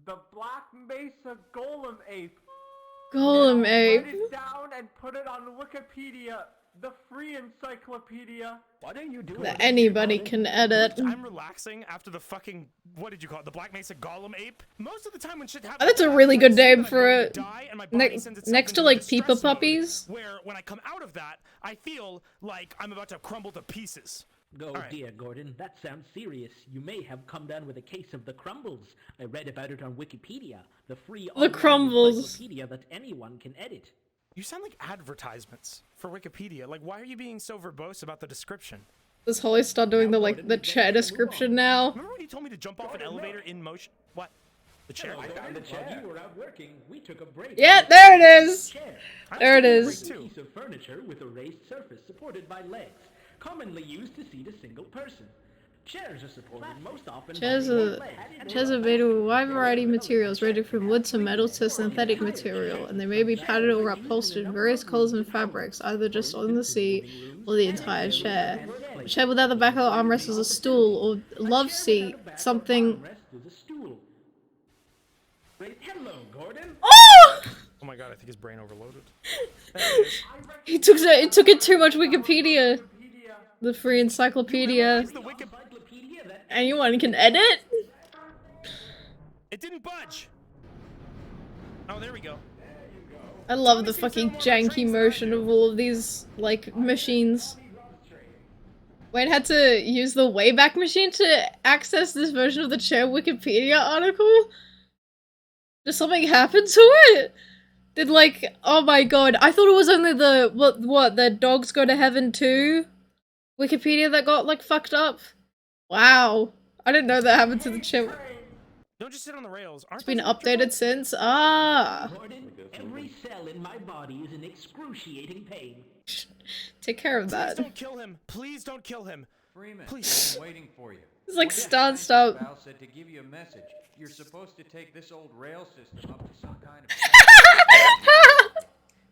the Black Mesa Golem Ape. Golem ape. Write it down and put it on Wikipedia, the free encyclopedia. What are you doing? That anybody can edit. I'm relaxing after the fucking, what did you call it? The Black Mesa Golem Ape? Most of the time when shit happens, Oh, that's a really good name for I'm it. going to die and my body sends itself Next to into like distress Peepa mode, puppies. Where when I come out of that, I feel like I'm about to crumble to pieces. Oh All right. dear, Gordon, that sounds serious. You may have come down with a case of the crumbles. I read about it on Wikipedia, the free online crumbles. encyclopedia that anyone can edit. You sound like advertisements for Wikipedia. Like, why are you being so verbose about the description? Does Holly start doing the like the chair description now? Remember when you told me to jump off an elevator in motion? What? The chair? I found the chair. While you were out working, we took a break. Yeah, there it is. Chair. There it taking a is. break, too. Piece of furniture with a raised surface supported by legs, commonly used to seat a single person. Chairs are supported most often Chairs by are legs. chairs are made of a wide variety of materials, ranging from wood to metal to synthetic material, and they may be padded or upholstered in various colors and fabrics, either just on the seat or the entire chair. A chair without the back of the armrest is a stool or love seat, something. Armrest is a stool. Great. Hello, Gordon. Oh! Oh my god, I think his brain overloaded. He took it too much Wikipedia. The free encyclopedia. It's the Wiki- Encyclopedia that Anyone can edit? It didn't budge! Oh, there we go. I love the fucking janky motion of all of these, like, machines. Wayne had to use the Wayback Machine to access this version of the chair Wikipedia article? Did something happen to it? Did, like, oh my god, I thought it was only the, what, the Dogs Go to Heaven 2 Wikipedia that got, like, fucked up? Wow. I didn't know that happened to the chair. Don't just sit on the rails. Aren't It's been those electrical? updated since? Ah! Gordon, every cell in my body is in excruciating pain. Take care of Please that. don't kill him. Please don't kill him. Freeman, Please. I'm waiting for you. It's like One of the start, scientist stop. pals said to give you a message. You're supposed to take this old rail system up to some kind of.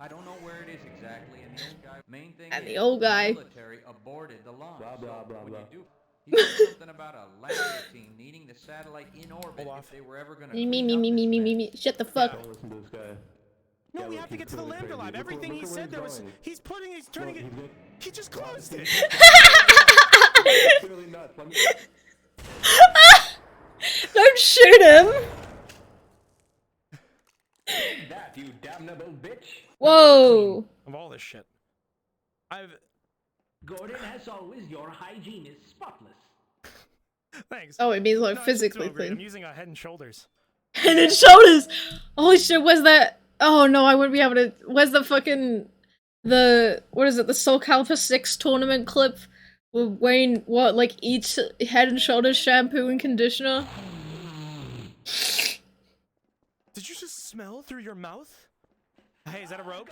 I don't know where it is exactly, and the old guy. Main thing And is the old guy. military aborted the launch. Blah, blah, so blah, when blah. you do, he said something about a landing team needing the satellite in orbit Hold off. if they were ever going to. Me. Shut the fuck. Don't listen to this guy. No, Yeah, we look, have to he's get to the clearly Lambda crazy. Lab. Look Everything where he said he's there was. going. He's turning Look, it. he's good. He just closed it. Clearly nuts. Let me... Don't shoot him! that, you damnable bitch. Whoa! Of all this shit. Gordon, as always, your hygiene is spotless. Thanks. Oh, it means like No, it's physically so great. I'm clean. using a Head and Shoulders. Head and shoulders! Holy shit, where's that? Oh no, I wouldn't be able to. Where's the fucking. What is it? The Soul Calibur 6 tournament clip? Where Wayne, like each Head and Shoulders shampoo and conditioner? Did you just smell through your mouth? Hey, is that a rope?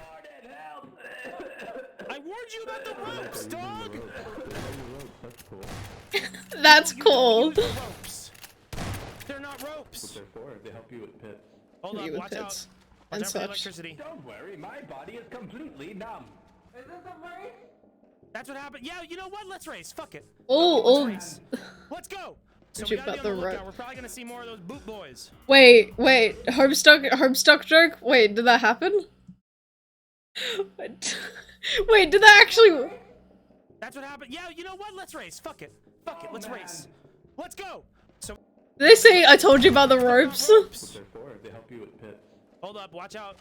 I warned you about the ropes, dog! That's You cool. don't use the ropes. They're not ropes. They're for. They help you with pits. Hold You up, with watch out. pits Watch and out for the such. electricity. Don't worry, my body is completely numb. Is this a race? That's what happened. Yeah, you know what? Let's race. Fuck it. Oh, Let's race. Let's go. So What we you gotta be about on the the lookout. rope? We're probably gonna see more of those boot boys. Wait. Homestuck joke? Wait, did that happen? Wait, did that actually? That's what happened. Yeah, you know what? Let's race. Fuck it. Fuck it. Let's race. Let's go. So Did they say I told you about the ropes? ropes. They're for. They help you with pits. Hold up. Watch out.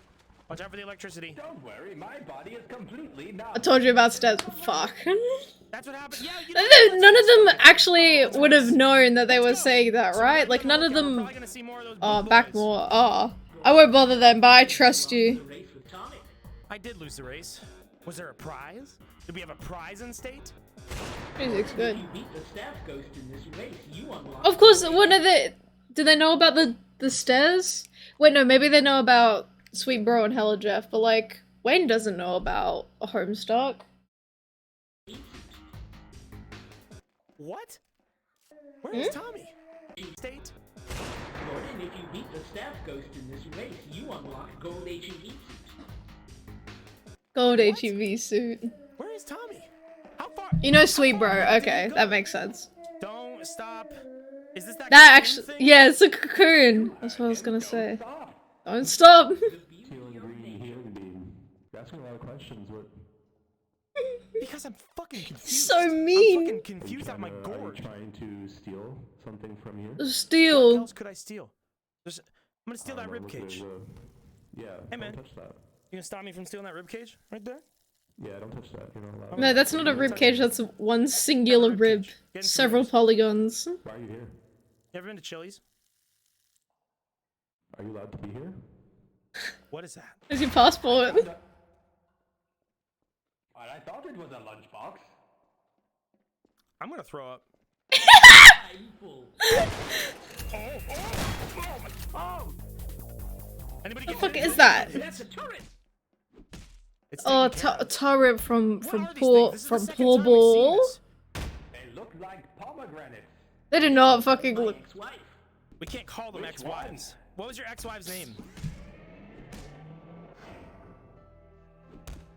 Watch out for the electricity. Don't worry, my body is completely numb. I told you about stairs. Fuck. That's what happened. Yeah, you know what? None of them actually would have known that they were saying that, right? Like none of We're them. probably gonna see more of those Oh, boot back boys. more. Oh, I won't bother them, but I trust you. Race with Tommy. I did lose the race. Was there a prize? Did we have a prize in state? Music's good. You beat the staff ghost in this race. You unlock. Of course, what are they? Do they know about the stairs? Wait, no, maybe they know about Sweet Bro and Hella Jeff, but like, Wayne doesn't know about a Homestuck. What? Where is Tommy? State? Gordon, if you beat the staff ghost in this race, you unlock gold HEV. Gold HEV suit. Where is Tommy? How far? You know, sweet bro. Okay, that makes sense. Don't stop. Is this that That cocoon actually, thing? yeah, it's a cocoon. That's what I was gonna say. Don't stop. Teal and green healing beam. You're asking a lot of questions. What? Because I'm fucking confused. So mean. I'm fucking confused out my Are you gourd. trying to steal something from here? What Steal. else could I steal? I'm gonna steal that rib cage. Yeah. Hey, man. Don't touch that. You gonna stop me from stealing that rib cage right there? Yeah, don't touch that. You're not allowed. No, that's not a rib cage. That's one singular rib. Several polygons. Why are you here? You ever been to Chili's? Are you allowed to be here? What is that? Is your passport? I thought it was a lunchbox. I'm gonna throw up. I'm full. Anybody The get fuck hit? is that? That's a turret! It's Oh, taken care of. turret from What are these poor things? This is the second poor time we've seen ball. this. They look like pomegranates. They do not fucking My look. ex-wife. We can't call them Which ex-wives. What was your ex-wife's name?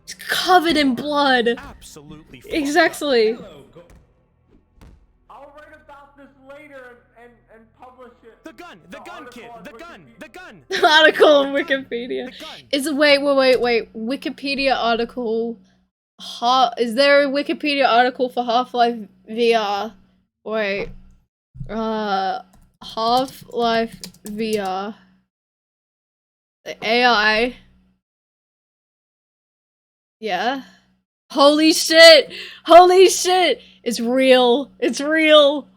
It's covered in blood. Absolutely. fucked up. Exactly. Hello, I'll write about this later and publish it. The gun kid, the gun. Article on Wikipedia. The gun. Is wait. Wikipedia article. Is there a Wikipedia article for Half-Life VR? Wait. Half-Life VR. The AI. Yeah. Holy shit! Holy shit! It's real. It's real.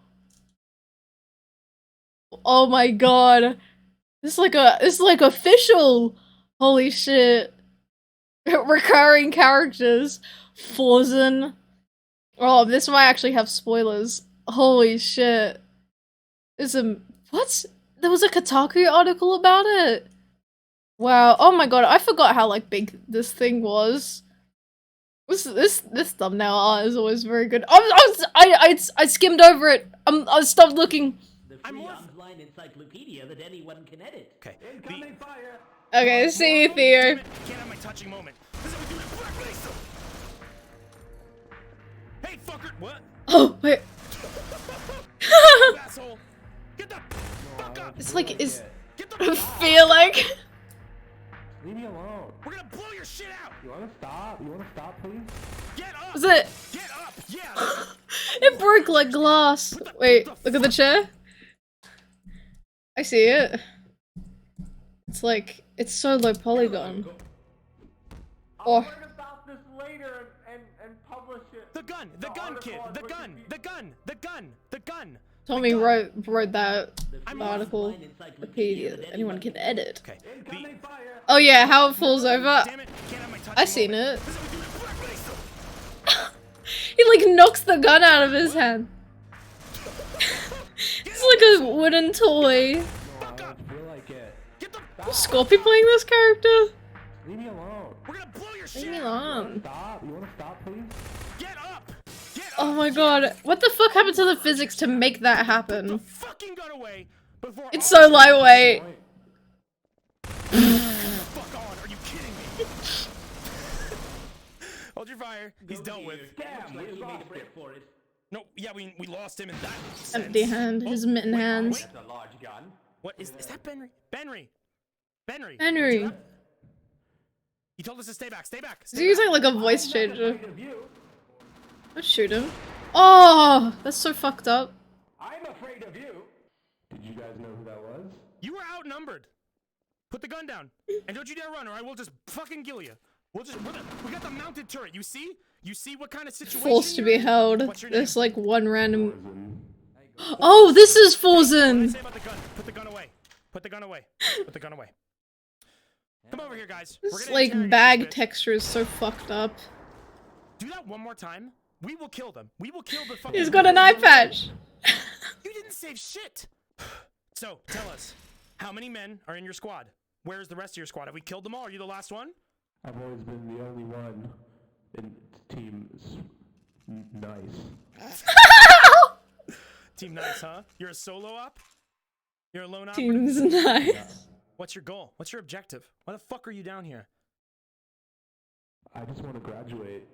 Oh my god. It's like official. Holy shit. Recurring characters. Forzen. Oh, this might actually have spoilers. Holy shit. What? There was a Kotaku article about it? Wow. Oh my god, I forgot how like big this thing was. This thumbnail art is always very good. I skimmed over it. I stopped looking. The free online encyclopedia that anyone can edit. Okay. Incoming fire. Okay, see you, Theo. Can't have my touching moment. This is what we do to Black Mesa. Hey, fucker! What? Oh wait. You asshole! Get the fuck up! It's like Get the I feel like Leave me alone. We're gonna blow your shit out! You wanna stop? You wanna stop, please? Get up! was it? Get up! Yeah! It broke like glass. Wait, look at the chair. I see it. It's like it's so low polygon. I'll Oh. write about this later and publish it. The gun kid, the gun. Tommy wrote that The article. online encyclopedia Wikipedia that that anyone can edit. Okay. Incoming fire. Oh yeah, how it falls over. Damn it! Can't have my touching I seen moment. it. This is what we do to Black Mesa. He like knocks the gun out of his hand. It's like a wooden toy. Fuck up! I feel like it. Get the Was Scorpy playing this character? Leave me alone. We're gonna blow your shit Leave me out! alone. Stop. You wanna stop, please? Get up! Get up! Oh my god, what the fuck happened to the physics to make that happen? Fucking gun away before It's so lightweight. Point. Fuck on! Are you kidding me? Hold your fire. He's dealt with. Damn, Like we he made a lost break it. for it. No, yeah, we lost him in that sense. Empty hand, his mitten wait, hands. That's a large gun. What is that? Benrey? Benrey. Henry. He told us to stay back. Stay back. He's Stay using back. like a voice changer. Afraid of you. Let's shoot him. Oh, that's so fucked up. I'm afraid of you. Did you guys know who that was? You were outnumbered. Put the gun down, and don't you dare run, or I will just fucking kill you. We got the mounted turret. You see? You see what kind of situation? Forced to you're be in? held. What's your name? There's like one random. Forzen. Oh, this is What did I Forzen. say about the gun? Put the gun away. Put the gun away. Put the gun away. Come over here, guys. We're This gonna like interrogate bag this bitch. texture is so fucked up. Do that one more time. We will kill them. We will kill the fucking. He's got an eye patch. You didn't save shit. So tell us, how many men are in your squad? Where's the rest of your squad? Have we killed them all? Are you the last one? I've always been the only one in Team Nice. Team Nice, huh? You're a solo op? You're a lone op? Team's nice. What's your goal? What's your objective? Why the fuck are you down here? I just want to graduate.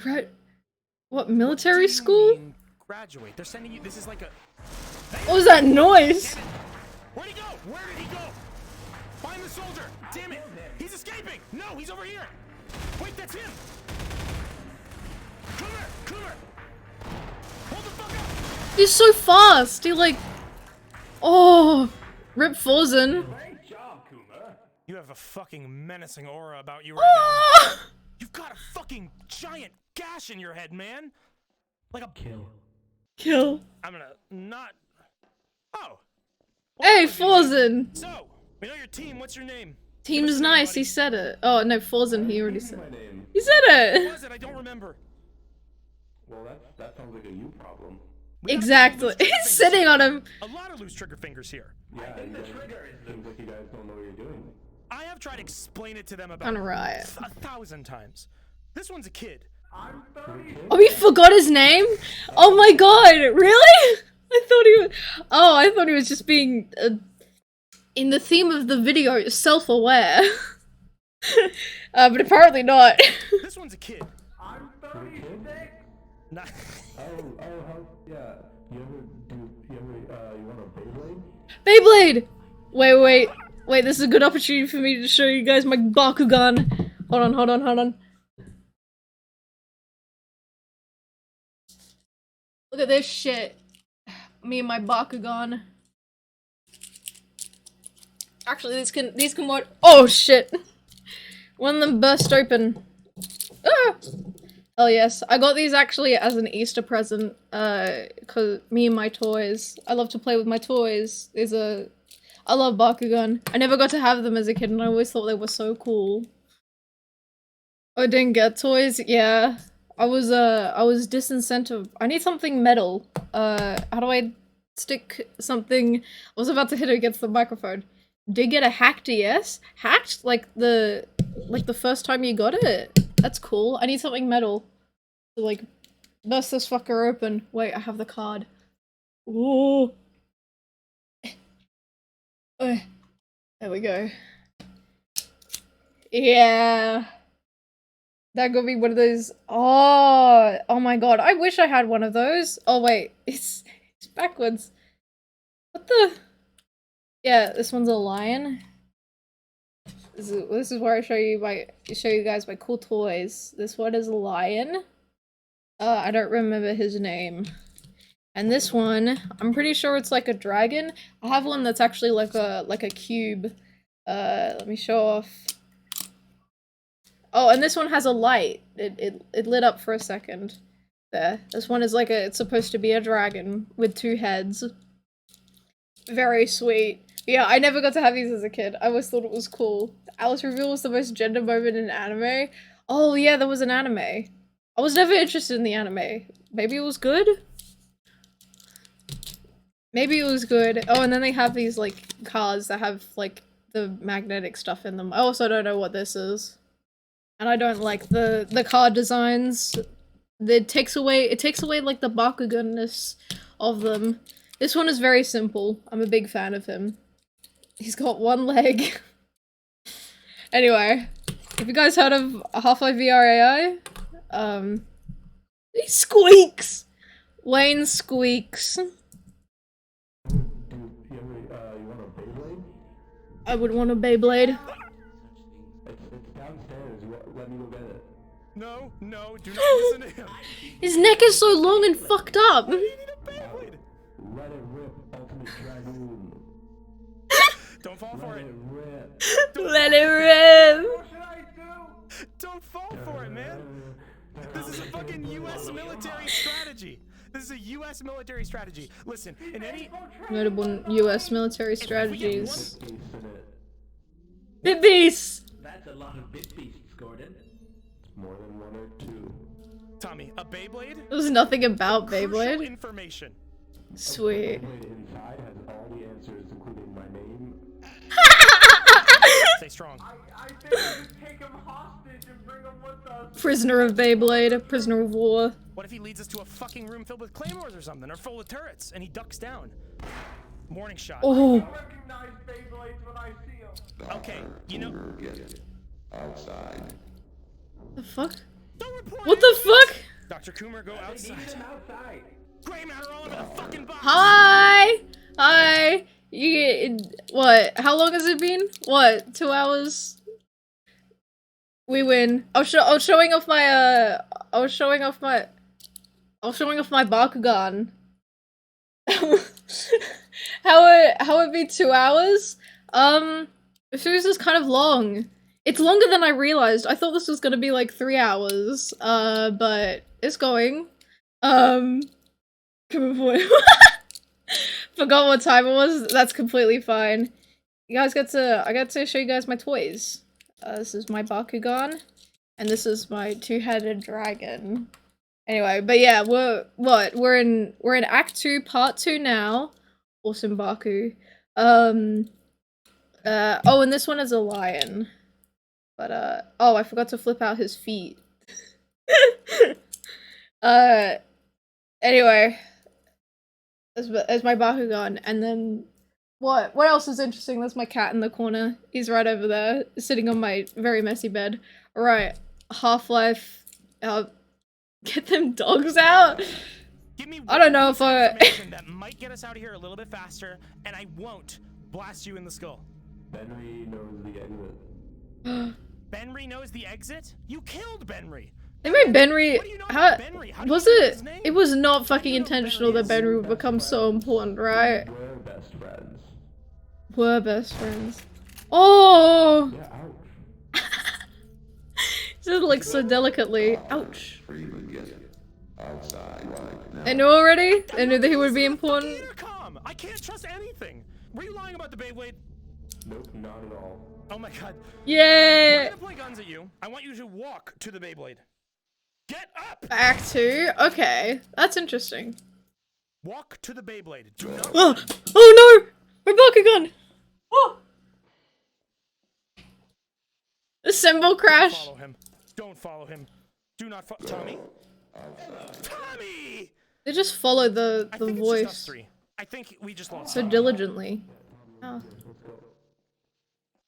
Right. What, military school? Graduate. They're sending you. This is like a. What was that noise? Where'd he go? Where did he go? Find the soldier. Damn it. He's escaping. No, he's over here. Wait, that's him. Coomer. Hold the fuck up. He's so fast. He like. Oh, rip Forzen. Great job, Coomer. You have a fucking menacing aura about you right now. You've got a fucking giant gash in your head, man. Like a Kill. I'm gonna not. Oh. Hey, Forzen. So, we know your team. What's your name? Team's nice. He said it. Oh no, Forzen. He already said. My name. He said What it. was it? I don't remember. Well, that sounds like a you problem. We have Exactly. loose trigger He's fingers sitting here. on him. A lot of loose trigger fingers here. Yeah, I think you the guys, trigger is seems like you guys don't know what you're doing. I have tried to explain it to them about On a riot. 1,000 times. This one's a kid. I'm 30. Oh, he forgot his name? Oh my god, really? I thought he was just being, in the theme of the video, self-aware. But apparently not. This one's a kid. I'm 36. Not Yeah. You want a Beyblade? Beyblade! Wait, this is a good opportunity for me to show you guys my bakugan. Hold on. Look at this shit. Me and my bakugan. Actually, these can work. Oh shit! One of them burst open. Ah! Oh yes, I got these actually as an Easter present. Cause me and my toys. I love to play with my toys. I love Bakugan. I never got to have them as a kid, and I always thought they were so cool. I didn't get toys. Yeah, I was disincentive. I need something metal. How do I stick something? I was about to hit it against the microphone. Did get a hacked DS? Hacked? Like the first time you got it? That's cool. I need something metal to like burst this fucker open. Wait, I have the card. Ooh. There we go. Yeah. That could be one of those. Oh my god. I wish I had one of those. Oh wait, it's backwards. What the? Yeah, this one's a lion. This is where I show you guys my cool toys. This one is a lion. I don't remember his name. And this one, I'm pretty sure it's like a dragon. I have one that's actually like a cube. Let me show off. Oh, and this one has a light. It lit up for a second. There. This one is like it's supposed to be a dragon with 2 heads. Very sweet. Yeah, I never got to have these as a kid. I always thought it was cool. Alice reveal was the most gender moment in anime. Oh yeah, there was an anime. I was never interested in the anime. Maybe it was good? Maybe it was good. Oh, and then they have these like cars that have like the magnetic stuff in them. I also don't know what this is. And I don't like the car designs. It takes away like the Bakugan-ness of them. This one is very simple. I'm a big fan of him. He's got 1 leg. Anyway, have you guys heard of Half-Life VR AI? He squeaks! Wayne squeaks. You want a Beyblade? I would want a Beyblade. It's downstairs. Let me go get it. No, do not listen to him. His neck is so long and fucked up. You need a Beyblade. Let it rip, Ultimate Dragoon. Don't fall for it. Let it rip. What should I do? Don't fall for it, man. This is a fucking U.S. military strategy. This is a U.S. military strategy. Listen, in any Notable U.S. military strategies. Beast in it. Bit beast. That's a lot of bit beasts, Gordon. It's more than 1 or 2. Tommy, a Beyblade? There was nothing about Crucial Beyblade. information. Sweet. Beyblade inside has all the answers, including my name. Stay strong. I think we should take him hostage and bring him with us. Prisoner of Beyblade, prisoner of war. What if he leads us to a fucking room filled with claymores or something, or full of turrets, and he ducks down? Warning shot. Oh. I recognize Beyblades when I see them. Okay, you know. Get outside. The fuck? Don't report What the fuck? Dr. Coomer, go outside. outside. Gray matter all over the fucking box. Hi! Hi! What? How long has it been? What? 2 hours? We win. I was showing off my, I was showing off my bakugan. How it be 2 hours? This is kind of long. It's longer than I realized. I thought this was gonna be like 3 hours. But it's going. Forgot what time it was. That's completely fine. You guys I got to show you guys my toys. This is my Bakugan, and this is my two-headed dragon. Anyway, but yeah, we're in Act 2, Part 2 now. Awesome Baku. Oh, and this one is a lion. But oh, I forgot to flip out his feet. Anyway. As my Bakugan, and then what else is interesting? There's my cat in the corner. He's right over there, sitting on my very messy bed. Alright, Half-Life, get them dogs out? Give me I don't know if I- information that might get us out of here a little bit faster, and I won't blast you in the skull. Benrey knows the exit. Benrey knows the exit? You killed Benrey! They made Benrey, What do you know about Benrey? How do you was know it, his name? it was not fucking you know intentional Benrey that is? Benrey would become so important, right? We're best friends. We're best friends. Oh! Yeah, ouch. Said it like so delicately. Ouch. Free to get outside right now. They knew already? They knew that he would be important? Intercom! I can't trust anything! Were you lying about the Beyblade? Nope, not at all. Oh my god. Yeah! I'm gonna play guns at you. I want you to walk to the Beyblade. Get up! Act 2? Okay. That's interesting. Walk to the Beyblade. Do not Oh no! My Bakugan! Oh! The symbol crash. follow him. Don't follow him. Do not follow Tommy. Tommy! They just follow the I think it's just us voice three. I think we just lost so Tommy. diligently. Oh.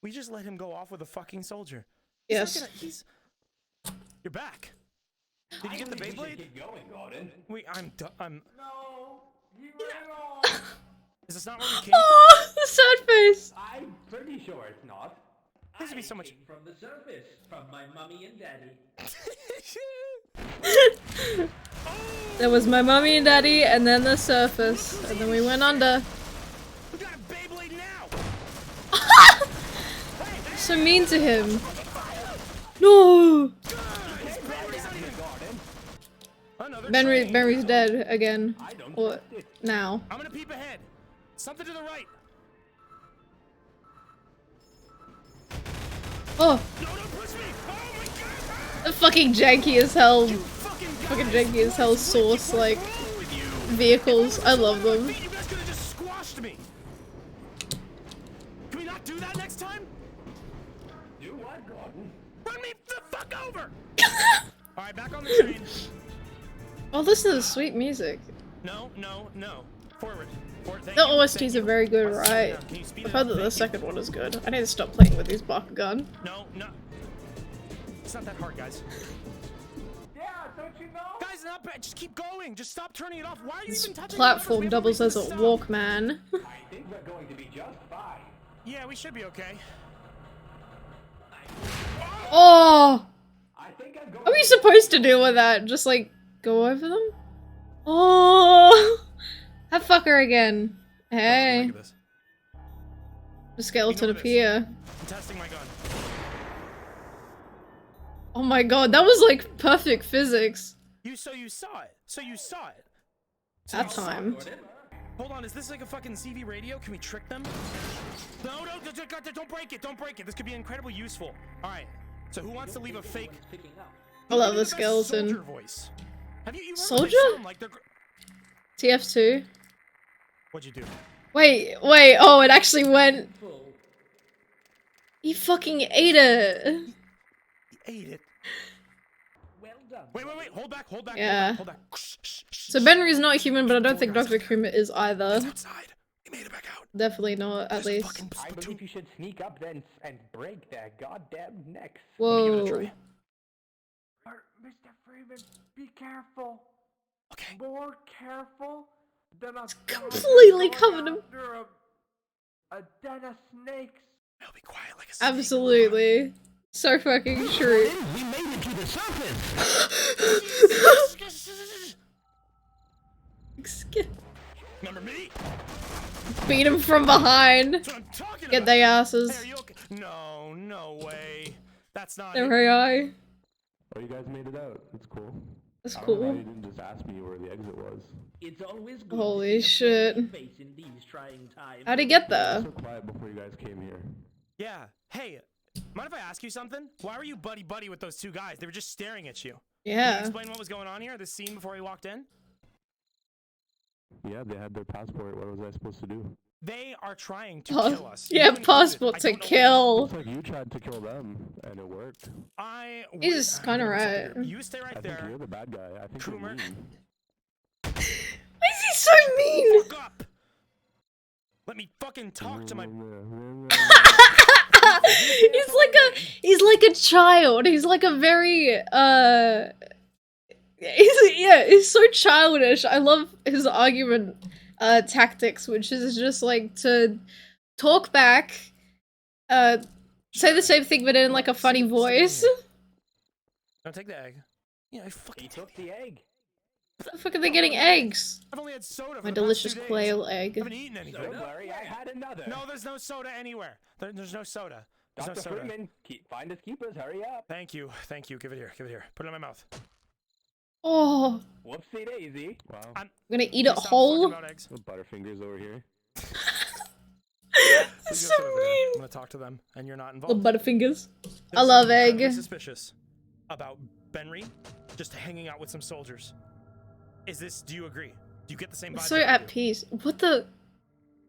We just let him go off with a fucking soldier. He's not Yes. gonna- he's... You're back. Did you get the Beyblade? Keep going, Gordon. I'm... No, he ran off. Is this not where we came Oh, the sad face. I'm pretty sure it's not. This would be so much- came from the surface, from my mummy and daddy. There was my mommy and daddy, and then the surface, and then we went under. We got a Beyblade now! So mean to him. No. Another Benrey's train. dead again. Or now. I'm gonna peep ahead. Something to the right. Oh, No, don't push me! Oh my god! the fucking janky as hell. Fucking Janky as hell source like with you. vehicles. I love them. You guys could have just squashed me. Can we not do that next time? Do what, Gordon? Run me the fuck over! Alright, back on the train. Oh, this is sweet music. No, no, no. Forward. Forward. Thank The you. OSTs Thank are you. very good, Let's right? slow down. Can you speed I've it up? heard that the Thank you. second one is good. I need to stop playing with these Bakugan. No, no. It's not that hard, guys. Yeah, don't you know? Guys, it's not bad. Just keep going. Just stop turning it off. Why are you This even touching platform the doubles as a Stop. Walkman. I think we're going to be just fine. Yeah, we should be okay. Oh! I think I'm going What are you supposed to do with that? Just like go over them? Oh! That fucker again. Hey. Look at this. The skeleton Ignore this. appear. I'm testing my gun. Oh my god, that was like perfect physics. So you saw it. So you saw it. So That you saw it. time. Hold on, is this like a fucking CV radio? Can we trick them? No, don't break it. Don't break it. This could be incredibly useful. All right. So who wants to leave a fake? I love Who the would do best soldier skeleton. voice? Have you heard Soldier? They sound like they're... TF2. What'd you do? Wait, oh, it actually went. He fucking ate it. Ate it. Well done. Wait, hold back, Yeah. hold back. So Benry's not human, but I don't think Dr. Coomer is either. He's outside. He made it back out. Definitely not, at least. Fucking I believe you should sneak up then and break their goddamn necks. Whoa. try. Mr. Freeman, be careful. Okay. More careful than a Completely covered him. after a den of snakes. I'll be quiet like a snake. Absolutely. So fucking true. We made it to the surface! Remember me? Beat him from behind. That's what I'm talking Get about. their Hey, asses. are you okay? No way. That's not There it. we are. Oh, you guys made it out. That's cool. That's I don't know why cool. you didn't just ask me where the exit was. It's always good Holy to see a shit. friendly face in these trying times. How'd he get I there? was so quiet before you guys came here. Yeah. Hey, mind if I ask you something? Why were you buddy-buddy with those two guys? They were just staring at you. Can you Yeah. explain what was going on here, this scene before we walked in? Yeah, they had their passport. What was I supposed to do? They are trying to Oh, kill us. yeah, You included. passport I to don't know kill. Looks like you tried to kill them, and it worked. He's kinda right. You stay right I think there. you're the bad guy. I think Coomer. you're mean. Why is he so mean? Fuck up! Let me fucking talk to my... He's like a child. He's like a very he's so childish. I love his argument tactics, which is just like to talk back, say the same thing but in like a funny voice. Don't take the egg. Yeah, I fucking He took the egg. What the fuck are they getting eggs? I've only had soda for My the past delicious 2 days. quail I egg. haven't eaten anything. Don't worry, I had another. No, there's no soda anywhere. There's no soda. There's no Dr. soda. Freeman, find us keepers, hurry up. Thank you. Give it here. Put it in my mouth. Oh, Whoopsie daisy. Wow. I'm gonna eat it Stop whole. fucking about eggs. Butterfingers over here. That's Please so go sit over there. mean. I'm gonna talk to them, and you're not Little involved. butterfingers. I There's love something incredibly egg. Suspicious about Benry just hanging out with some soldiers. Do you agree? Do you get the same I'm vibe? so that I at do? peace. What the?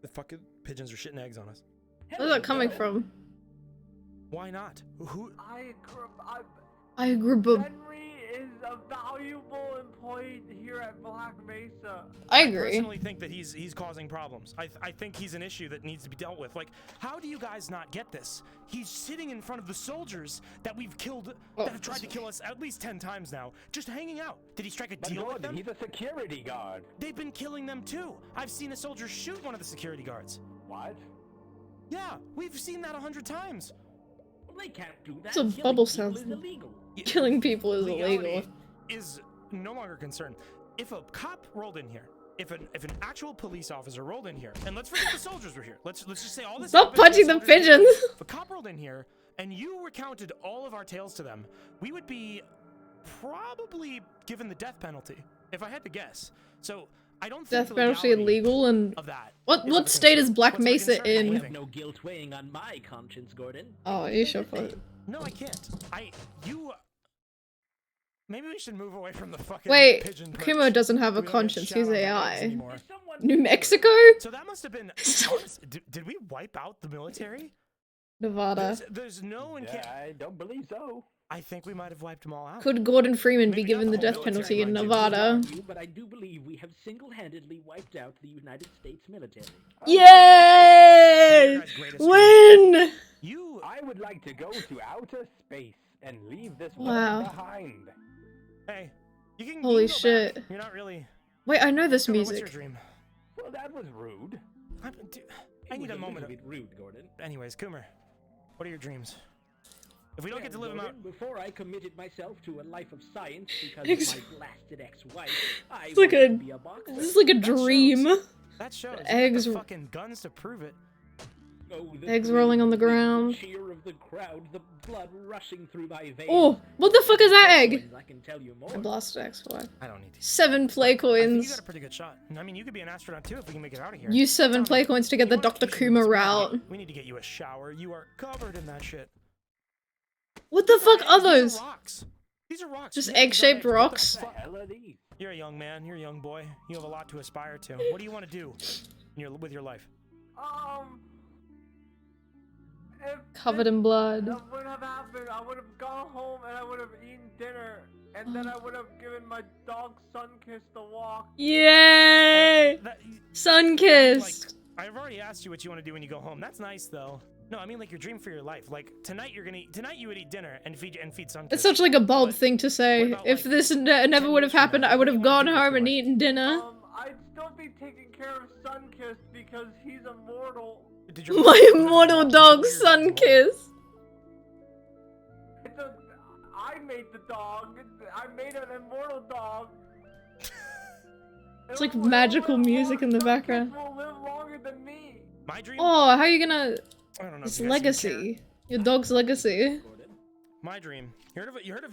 The fucking pigeons are shitting eggs on us. Where's that coming from? Why not? Who? I agree, but Henry is a valuable employee here at Black Mesa. I I agree. personally think that he's causing problems. I think he's an issue that needs to be dealt with. Like, how do you guys not get this? He's sitting in front of the soldiers that we've killed, that have tried to kill us at least 10 times now, just hanging out. Did he strike a But deal with Gordon, them? he's a security guard. They've been killing them too. I've seen a soldier shoot one of the security guards. What? Yeah, we've seen that 100 times. Well, they can't do that. It's a Killing bubble people sound. is illegal. Killing people is Legality illegal. is no longer a concern. If a cop rolled in here, if an actual police officer rolled in here, and let's forget the soldiers were here. Let's just say all this. Stop happened, punching the soldiers were here. pigeons. If a cop rolled in here and you recounted all of our tales to them, we would be probably given the death penalty, if I had to guess. So I don't think Death the penalty legality illegal and of that. what is of state is concern. Black What's my Mesa concern? I in? have no guilt weighing on my conscience, Gordon. Oh, you sure for it. No, I can't. Maybe we should move away from the fucking Wait, pigeon perch. Kumo doesn't have a We don't get conscience. shot He's on by eggs AI. anymore. There's someone New Mexico? So that must have been. Did we wipe out the military? Nevada. There's no one. Yeah, I don't believe so. I think we might have wiped them all out. Could Gordon Freeman be Maybe not given the the whole death penalty military, in mind you. Nevada? But I do believe we have single-handedly wiped out the United States military. Yay! Win! You. I would like to go to outer space and leave this Wow. world behind. Hey, you can. Holy you can go shit. back. You're not really. Wait, I know this Coomer, what's your music. dream? Well, that was rude. I need a moment of. bit rude, Gordon. Anyways, Coomer, what are your dreams? If we don't get to live them out. Gordon, before I committed myself to a life of science because Ex- of my blasted ex-wife, I It's like wanted a- to be a boxer. This is like a dream. That shows. Eggs- You got the fucking guns to prove it. Oh, the Eggs thrill, rolling on the the ground. cheer of the crowd, the blood rushing through my veins. Oh, what the fuck is that egg? I can tell you more. I blasted X1. I don't need these. 7 play I think you coins. got a pretty good shot. I mean, you could be an astronaut too if we can make it out of here. Use 7 play coins to get the You know what? Dr. You should Kuma use- route. We need to get you a shower. You are covered in that shit. What the fuck are These those? rocks. These are rocks. Just Yeah, these are egg-shaped eggs. What the rocks? fuck? The hell are these? You're a young man. You're a young boy. You have a lot to aspire to. What do you want to do with your life? if Covered in blood. that would have happened, I would have gone home and I would have eaten dinner, and then I would have given my dog Sunkiss the walk. Yay! That- Sun-kissed. Like, I've already asked you what you want to do when you go home. That's nice, though. No, I mean like your dream for your life. Like tonight you would eat dinner and feed Sunkiss. It's such like a bulb thing to say. what about, If like, this never would have happened, I would have gone home and life? eaten dinner. I'd still be taking care of Sunkiss because he's immortal. Did your My immortal dog, Sun-kiss. I made the dog. I made an immortal dog. It's like magical music in the background. Sunkiss will live longer than me. My dream? Oh, how are you gonna... I don't know. It's if you guys even care. legacy. Your dog's legacy. My dream. You heard of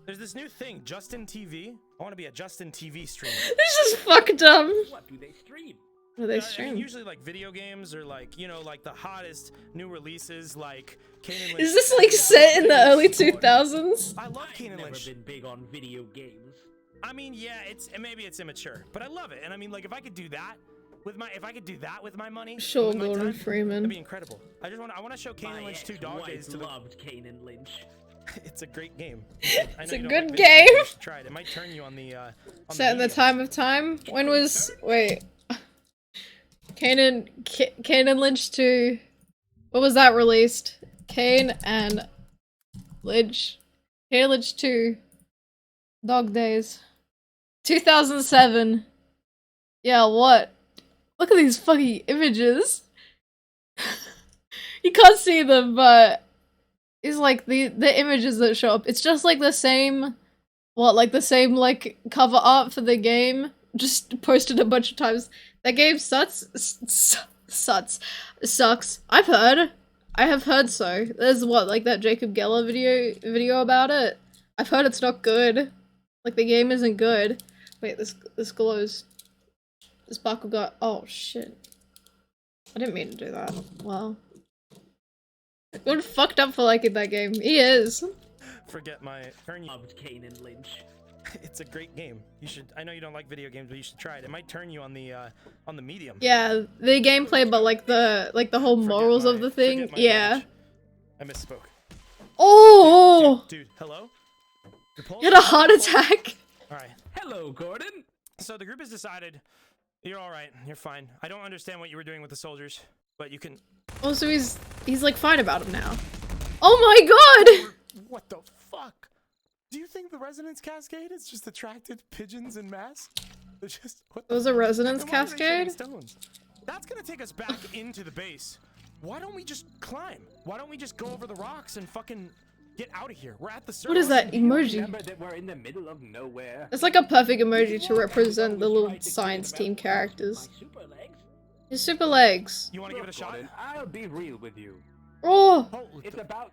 there's this new thing, Justin TV. I want to be a Justin TV streamer. This is fucked up. What do they stream? What do they I stream? mean, usually like video games or like, you know, like the hottest new releases like Kanan Is this like set in the early 2000s? I love Kanan Never Lynch. been big on video games. I mean, yeah, maybe it's immature, but I love it. And I mean, like if I could do that with my money, Sure, with my Gordon time, Freeman. that'd be incredible. I want to show Kanan Lynch 2 Dog Days to the. loved Kanan Lynch. It's a great game. I It's know a you don't good like video games, game. you should try it. It might turn you on the Set in the medium. time of time? When was... Wait. Kanan Lynch 2. What was that released? Kane and Lynch. Kanan Lynch 2. Dog Days. 2007. Yeah, what? Look at these fucking images. You can't see them, but it's like the images that show up. It's just like the same, like the same like cover art for the game, just posted a bunch of times. That game sucks. I have heard so. There's what, like that Jacob Geller video about it. I've heard it's not good. Like the game isn't good. Wait, this glows. This bakugan. Oh shit. I didn't mean to do that. Wow. Gordon fucked up for liking that game. He is. Forget my turn you. Loved Kanan Lynch. It's a great game. You should. I know you don't like video games, but you should try it. It might turn you on the medium. Yeah, the gameplay, but like the whole morals of the thing. Forget my Yeah. language. I misspoke. Oh! Dude, hello. Your pulse He had a is heart up? attack. All right. Hello, Gordon. So the group has decided you're all right. You're fine. I don't understand what you were doing with the soldiers, but you can. Oh, so he's like fine about him now. Oh my god! What the fuck? Do you think the resonance cascade has just attracted pigeons in mass? They're just. What It was a resonance and why are they shooting cascade? stones? That's gonna take us back into the base. Why don't we just climb? Why don't we just go over the rocks and fucking get out of here? We're at the surface. What is that emoji? Remember that we're in the middle of nowhere. It's like a perfect emoji to represent the little science team characters. My super legs. His super legs. You want to give it a shot? Gordon, I'll be real with you. Oh! Holy It's about.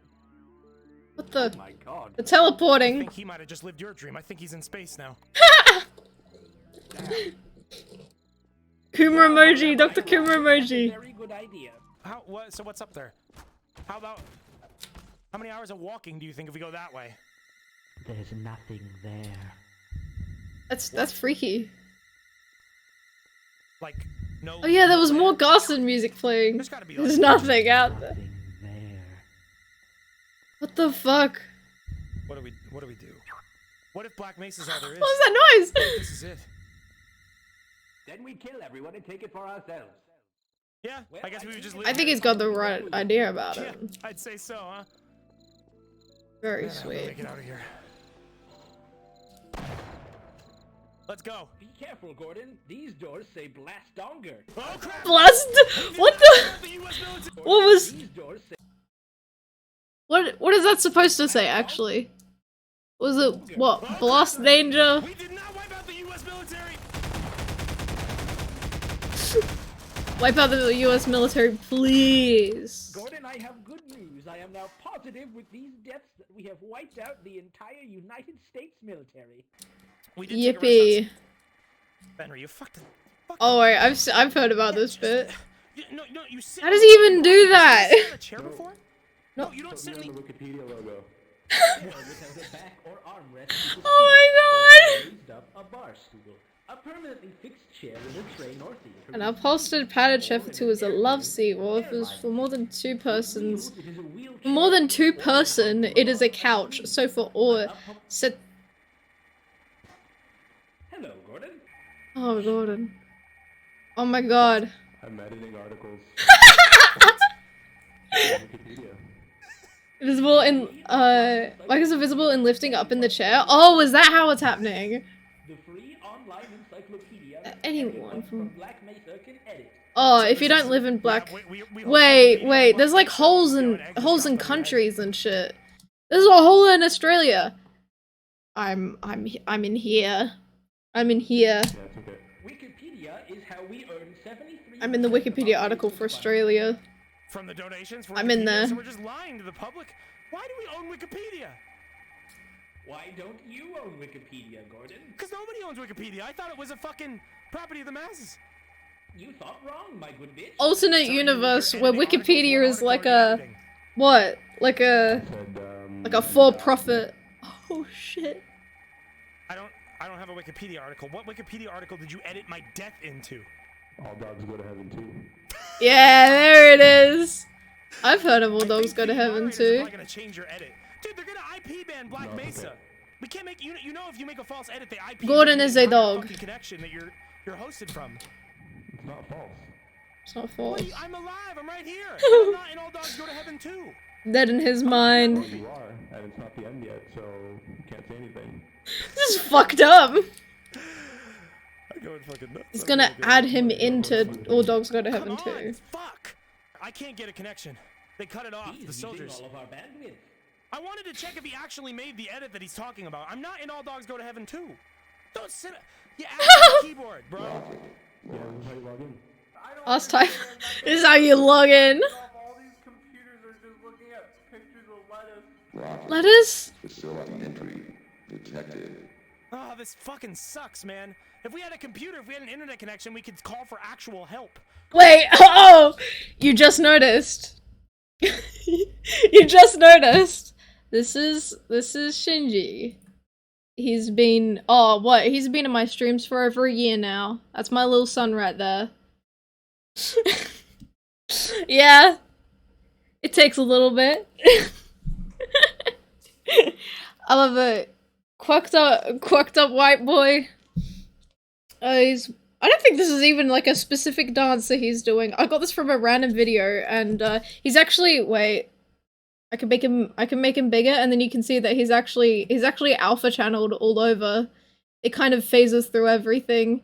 What the? Oh my god. The I teleporting. think he might have just lived your dream. I think he's in space now. Coomer emoji, Dr. Coomer emoji. Very good idea. So what's up there? How many hours of walking do you think if we go that way? There's nothing there. That's freaky. Like, no. Oh yeah, there was more Garson music playing. There's gotta be There's like, nothing out there. Nothing there. What the fuck? what do we do? What if Black Mesa's all there is? What was that noise? This is it. Then we kill everyone and take it for ourselves. Yeah, I guess we would just live I think here. he's got the right idea about Yeah, it. I'd say so, huh? Very Man, how do we sweet. get out of here. Let's go. Be careful, Gordon. These doors say blast donger. Oh crap! Blast! What the? The US military. What was? These doors say What is that supposed to say? Actually, was it what? Blast danger? We did not wipe out the US military. Wipe out the U.S. military, please. Gordon, I have good news. I am now positive with these deaths that we have wiped out the entire United States military. We did take a rest Yippee! on- Benrey, you fucked. Oh wait, I've heard about this bit. No, you sit. How does he even do that? You sit on a chair before? No, you don't Put sit me in on the. the Wikipedia logo. Or without a back or armrest. Oh my god! Raised up a bar stool, a permanently fixed chair in a tray or theater. An upholstered padded chair for two is a love seat. Well, if it was for more than two persons, more than two person, it is a couch. So for all, sit. Hello, Gordon. Oh, Gordon. Oh my god. I'm editing articles. Wikipedia. Visible in, like is it visible in lifting up in the chair? Oh, is that how it's happening? The free online encyclopedia. Anyone from Black Mesa can edit. Oh, if you don't live in Black... Wait, there's like holes in countries and shit. There's a hole in Australia. I'm in here. I'm in here. Yeah, it's okay. Wikipedia is how we earn 73. I'm in the Wikipedia article for Australia. From the donations? From I'm in Wikipedia, there. So we're just lying to the public? Why do we own Wikipedia? Why don't you own Wikipedia, Gordon? Because nobody owns Wikipedia. I thought it was a fucking property of the masses. You thought wrong, my good bitch. Alternate universe where Wikipedia is like a... What? Like a for-profit... Oh shit. I don't have a Wikipedia article. What Wikipedia article did you edit my death into? All dogs go to heaven too. Yeah, there it is. I've heard of All Dogs Go to Heaven moderators too. are not gonna change your edit. Dude, they're gonna IP ban Black Mesa. okay. We can't make you know if you make a false edit, they IP Gordon ban is the a entire dog. fucking connection that you're hosted from. It's not false. It's not false. I'm alive. I'm right here. I'm not in All Dogs Go to Heaven too. Dead in his Well, mind. you are, and it's not the end yet, so you can't say anything. This is fucked up. I'm going fucking nuts. It's gonna add him into All Dogs Go to Heaven Come on, too. fuck! I can't get a connection. They cut it off. He's The using soldiers. all of our bandwidth. I wanted to check if he actually made the edit that he's talking about. I'm not in All Dogs Go to Heaven too. Don't sit. You add the keyboard, bro. Yeah, this is how you log in. Last time. This is how you log in. All these computers are just looking at pictures of lettuce. Rocket. Lettuce? Facility entry detected. Oh, this fucking sucks, man. If we had a computer, if we had an internet connection, we could call for actual help. Wait, oh! You just noticed. You just noticed. This is Shinji. He's been, oh, what? He's been in my streams for over a year now. That's my little son right there. Yeah. It takes a little bit. I love it. Quacked up white boy. I don't think this is even like a specific dance that he's doing. I got this from a random video, and he's actually, wait, I can make him bigger, and then you can see that he's actually alpha channeled all over. It kind of phases through everything.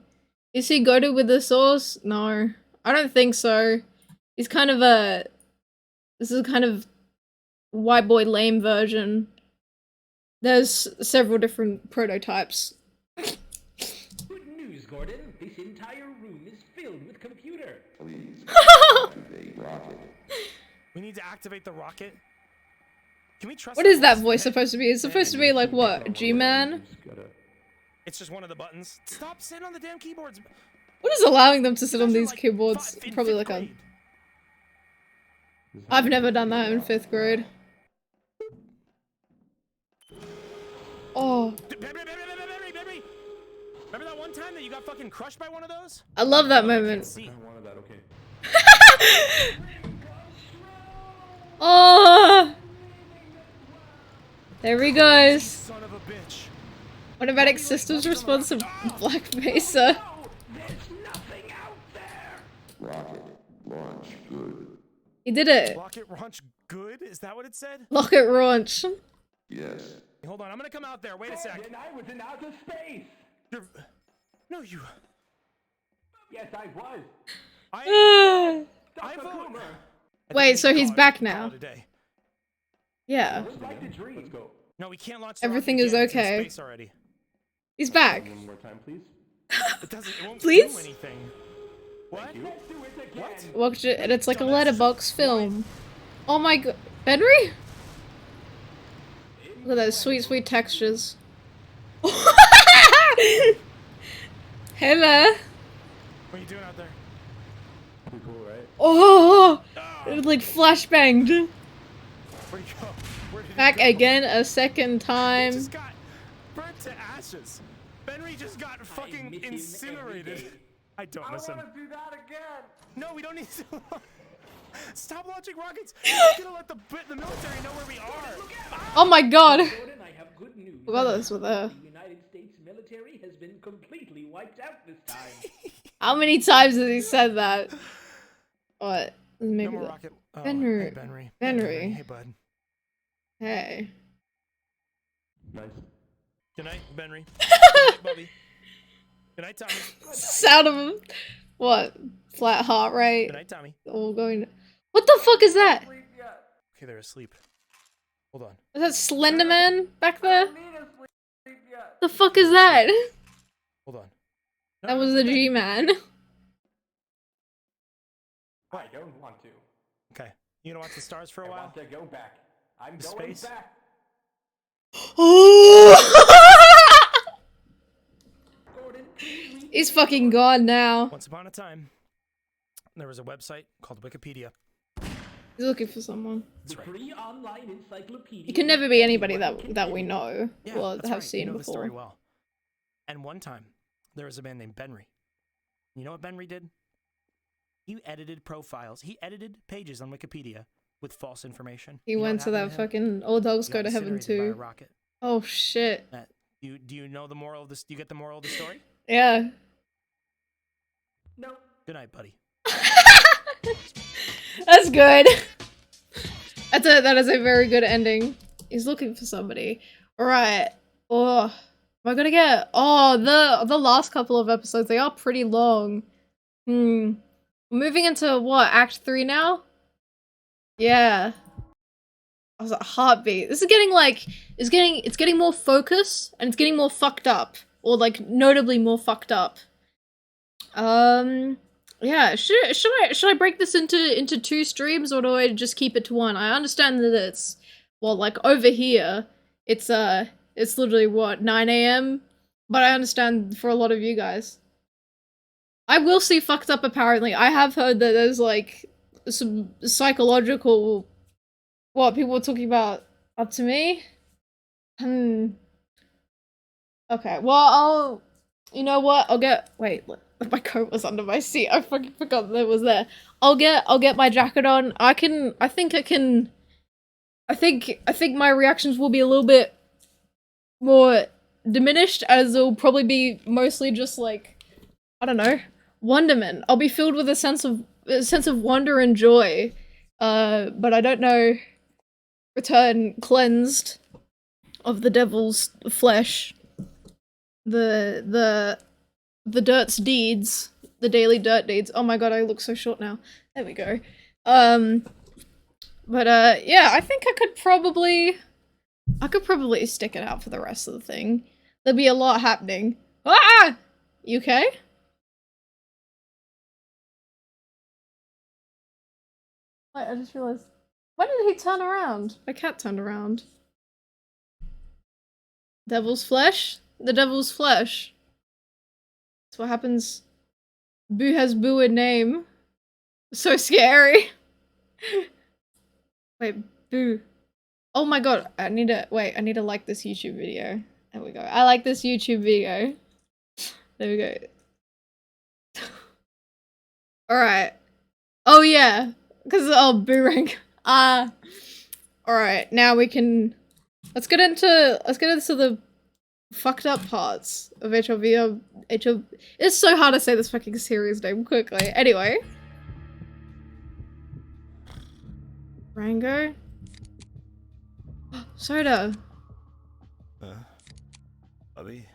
Is he Goated with the sauce? No, I don't think so. He's kind of this is kind of white boy lame version. There's several different prototypes. Good news, Gordon. This entire room is filled with computer. Please activate rocket. We need to activate the rocket. Can we trust? What is that voice supposed to be? It's supposed to be like what? G-Man? It's just one of the buttons. Stop sitting on the damn keyboards. What is allowing them to sit on Those are these like keyboards? in Probably fifth like a... grade. I've never done that in 5th grade. Oh, Benrey! Remember that one time that you got fucking crushed by one of those? I love that moment. See. I wanted that, okay. Oh, there he goes. Son of a bitch. Automatic systems response to Black Mesa. There's nothing out there. Rocket. Launch. Good. He did it. Rocket launch good? Is that what it said? Rocket launch. Yes. Hold on, I'm gonna come out there. Wait a sec. And I was in outer space. No, you. Yes, I was. I Dr. vote. Coomer. Wait, so he's back now. Today. Yeah, It was like a dream. Let's go. No, we can't launch. the Everything rocket is again. It's in okay. space already. he's back. One more time, please. It doesn't. It won't Please? do anything. What? Let's do it again. What? Watch it, and it's like a letterbox film. Oh my god, Benrey? Look at those sweet, sweet textures. Hey there. What are you doing out there? Pretty cool, right? Oh, it was like flashbanged. Where'd you go? Where did Back you go? again a second It time. just got burnt to ashes. Benrey just got fucking miss him every incinerated. day. I don't I miss him. want to do that again. No, we don't need to. Stop launching rockets. We're gonna let the military know where we are. Oh my god. Gordon, I have good news. Well, those were there. The United States military has been completely wiped out this time. How many times has he said that? What? Maybe No more that. rocket. Oh, Benrey. Hey, Benrey. Benrey. Hey, bud. Hey. Nice. Good night, Benrey. Good night, Bubby. Good night, Tommy. Sound of him. What? Flat heart rate. Good night, Tommy. All going. What the fuck is that? Sleep yet. Okay, they're asleep. Hold on. Is that Slenderman back there? I don't need to sleep yet. The fuck is that? Hold on. That was the G-Man. I don't want to. Okay. You gonna watch the stars for a I while? want to go back. I'm The going space? back. He's fucking gone now. Once upon a time, there was a website called Wikipedia. He's looking for someone. The free online encyclopedia. It can never be anybody that we know Yeah, or that's have right. seen you know the story before. well. And one time, there was a man named Benrey. You know what Benrey did? He edited profiles. He edited pages on Wikipedia with false information. He You know went what to that happened to him? fucking all dogs He go got to heaven incinerated by a too. rocket. Oh shit. Do you know the moral of this? Do you get the moral of the story? Yeah. No. Good night, buddy. That's good. That is a very good ending. He's looking for somebody. Alright. Oh. Am I gonna get the last couple of episodes, they are pretty long. Moving into what, Act 3 now? Yeah. I was like, heartbeat. This is getting like it's getting more focus and it's getting more fucked up. Or like notably more fucked up. Yeah, should I break this into 2 streams or do I just keep it to 1? I understand that it's well, like over here, it's literally what, 9 AM? But I understand for a lot of you guys. I will see fucked up apparently. I have heard that there's like some psychological what people were talking about up to me. Okay, well you know what? I'll get wait, my coat was under my seat. I fucking forgot that it was there. I'll get my jacket on. I think my reactions will be a little bit more diminished as it'll probably be mostly just like I don't know, wonderment. I'll be filled with a sense of wonder and joy. But I don't know, return cleansed of the devil's flesh. The dirt's deeds, the daily dirt deeds. Oh my god, I look so short now. There we go. But yeah, I think I could probably stick it out for the rest of the thing. There'll be a lot happening. Ah! You okay? Wait, I just realized. When did he turn around? My cat turned around. Devil's flesh? The devil's flesh. That's what happens. Boo has Boo a name. So scary. Wait, Boo. Oh my god, I need to like this YouTube video. There we go. I like this YouTube video. There we go. Alright. Oh yeah. Cause Boo rank. Alright, now we can let's get into the fucked up parts of hlvr. It's so hard to say this fucking series name quickly. Anyway. Rango? Soda. Bubby,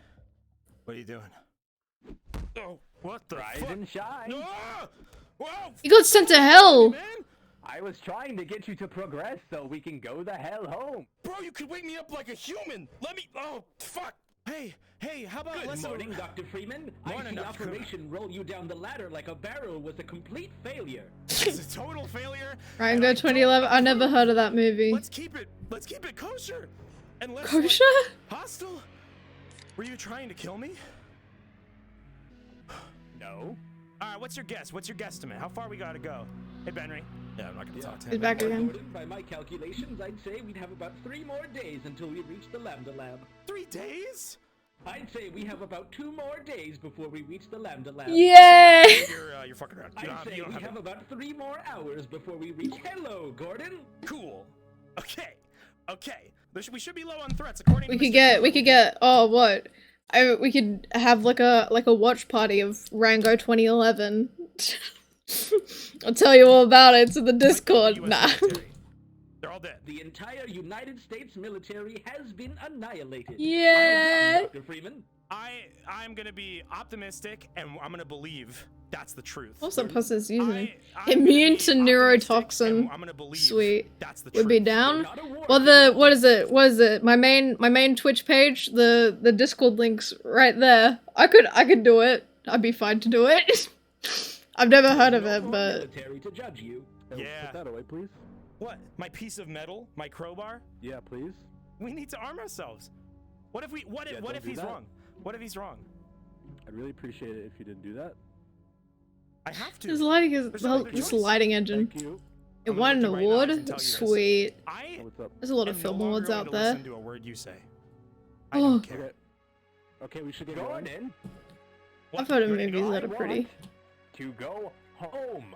what are you doing? Oh, what the Rise fuck? and shine. Ah! Whoa! You got sent to hell! Man? I was trying to get you to progress so we can go the hell home. Bro, you could wake me up like a human! Let me- oh, fuck! Hey, how about Good less morning, of a- Dr. Freeman. Morning, I see Dr. Operation Roll You Down the Ladder like a barrel was a complete failure. It's a total failure. Rango and 2011. I never heard of that movie. Let's keep it kosher! And let's Kosher? like, hostile? Were you trying to kill me? No. Alright, what's your guess? What's your guesstimate? How far we gotta go? Hey, Benrey. Yeah, I'm not gonna talk to him. He's back again. Gordon, by my calculations, I'd say we'd have about 3 more days until we reach the Lambda Lab. 3 days? I'd say we have about 2 more days before we reach the Lambda Lab. Yeah. You're fucking around. You I'd say don't we have have about 3 more hours before we reach. Hello, Gordon. Cool. Okay. Okay. We should be low on threats according to We could get. Oh, what? We could have like a watch party of Rango 2011. I'll tell you all about it. It's in the Discord. Nah. They're all dead. The entire United States military has been annihilated. Yeah. Dr. Freeman. I'm gonna be optimistic and I'm gonna believe that's the truth. What's that person's using? I'm Immune gonna to be optimistic and neurotoxin. I'm gonna believe Sweet. that's the Would truth. be down. Well, what is it? My main Twitch page. The Discord link's right there. I could do it. I'd be fine to do it. I've never heard of it, but Military to judge you. Yeah. Put that away, please. What? My piece of metal? My crowbar? Yeah, please. We need to arm ourselves. What if don't do he's that. wrong? What if he's wrong? I'd really appreciate it if you didn't do that. I have to. this lighting is There's no other this choice. lighting engine. Thank you. It I'm gonna won an look you right in the eyes and award. tell you this. Sweet. I Oh, what's up? There's a lot am of no film longer awards going out to there. listen to a word you say. I Oh. don't care. Okay. Okay, we should get going. Gordon, What? I've heard of You ready to movies go? that are pretty. to go home.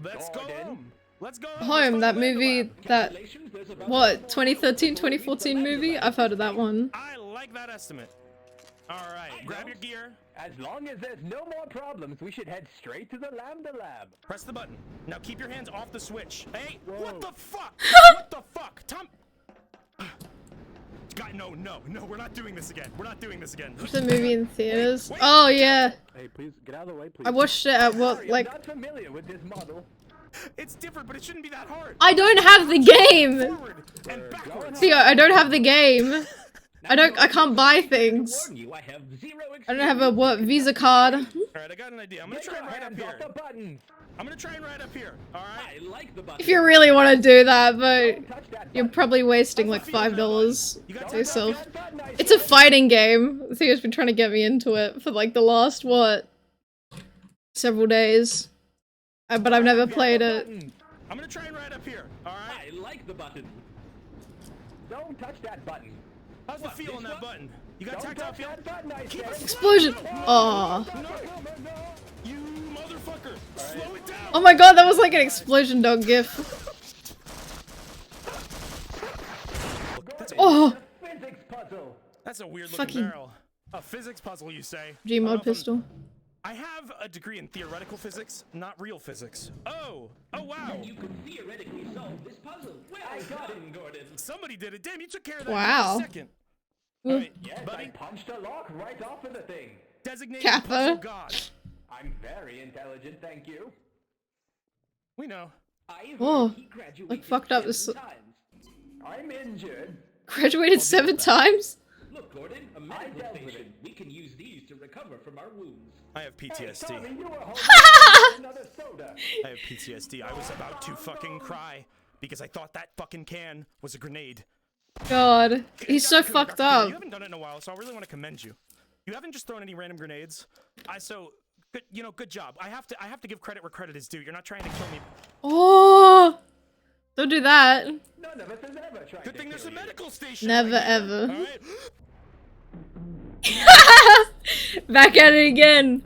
Let's go Gordon. home. Let's go Home, that movie, that Congratulations, there's about what 2013, 2014 movie? I've heard of that one. I like that estimate. All right, grab your gear. As long as there's no more problems, we should head straight to the Lambda Lab. Press the button. Now keep your hands off the switch. Hey, what the fuck? What the fuck? Tom. God, no, we're not doing this again. We're not doing this again. Watch the movie in theaters. Wait. Oh yeah, Hey, please get out of the way, please. I watched it at what Sorry, like. I'm not familiar with this model. It's different, but it shouldn't be that hard. I don't have the game. Forward and backwards. Theo, I don't have the game. I can't buy to things. warn you, I have 0 I don't have a what Visa card. All right, I got an idea. I'm gonna Get try your and ride up hands here. off the buttons. I'm gonna try and ride up here. All right. I like the button. If you really want to do that, but Don't touch that you're button. probably wasting like How's the feel of that $5 button? You got to to yourself. That button, I It's a said. fighting game. Theo's been trying to get me into it for like the last what, several days. But I've never played it. Button. I'm gonna try and ride up here. All right. I like the button. Don't touch that button. How's the feel on that button? You got Don't tactile touch feel? that button, I Keep said. it. Explosion! Aw. You motherfucker! Slow it down! Oh my god, that was like an explosion dog gif. That's a, Oh! Physics puzzle. that's a weird Fucking- looking barrel. A physics puzzle, you say? I don't know Gmod if I'm- pistol. I have a degree in theoretical physics, not real physics. Oh wow! You could theoretically solve this puzzle. Well I got done, Gordon. Somebody did it. Damn, you took care of that Wow. in a second. Ooh. All right, Yes, I buddy. punched a lock right off of the thing. Designated Kappa. puzzle god. I'm very intelligent, thank you. We know. I heard Oh, he graduated like fucked up 7 this- times. I'm injured. Graduated 7 times? Look, Gordon, a medical dealt with station. We can use these to recover from our wounds. I have Hey, PTSD. Tommy, you were holding another soda. I have PTSD. I was about to fucking cry because I thought that fucking can was a grenade. God. He's so Dr. Coomer, fucked Dr. Coomer, up. You haven't done it in a while, so I really want to commend you. You haven't just thrown any random grenades. So good, good job. I have to give credit where credit is due. You're not trying to kill me. Oh! Don't do that. None of us has ever tried Good to thing there's a kill you. medical station. Never right here. ever. All right. Back at it again.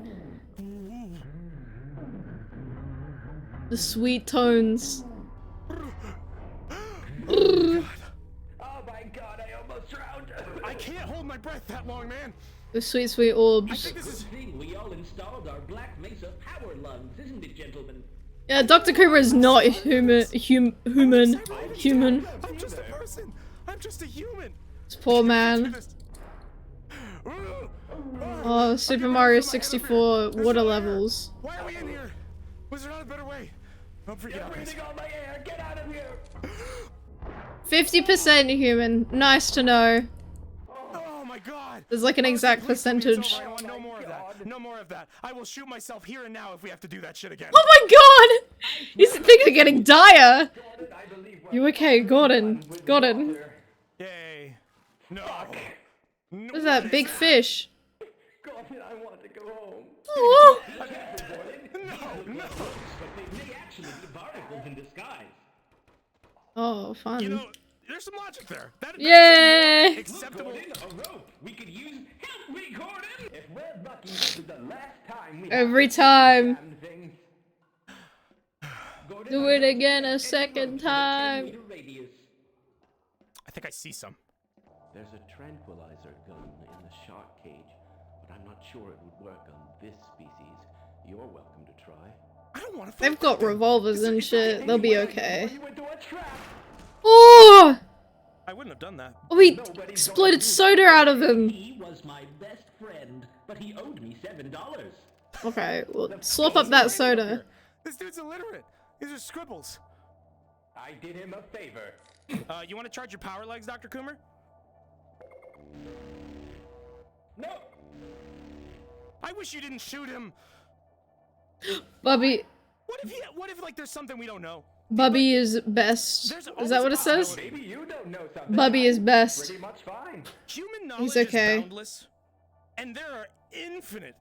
The sweet tones. Oh my god, I almost drowned. I can't hold my breath that long, man. The sweet, sweet I orbs. think this is. Thing we all installed our Black Mesa power lungs, isn't it, gentlemen? Yeah, Dr. Coomer is not human. I'm just a person. I'm just a human. This poor man. Oh, Super Mario 64 water levels. Why are we in here? Was there not a better way? I'm freaking You're out, guys. breathing all my air. Get out of here. 50% human. Nice to know. Oh my god. There's like an exact Please tell me it's percentage. over. I want no more of that. No more of that. I will shoot myself here and now if we have to do that shit again. Oh my god! These things are getting dire! Gordon, I believe we're You okay, Gordon? with Gordon. water. Yay. No. What is that, big fish? Gordon, I want to go home. Oh! No. But they may actually be barnacles in disguise. Oh, fun. there's some logic there. That, Yay! Acceptable. Gordon, a rope. We could use. Help me, Gordon. If we're lucky, this is the last time we Every time. damn things. Gordon, Do I it don't again a see any second ropes with a time. 10-meter radius. I think I see some. There's a tranquilizer gun in the shark cage, but I'm not sure it would work on this species. You're welcome to try. I don't want to. They've got revolvers and shit. They'll be okay. You into a trap. Oh! I wouldn't have done that. We exploded soda out of him. He was my best friend, but he owed me $7. Okay, well, swap up that soda. This dude's illiterate. These are scribbles. I did him a favor. You want to charge your power legs, Dr. Coomer? No. I wish you didn't shoot him. Bubby, What if like there's something we don't know? Bubby is best. There's Is that what it says? possibility. Maybe you don't know something. Bubby is best. Pretty much fine. Human knowledge okay. is boundless, and there are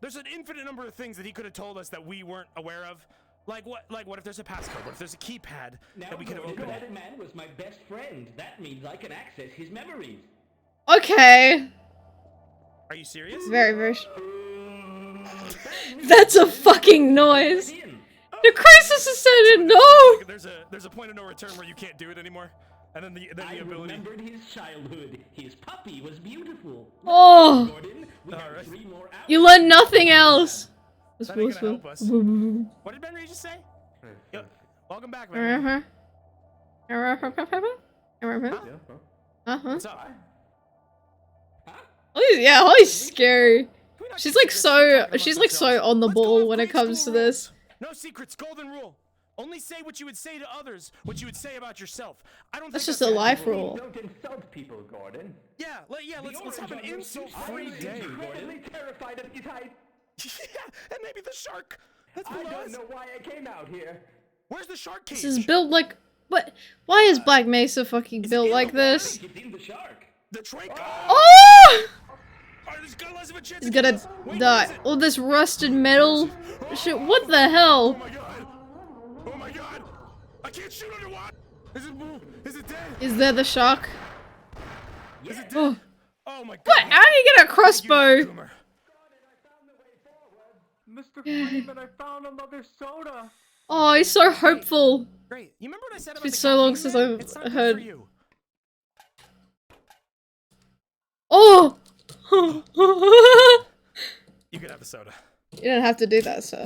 there's an infinite number of things that he could have told us that we weren't aware of. Like what if there's a passcode? What if there's a keypad Now, that we could have Gordon, opened? that man was my best friend. That means I can access his memories. Okay. Are you serious? Very, very. That's a fucking noise. In. The crisis ascended. No. There's a point of no return where you can't do it anymore, and then the I ability. remembered his childhood. His puppy was beautiful. Oh, Gordon, we have Alright. 3 more hours. you learned nothing else. That ain't gonna help us. What did benrey just say? Yo, welcome back, benrey. What's up? Yeah, Holly's scary. Can we not She's just like figure so. something out She's amongst like so ourselves? on the Let's go ball off when it grade comes to school this. rules. No secrets, golden rule. Only say what you would say to others, what you would say about yourself. I don't That's think just a life Please rule. don't insult people, Gordon. Yeah, let's have an orange on your insult-free suit. day. Incredibly terrified of these heights. Yeah, and maybe the shark. That's I below don't us. know why I came out here. Where's the shark cage? This is built like what? Why is Black Mesa fucking built in like the this? It's in the shark. The trach. Oh! There's got less of a chance He's of gonna killing us. Wait, die. what is it? All this rusted metal. Shit. What the Oh hell? my god! Oh my god! I can't shoot underwater. Is it dead? Is there the shark? Is it dead? Oh. Oh my god! What? How do you get a crossbow? Coomer. Mr. Freeman, I found another soda. Oh, he's so hopeful. Great. You remember what I said about been the so long caffeine, since man? I've It's not good heard- for you. Oh! You could have the soda. You don't have to do that, sir.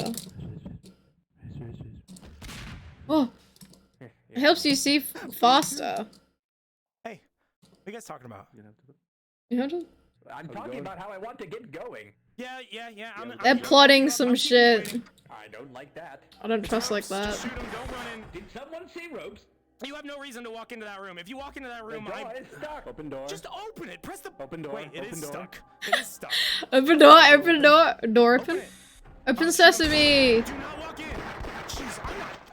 Oh. It helps you see faster. Hey, what are you guys talking about? You know what? I'm talking about how I want to get going. Yeah. They're plotting some shit. I don't like that. I don't trust like that. Shoot him, don't run in. Did someone see ropes? You have no reason to walk into that room. If you walk into that The room, door I is stuck. Open door. just open it. Press the Open door, Wait, it is open door. stuck. It is stuck. Open door, open door. Door open. it. Open sesame. Do not walk in. Jeez,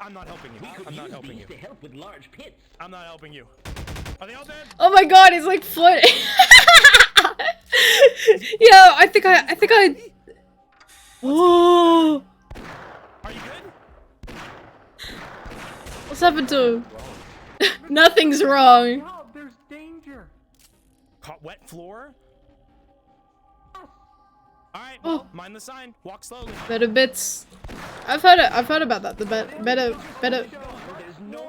I'm not helping you. We could I'm not use helping these you. to help with large pits. I'm not helping you. Are they all dead? Oh my god, he's like floating. Yo, I think I. Oh, Are you good? what's happened to him? Nothing's wrong. No, there's danger. Caught wet floor? Alright, Oh. well, mind the sign. Walk slowly. Better bits. I've heard about that. The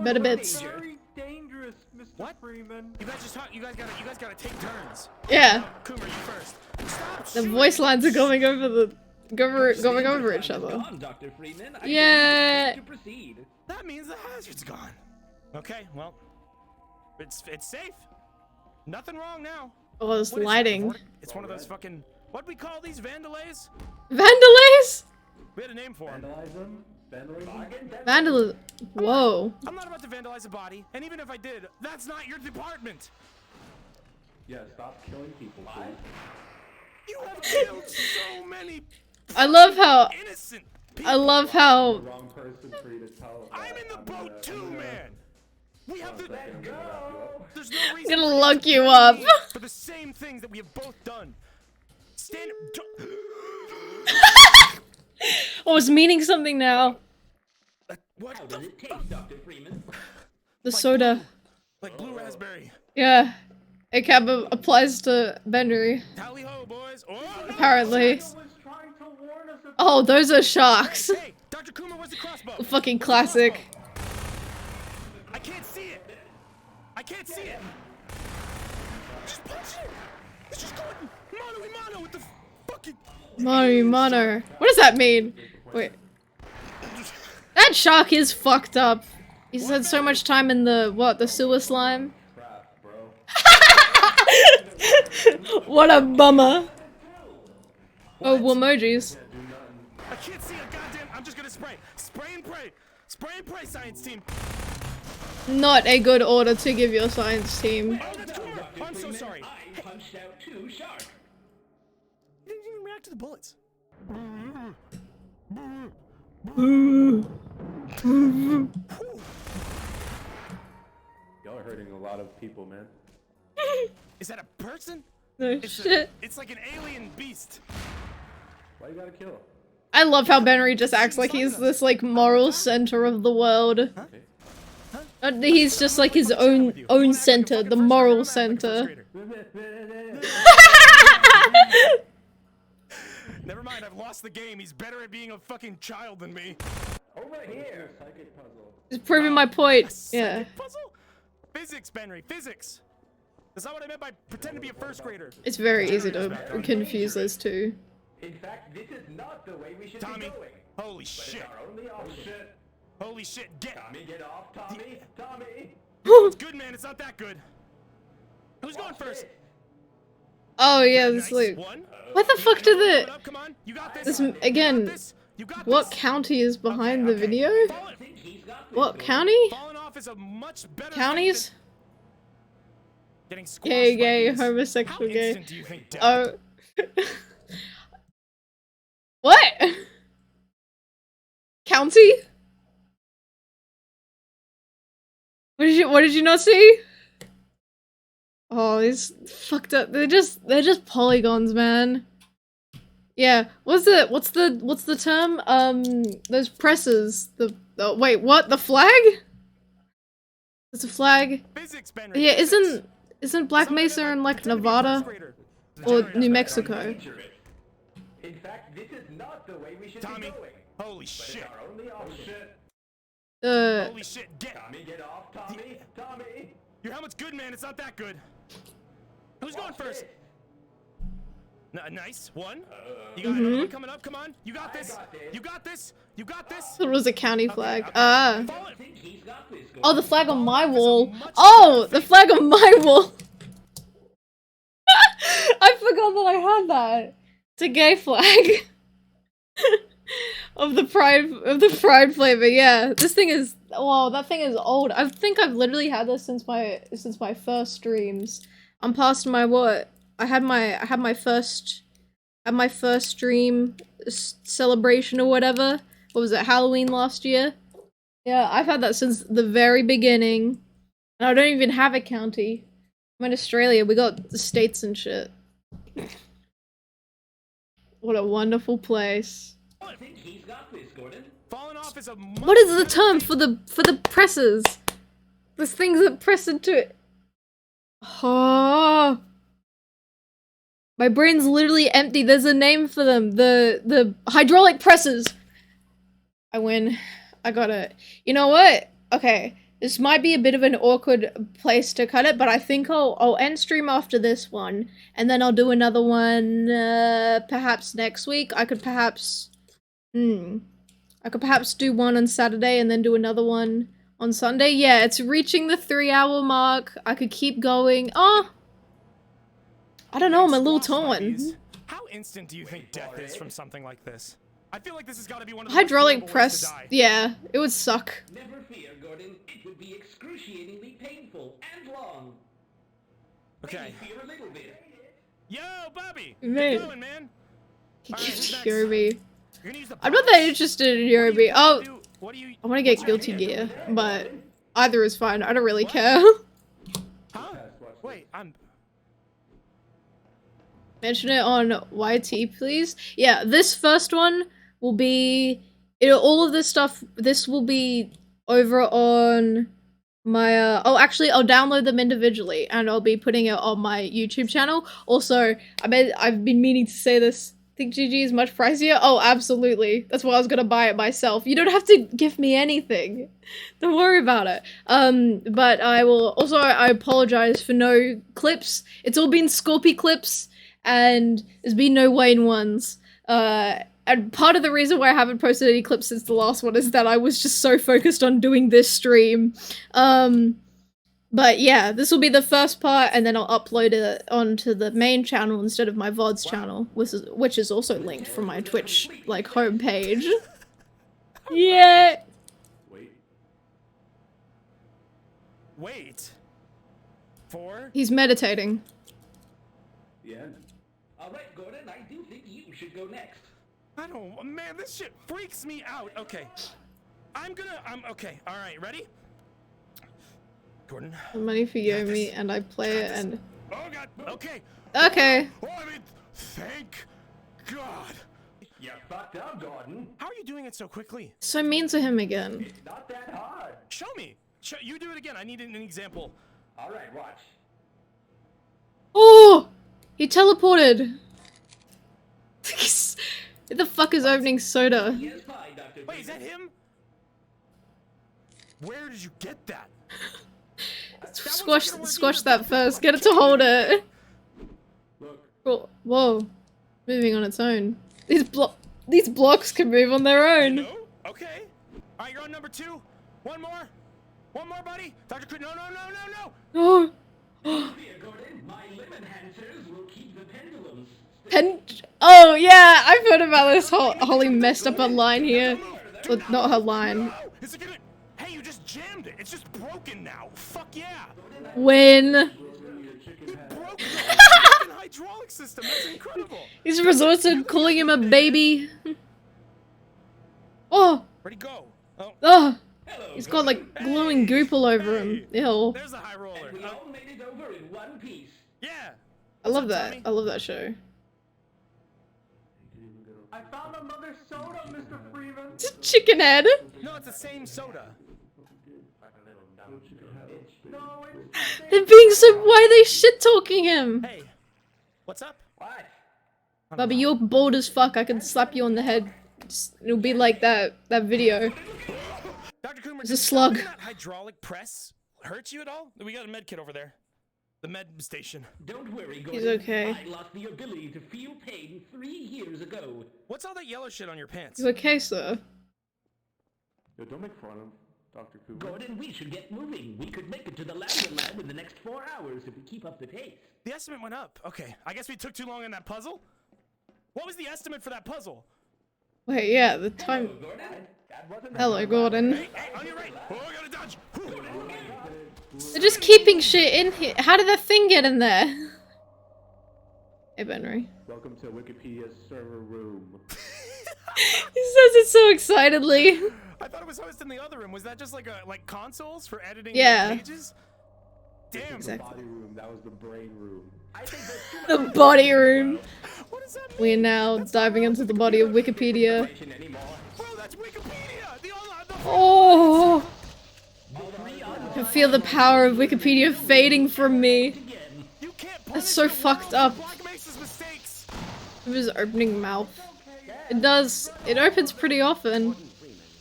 better bits. Very dangerous, Mr. What? Freeman. You guys gotta take turns. Yeah, Coomer, you first. Stop the shooting. voice lines are going over each other. Gone, Dr. Freeman. I Yeah. think we can proceed. That means the hazard's gone. Okay, well, it's safe. Nothing wrong now. Oh, this What is that, lighting. vortic- It's one of those fucking, what we call these, vandalays? Vandalays? We had a name for them. Vandalism. Whoa. I'm not about to vandalize a body, and even if I did, that's not your department. Yeah, stop killing people, please. You have killed so many I love how. innocent people. I love how. Wrong person for you to tell. I'm in the boat too, man. We have the. Go. There's no I'm reason gonna lock you up. for the same things that we have both done. Stand. Oh, it's meaning something now. What How the? does it taste, Dr. Freeman? The soda. Like blue raspberry. Yeah. ACAB applies to benrey. Tally ho, boys. Oh, Apparently. sharks. was trying to warn us about Oh, those are sharks. Hey, Dr. Coomer, where's the crossbow? Fucking Where's the classic. crossbow? I can't see it. I can't see it. Just punch it. It's just going mano a mano with the fucking. Mono. What does that mean? Wait. That shark is fucked up. He's had so much time in the sewer slime. Crap, bro. What a bummer. Oh, emojis. I can't see a goddamn. I'm just gonna spray. Spray and pray. Spray and pray, science team. Not a good order to give your science team. Oh, that's Coomer. Oh, I'm so sorry. I punched out 2 sharks. You didn't even react to the bullets. Y'all are hurting a lot of people, man. Is that a person? No It's shit. it's like an alien beast. Why you gotta kill him? I love how benrey just acts like he's this like moral center of the world. He's just like his own center, the moral center. Never mind, I've lost the game. He's better at being a fucking child than me. over here. Psychic puzzle. Just proving my point. Yeah. Psychic puzzle? Physics, Benry, physics. That's not what I meant by pretend to be a first grader. It's very easy to confuse those two. In fact, this is not the way we should Tommy, be going. holy shit. Our only option. Holy shit, get. Tommy, get off, Tommy. Tommy. It's good, man. It's not that good. Who's going first? Oh yeah, Nice. this like One. what the fuck did Coming the up, come on. You got this. this You got again? this. You got What this. county is behind the Okay. video? Falling, What county? falling off is a much better Counties? thing than getting squashed Gay, by gay, these. homosexual, How gay. instant do you think death? Oh. What? County? What did you not see? Oh, these fucked up. They're just polygons, man. Yeah. What's the term? Those presses. Wait, what? The flag? It's a flag. Physics, Benry, Yeah, physics. isn't Black Mesa in like Pretend to be a Nevada first grader. or New Mexico? In fact, this is not the way we should Tommy, be going. holy shit. Our only option. Holy shit, get. Tommy, get off, Tommy. Tommy. Your helmet's good, man. It's not that good. Who's going first? Nice. One. You got another one coming up. Come on. You got this. You got this. You got this. It was a county flag. okay. Ah. Fall it. Oh, the flag on my wall. Oh, the flag on my wall. I forgot that I had that. It's a gay flag. of the pride flavor. Yeah, this thing is. Wow, that thing is old. I think I've literally had this since my first streams. I'm past my what? I had my first stream celebration or whatever. What was it? Halloween last year. Yeah, I've had that since the very beginning. And I don't even have a county. I'm in Australia. We got the states and shit. What a wonderful place. I think he's got this, Gordon. Falling off is a What is the term for the presses? Those things that press into it. Oh. My brain's literally empty. There's a name for them. The hydraulic presses. I win. I got it. You know what? Okay. This might be a bit of an awkward place to cut it, but I think I'll end stream after this one, and then I'll do another one perhaps next week. I could perhaps do one on Saturday and then do another one on Sunday. Yeah, it's reaching the 3-hour mark. I could keep going. Oh, I don't know, I'm a little torn. How instant do you think death is from something like this? I feel like this has got to be one of the Hydraulic most horrible ways to press, die. yeah, it would suck. Never fear, Gordon. It would be excruciatingly painful and long. Okay. Maybe fear a little bit. Yo, Bobby. Man. Good going, man. He Alright, keeps who's next? Yorubi. You're gonna use the I'm not that box? interested in What do you Yorubi. wanna Oh, do? What do you? I want to get what's your Guilty idea? Gear, but either is fine. I don't really What? care. Huh? Wait, I'm. Mention it on YT, please. Yeah, this first one will be all of this stuff. This will be over on My oh, actually, I'll download them individually, and I'll be putting it on my YouTube channel. Also, I've been meaning to say this. Think GG is much pricier? Oh, absolutely. That's why I was gonna buy it myself. You don't have to give me anything. Don't worry about it. But I will also, I apologize for no clips. It's all been Scorpy clips, and there's been no Wayne ones. And part of the reason why I haven't posted any clips since the last one is that I was just so focused on doing this stream. But yeah, this will be the first part, and then I'll upload it onto the main channel instead of my VODs channel, which is also linked from my Twitch, like, homepage. Yeah! Wait. For? He's meditating. Yeah. Alright, Gordon, I do think you should go next. I don't, man, this shit freaks me out. Okay. I'm okay. Alright, ready? Gordon. Money for Yomi, and I play it, and... Oh god, okay. Okay. Oh, I mean, thank God. You fucked up, Gordon. How are you doing it so quickly? So mean to him again. It's not that hard. Show me. You do it again. I need an example. Alright, watch. Oh! He teleported! Who the fuck is opening soda? Yes, fine, Dr. Wait, is that him? Where did you get that? Squash that first. Get it to hold it. Oh, whoa. Moving on its own. These blocks can move on their own. No? Okay. Alright, you're on number 2. One more. One more, buddy. Dr. Crit. No. Oh. Gordon, my limb enhancers will keep the pendulums. Oh yeah, I've heard about this Holly messed up a line here. Well, not her line. No! Is it gonna... Hey, you just jammed it. It's just broken now. Fuck yeah. When He broke the fucking hydraulic system. That's incredible. he's resorted calling him a baby. Oh. Where'd he go? Oh. Oh. He's got like glowing goop all over him. Ew. There's the high roller. We all made it over in one piece. Yeah. I love that. I love that show. I found another soda, Mr. Freeman. Chicken head. No, it's the same soda. No, it's the They're being so. Why are they shit talking him? Hey, what's up? What? Bubby, you're bald as fuck. I can slap you on the head. It'll be like that video. Dr. Coomer, It's a slug. That hydraulic press hurt you at all? We got a med kit over there. The med station. Don't worry, Gordon. He's okay. I lost the ability to feel pain 3 years ago. What's all that yellow shit on your pants? You okay, sir? Yo, don't make fun of Dr. Coomer. Gordon, we should get moving. We could make it to the lavender lab in the next 4 hours if we keep up the pace. The estimate went up. Okay, I guess we took too long on that puzzle? What was the estimate for that puzzle? Wait, yeah, the time. Hello, Gordon. Hey, on your right. Oh, I gotta dodge. They're just keeping shit in here. How did that thing get in there? Hey, Benry. Welcome to Wikipedia's server room. He says it so excitedly. I thought it was hosted in the other room. Was that just like consoles for editing Yeah. pages? Damn. Exactly. Body room, that was the brain room. The body room. What does that mean? We're now diving into the body of Wikipedia. Bro, that's Wikipedia. The Oh. I can feel the power of Wikipedia fading from me. You can't That's so fucked up. Black Mesa's mistakes. It was opening mouth. It does. It opens pretty often. Freeman,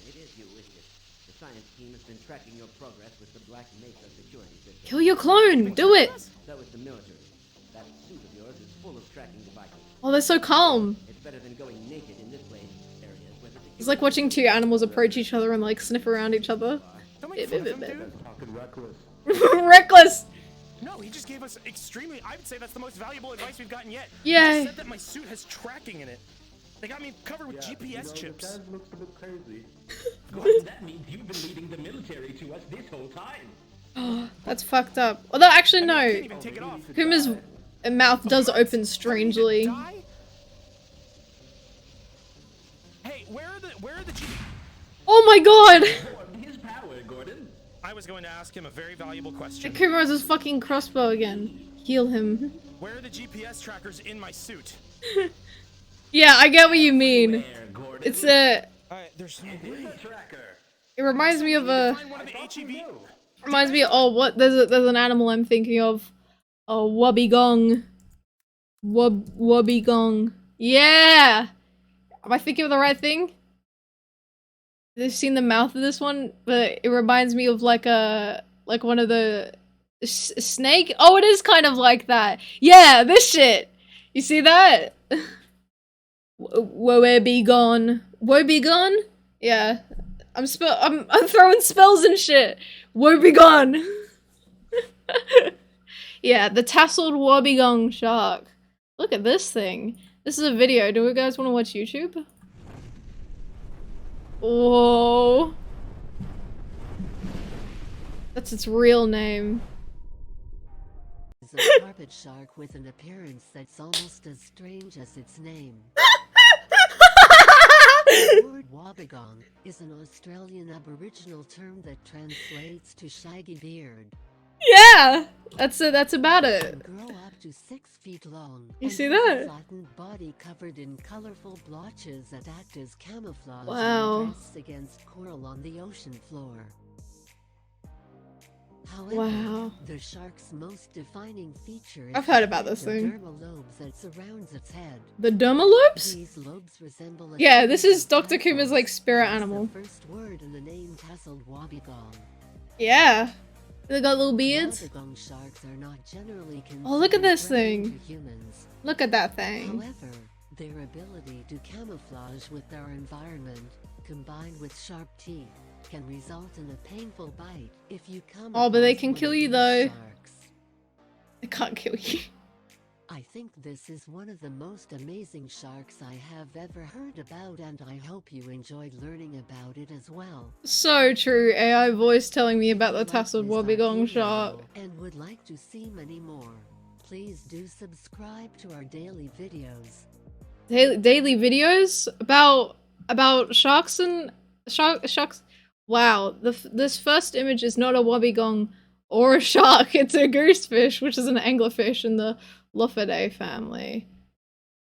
it is you, isn't it? The science team has been tracking your progress with the Black Mesa security system. Kill your clone. Do it. So is the military. That suit of yours is full of tracking devices. Oh, they're so calm. It's better than going naked in this place. Areas where the It's like watching two animals approach each other and like sniff around each other. Don't make fun of him, dude. Talking reckless. Reckless. No, he just gave us extremely. I would say that's the most valuable advice we've gotten yet. Yay. He said that my suit has tracking in it. They got me covered with GPS chips. This guy looks a bit crazy. Gordon, that means you've been leading the military to us this whole time. That's fucked up. Although, actually, I no. can't even take it off. Kuma's mouth does open strangely. Die? Hey, where are the GPS? Oh my god! His power, Gordon. I was going to ask him a very valuable question. Kuma has his fucking crossbow again. Heal him. Where are the GPS trackers in my suit? Yeah, I get what you mean. There, Gordon. It's a. There's no way. Tracker. It reminds me of a. Find one of the HEV. Reminds me. Oh, what? There's an animal I'm thinking of. Oh, wobbegong. Wobbegong. Yeah. Am I thinking of the right thing? I've seen the mouth of this one, but it reminds me of like one of the snake. Oh, it is kind of like that. Yeah, this shit. You see that? Wobbegong. Wobbegong? Yeah. I'm throwing spells and shit. Wobbegong. Yeah, the tasseled wobbegong shark. Look at this thing. This is a video. Do you guys want to watch YouTube? Whoa. That's its real name. It's a carpet shark with an appearance that's almost as strange as its name. The word wobbegong is an Australian Aboriginal term that translates to shaggy beard. Yeah! That's about it. Grow up to 6 feet long. You and see has that? a flattened body covered in colorful blotches that act as camouflage Wow. and dress against coral on the ocean floor. However, Wow. the shark's most defining feature is I've heard about this the thing. dermal lobes that surrounds its head. The dermalopes? These lobes resemble a Yeah, this is tassel Dr. Kuma's like spirit That's animal. The first word in the name tasseled wobbegong. Yeah. They got little beards. Wobbegong sharks are not generally Oh, look at considered this threatening thing. to humans. Look at that thing. However, their ability to camouflage with their environment, combined with sharp teeth, can result in a painful bite if you come Oh, but they across can one kill of you these though. sharks. They can't kill you. I think this is one of the most amazing sharks I have ever heard about, and I hope you enjoyed learning about it as well. So true. AI voice telling me about the Like tasseled this wobbegong arcade shark. level And would like to see many more. Please do subscribe to our daily videos. Daily videos about sharks and sharks. Wow, this first image is not a wobbegong or a shark. It's a goosefish, which is an anglerfish in the Lophidae family.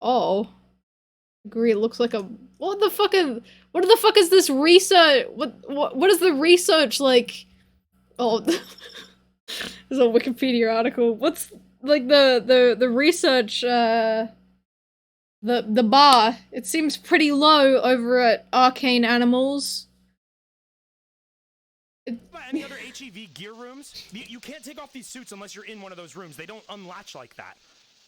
Oh, agree. It looks like a what the fuck is this research? What is the research like? Oh, there's a Wikipedia article. What's like the research? The bar. It seems pretty low over at Arcane Animals. Any other HEV gear rooms? You can't take off these suits unless you're in one of those rooms. They don't unlatch like that.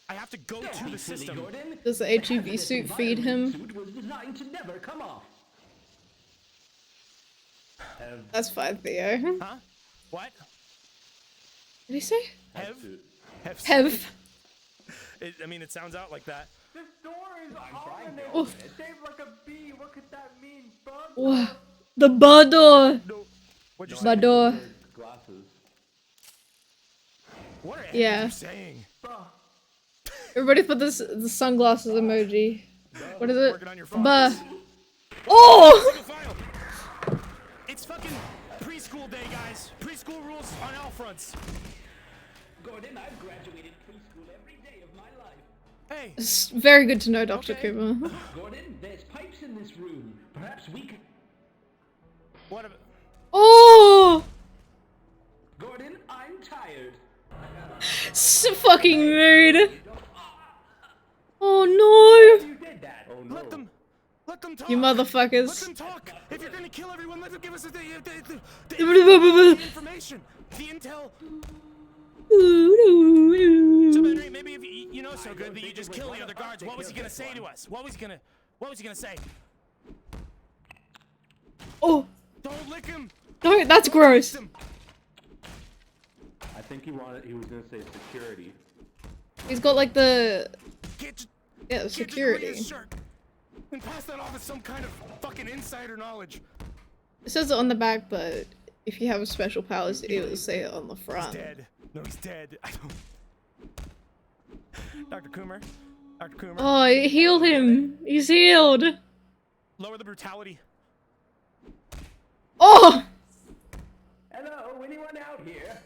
I have to go to the system. Does the HEV suit feed him? Suit was designed to never come off. That's fine, Theo. Huh? What? What did he say? Hev. I mean, it sounds out like that. This door is ominous. Oof. It's shaped like a bee. What could that mean, bug? Whoa. The bar door. No. What'd you say? Bar door. Glasses. What are Yeah. you saying? Everybody put the sunglasses emoji. What is it? Working on your phone. Bah. Oh! Single file. It's fucking preschool day, guys. Preschool rules on all fronts. Gordon, I've graduated preschool every day of my life. Hey. It's very good to know, Dr. Okay. Kuma. Gordon, there's pipes in this room. Perhaps we could... What about... Oh! Gordon, I'm tired. Fucking rude. Oh no! You did that. Oh no. Let them talk. You Let motherfuckers. them talk. If you're gonna kill everyone, let them give us the information. The intel. So benrey, maybe if you know so good that you just kill the other guards, what was he gonna say to us? What was he gonna say? Oh! Don't lick him. No, that's gross. I think he was gonna say security. He's got like the... Get Yeah, your security. shirt and pass that off as some kind of fucking insider knowledge. It says it on the back, but if you have special powers, it will say it on the He's front. dead. No, he's dead. I don't. Dr. Coomer. Dr. Coomer. Oh, heal him. He's healed. Lower the brutality. Oh! Hello, anyone out here?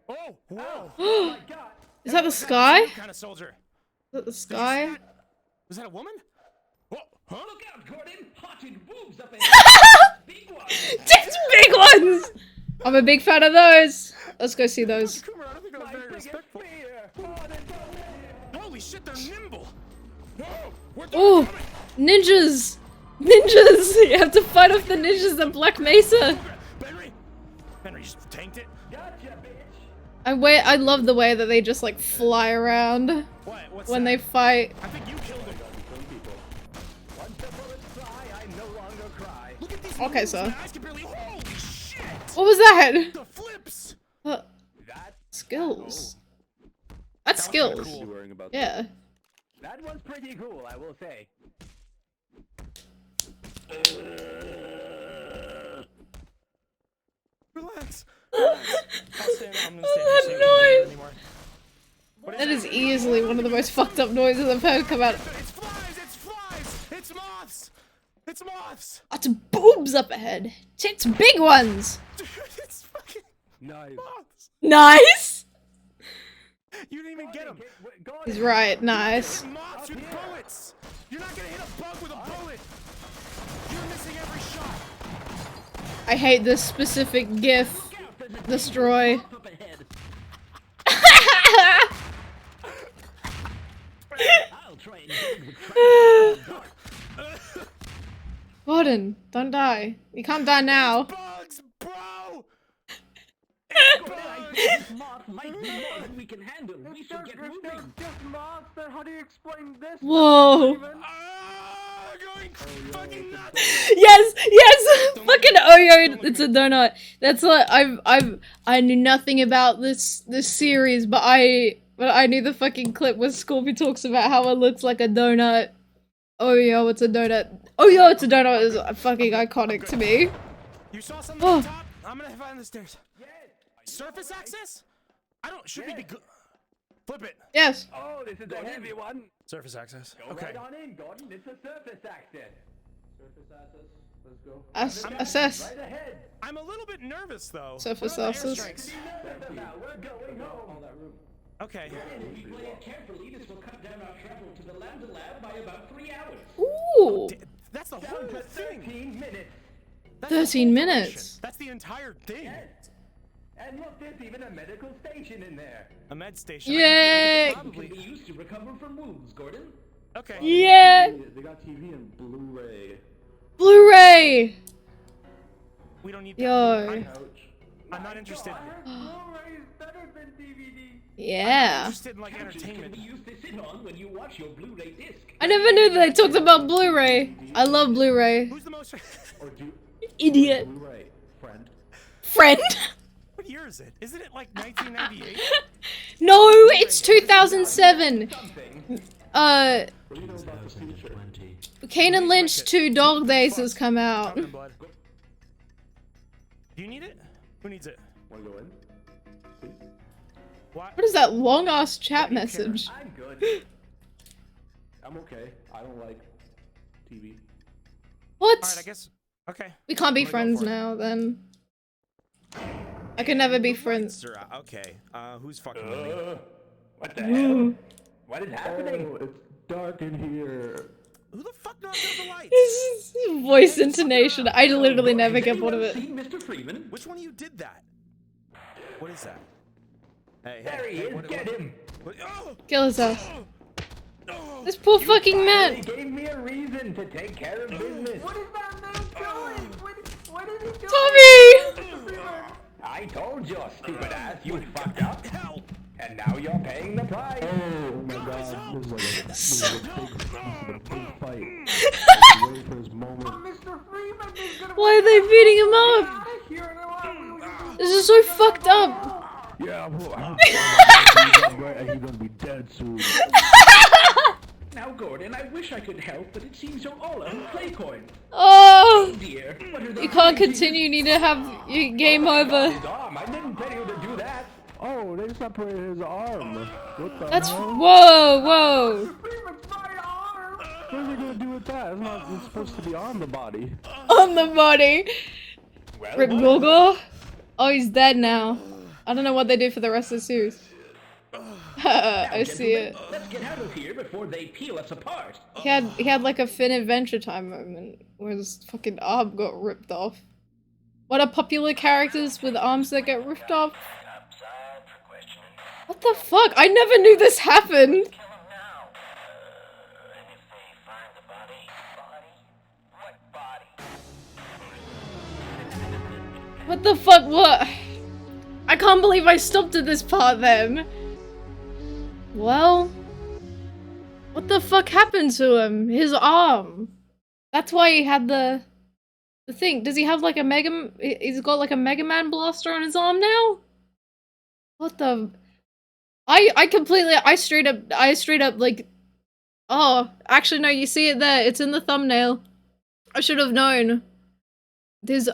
Oh, whoa. Oh my god. Is that the sky? Is Kind of soldier. that the sky? Was that a woman? Whoa, huh? Look out, Gordon! Potted boobs up ahead! Big one! Just big ones! I'm a big fan of those. Let's go see those. Coomer, I don't think that was very respectful. Holy shit, they're nimble. Oh, ninjas! Ninjas! You have to fight off the ninjas at Black Mesa. Benrey just tanked it. Gotcha, bitch. I love the way that they just like fly around when they fight. I think you killed him. Once the bullets fly, I no longer cry. Look at these Okay, moves, so. my eyes can barely- Holy shit! What was that? The flips! Skills. That's skills. Yeah. That was pretty cool, I will say. Relax. Relax. I'm gonna stand That so you can't do it anymore. That is easily one of the most fucked up noises I've heard come out. It's flies! It's flies! It's moths! It's moths! Lots of boobs up ahead. Tits big ones. Dude, it's fucking moths! Nice! You didn't even get him. He's right, nice. Moths with bullets! You're not gonna hit a bug with a bullet! You're missing every shot! I hate this specific GIF. Destroy. I'll try and Gordon, don't die. You can't die now. Bugs, bro! This moth might be more than we can handle. We should get moving. Just moths, then how do you explain this? Whoa. Going fucking nuts! Yes, yes, fucking Oyo, it's a donut. That's what I knew nothing about this series, but I knew the fucking clip where Scorpy talks about how it looks like a donut. Oyo, it's a donut. Oyo, it's a donut is fucking iconic to me. You saw something on top? I'm gonna find the stairs. Surface access? Should we be good? Flip it. Yes. Oh, this is a heavy one. Surface access. Go Okay. right on in, Gordon. It's a surface access. Surface access. Let's go. Assess. Right ahead. I'm a little bit nervous though. Surface What are the access. airstrikes? Now we're going home. All that room. Okay. If we play it carefully, this will cut down our travel to the Lambda Lab by about 3 hours. Ooh. That's the Down whole to thing. 13 minutes. That's the 13 whole minutes. operation. That's the entire thing. Yes. And look, there's even a medical station in there. A med station. Yay. It can Probably. be used to recover from wounds, Gordon. Okay. Yeah. They got TV and Blu-ray. Blu-ray. We don't need Yo. that. I'm not interested. Blu-ray is better than DVD. I'm Yeah. interested in like Couches can entertainment. be used to sit on when you watch your Blu-ray disc. I never knew that they talked about Blu-ray. I love Blu-ray. Who's the most? Or do Idiot. Blu-ray, friend. Friend. What year is it? Isn't it like 1998? No, it's 2007. What do you know about the future? Kane and Lynch 2 Dog Days has come out. Common blood. Do you need it? Who needs it? Wanna go in? Please? What? What is that long ass chat message? I'm good. I'm okay. I don't like TV. What? Alright, I guess. Okay. We can't be I'm gonna go friends for it. now then. I can never be friends. Sir, okay. Who's fucking with me? What the hell? What is happening? Oh, it's dark in here. Who the fuck knocked out the lights? His voice intonation. I literally never get bored of it. Seen Mr. Freeman? Which one of you did that? What is that? Hey, There he is. Get him. Oh! Kill his ass. Oh! This poor fucking man. He gave me a reason to take care of business. What is that man doing? What is he doing? Tommy! I told you, stupid ass, you fucked up. And now you're paying the price. Oh my god, this is like a big fight. Waiting for his moment. Mr. Freeman is gonna Why are they beating him up? out of here. No, This is so fucked up. Yeah, he's gonna be dead soon. Now, Gordon, I wish I could help, but it seems you're all out of play coins. Oh, Dear, what are they you can't continue. You need to have your game over. his arm. I didn't tell you to do that. Oh, they separated his arm. What the That's hell? whoa, whoa. Freeman's my arm. What are they gonna do with that? It's not it's supposed to be on the body. On the body. Rip Gorgo. Oh, he's dead now. I don't know what they do for the rest of the series. I see it. Let's get out of here before they peel us apart. He had like a Finn Adventure Time moment where his fucking arm got ripped off. What are popular characters with arms that get ripped off? What the fuck? I never knew this happened. What the fuck? What? I can't believe I stopped at this part then. Well, what the fuck happened to him? His arm. That's why he had the thing. Does he have like a he's got like a Mega Man blaster on his arm now? What the? I straight up like, oh, actually no, you see it there. It's in the thumbnail. I should have known. His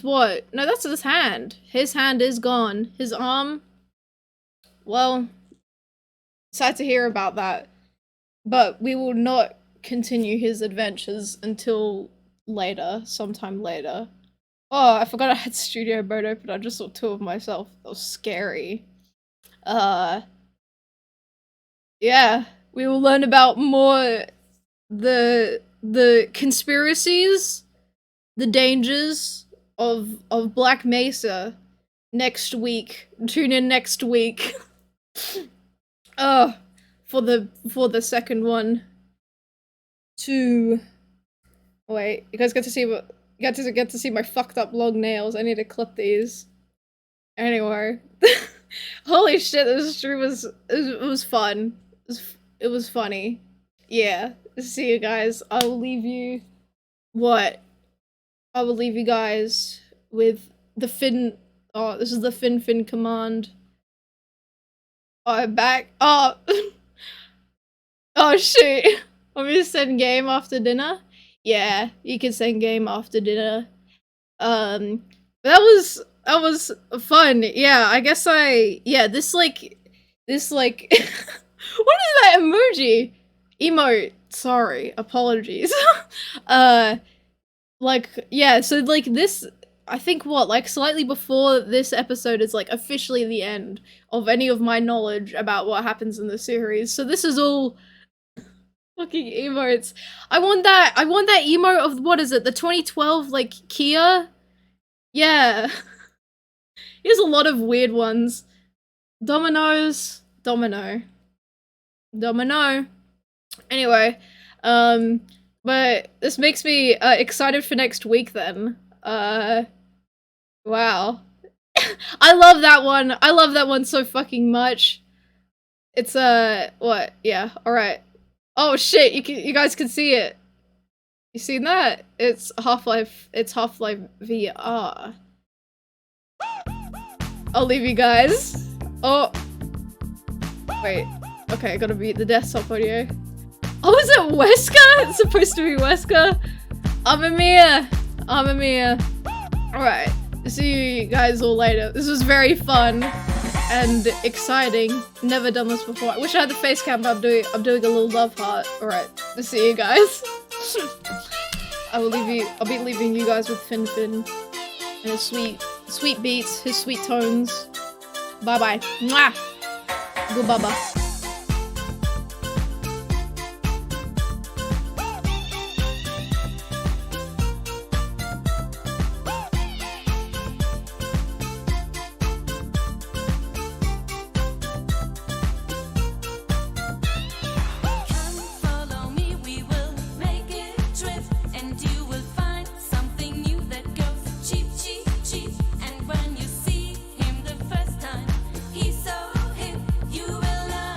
what? No, that's his hand. His hand is gone. His arm. Well, sad to hear about that. But we will not continue his adventures until later, sometime later. Oh, I forgot I had studio mode open. I just saw two of myself. That was scary. Yeah, we will learn about more the conspiracies, the dangers of Black Mesa next week. Tune in next week. For the second one. Wait, you guys get to see what get to see my fucked up long nails. I need to clip these. Anyway. Holy shit, this stream was fun. It was funny. Yeah. See you guys. I will leave you I will leave you guys with the Fin. Oh, this is the Fin command. Oh, I'm back. Oh. Oh shoot. Want me to send game after dinner? Yeah, you can send game after dinner. That was fun. Yeah, I guess this like what is that emoji? Emote. Sorry, apologies. Like, yeah, so like this, I think what, like slightly before this episode is like officially the end of any of my knowledge about what happens in the series. So this is all fucking emotes. I want that emote of, what is it, the 2012 like Kia? Yeah. Here's a lot of weird ones. Domino. Anyway, but this makes me excited for next week then. Wow. I love that one. I love that one so fucking much. It's what? Yeah, alright. Oh shit, you guys can see it. You seen that? It's Half-Life VR. I'll leave you guys. Oh. Wait. Okay, I gotta beat the desktop audio. Oh, is it Wesker? It's supposed to be Wesker. Amamia. Alright. See you guys all later. This was very fun and exciting. Never done this before. I wish I had the face cam, but I'm doing a little love heart. Alright. See you guys. I'll be leaving you guys with Fin and his sweet beats, his sweet tones. Bye bye. Mwah! Good baba. And when you see him the first time, he's so hip, you will love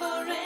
forever.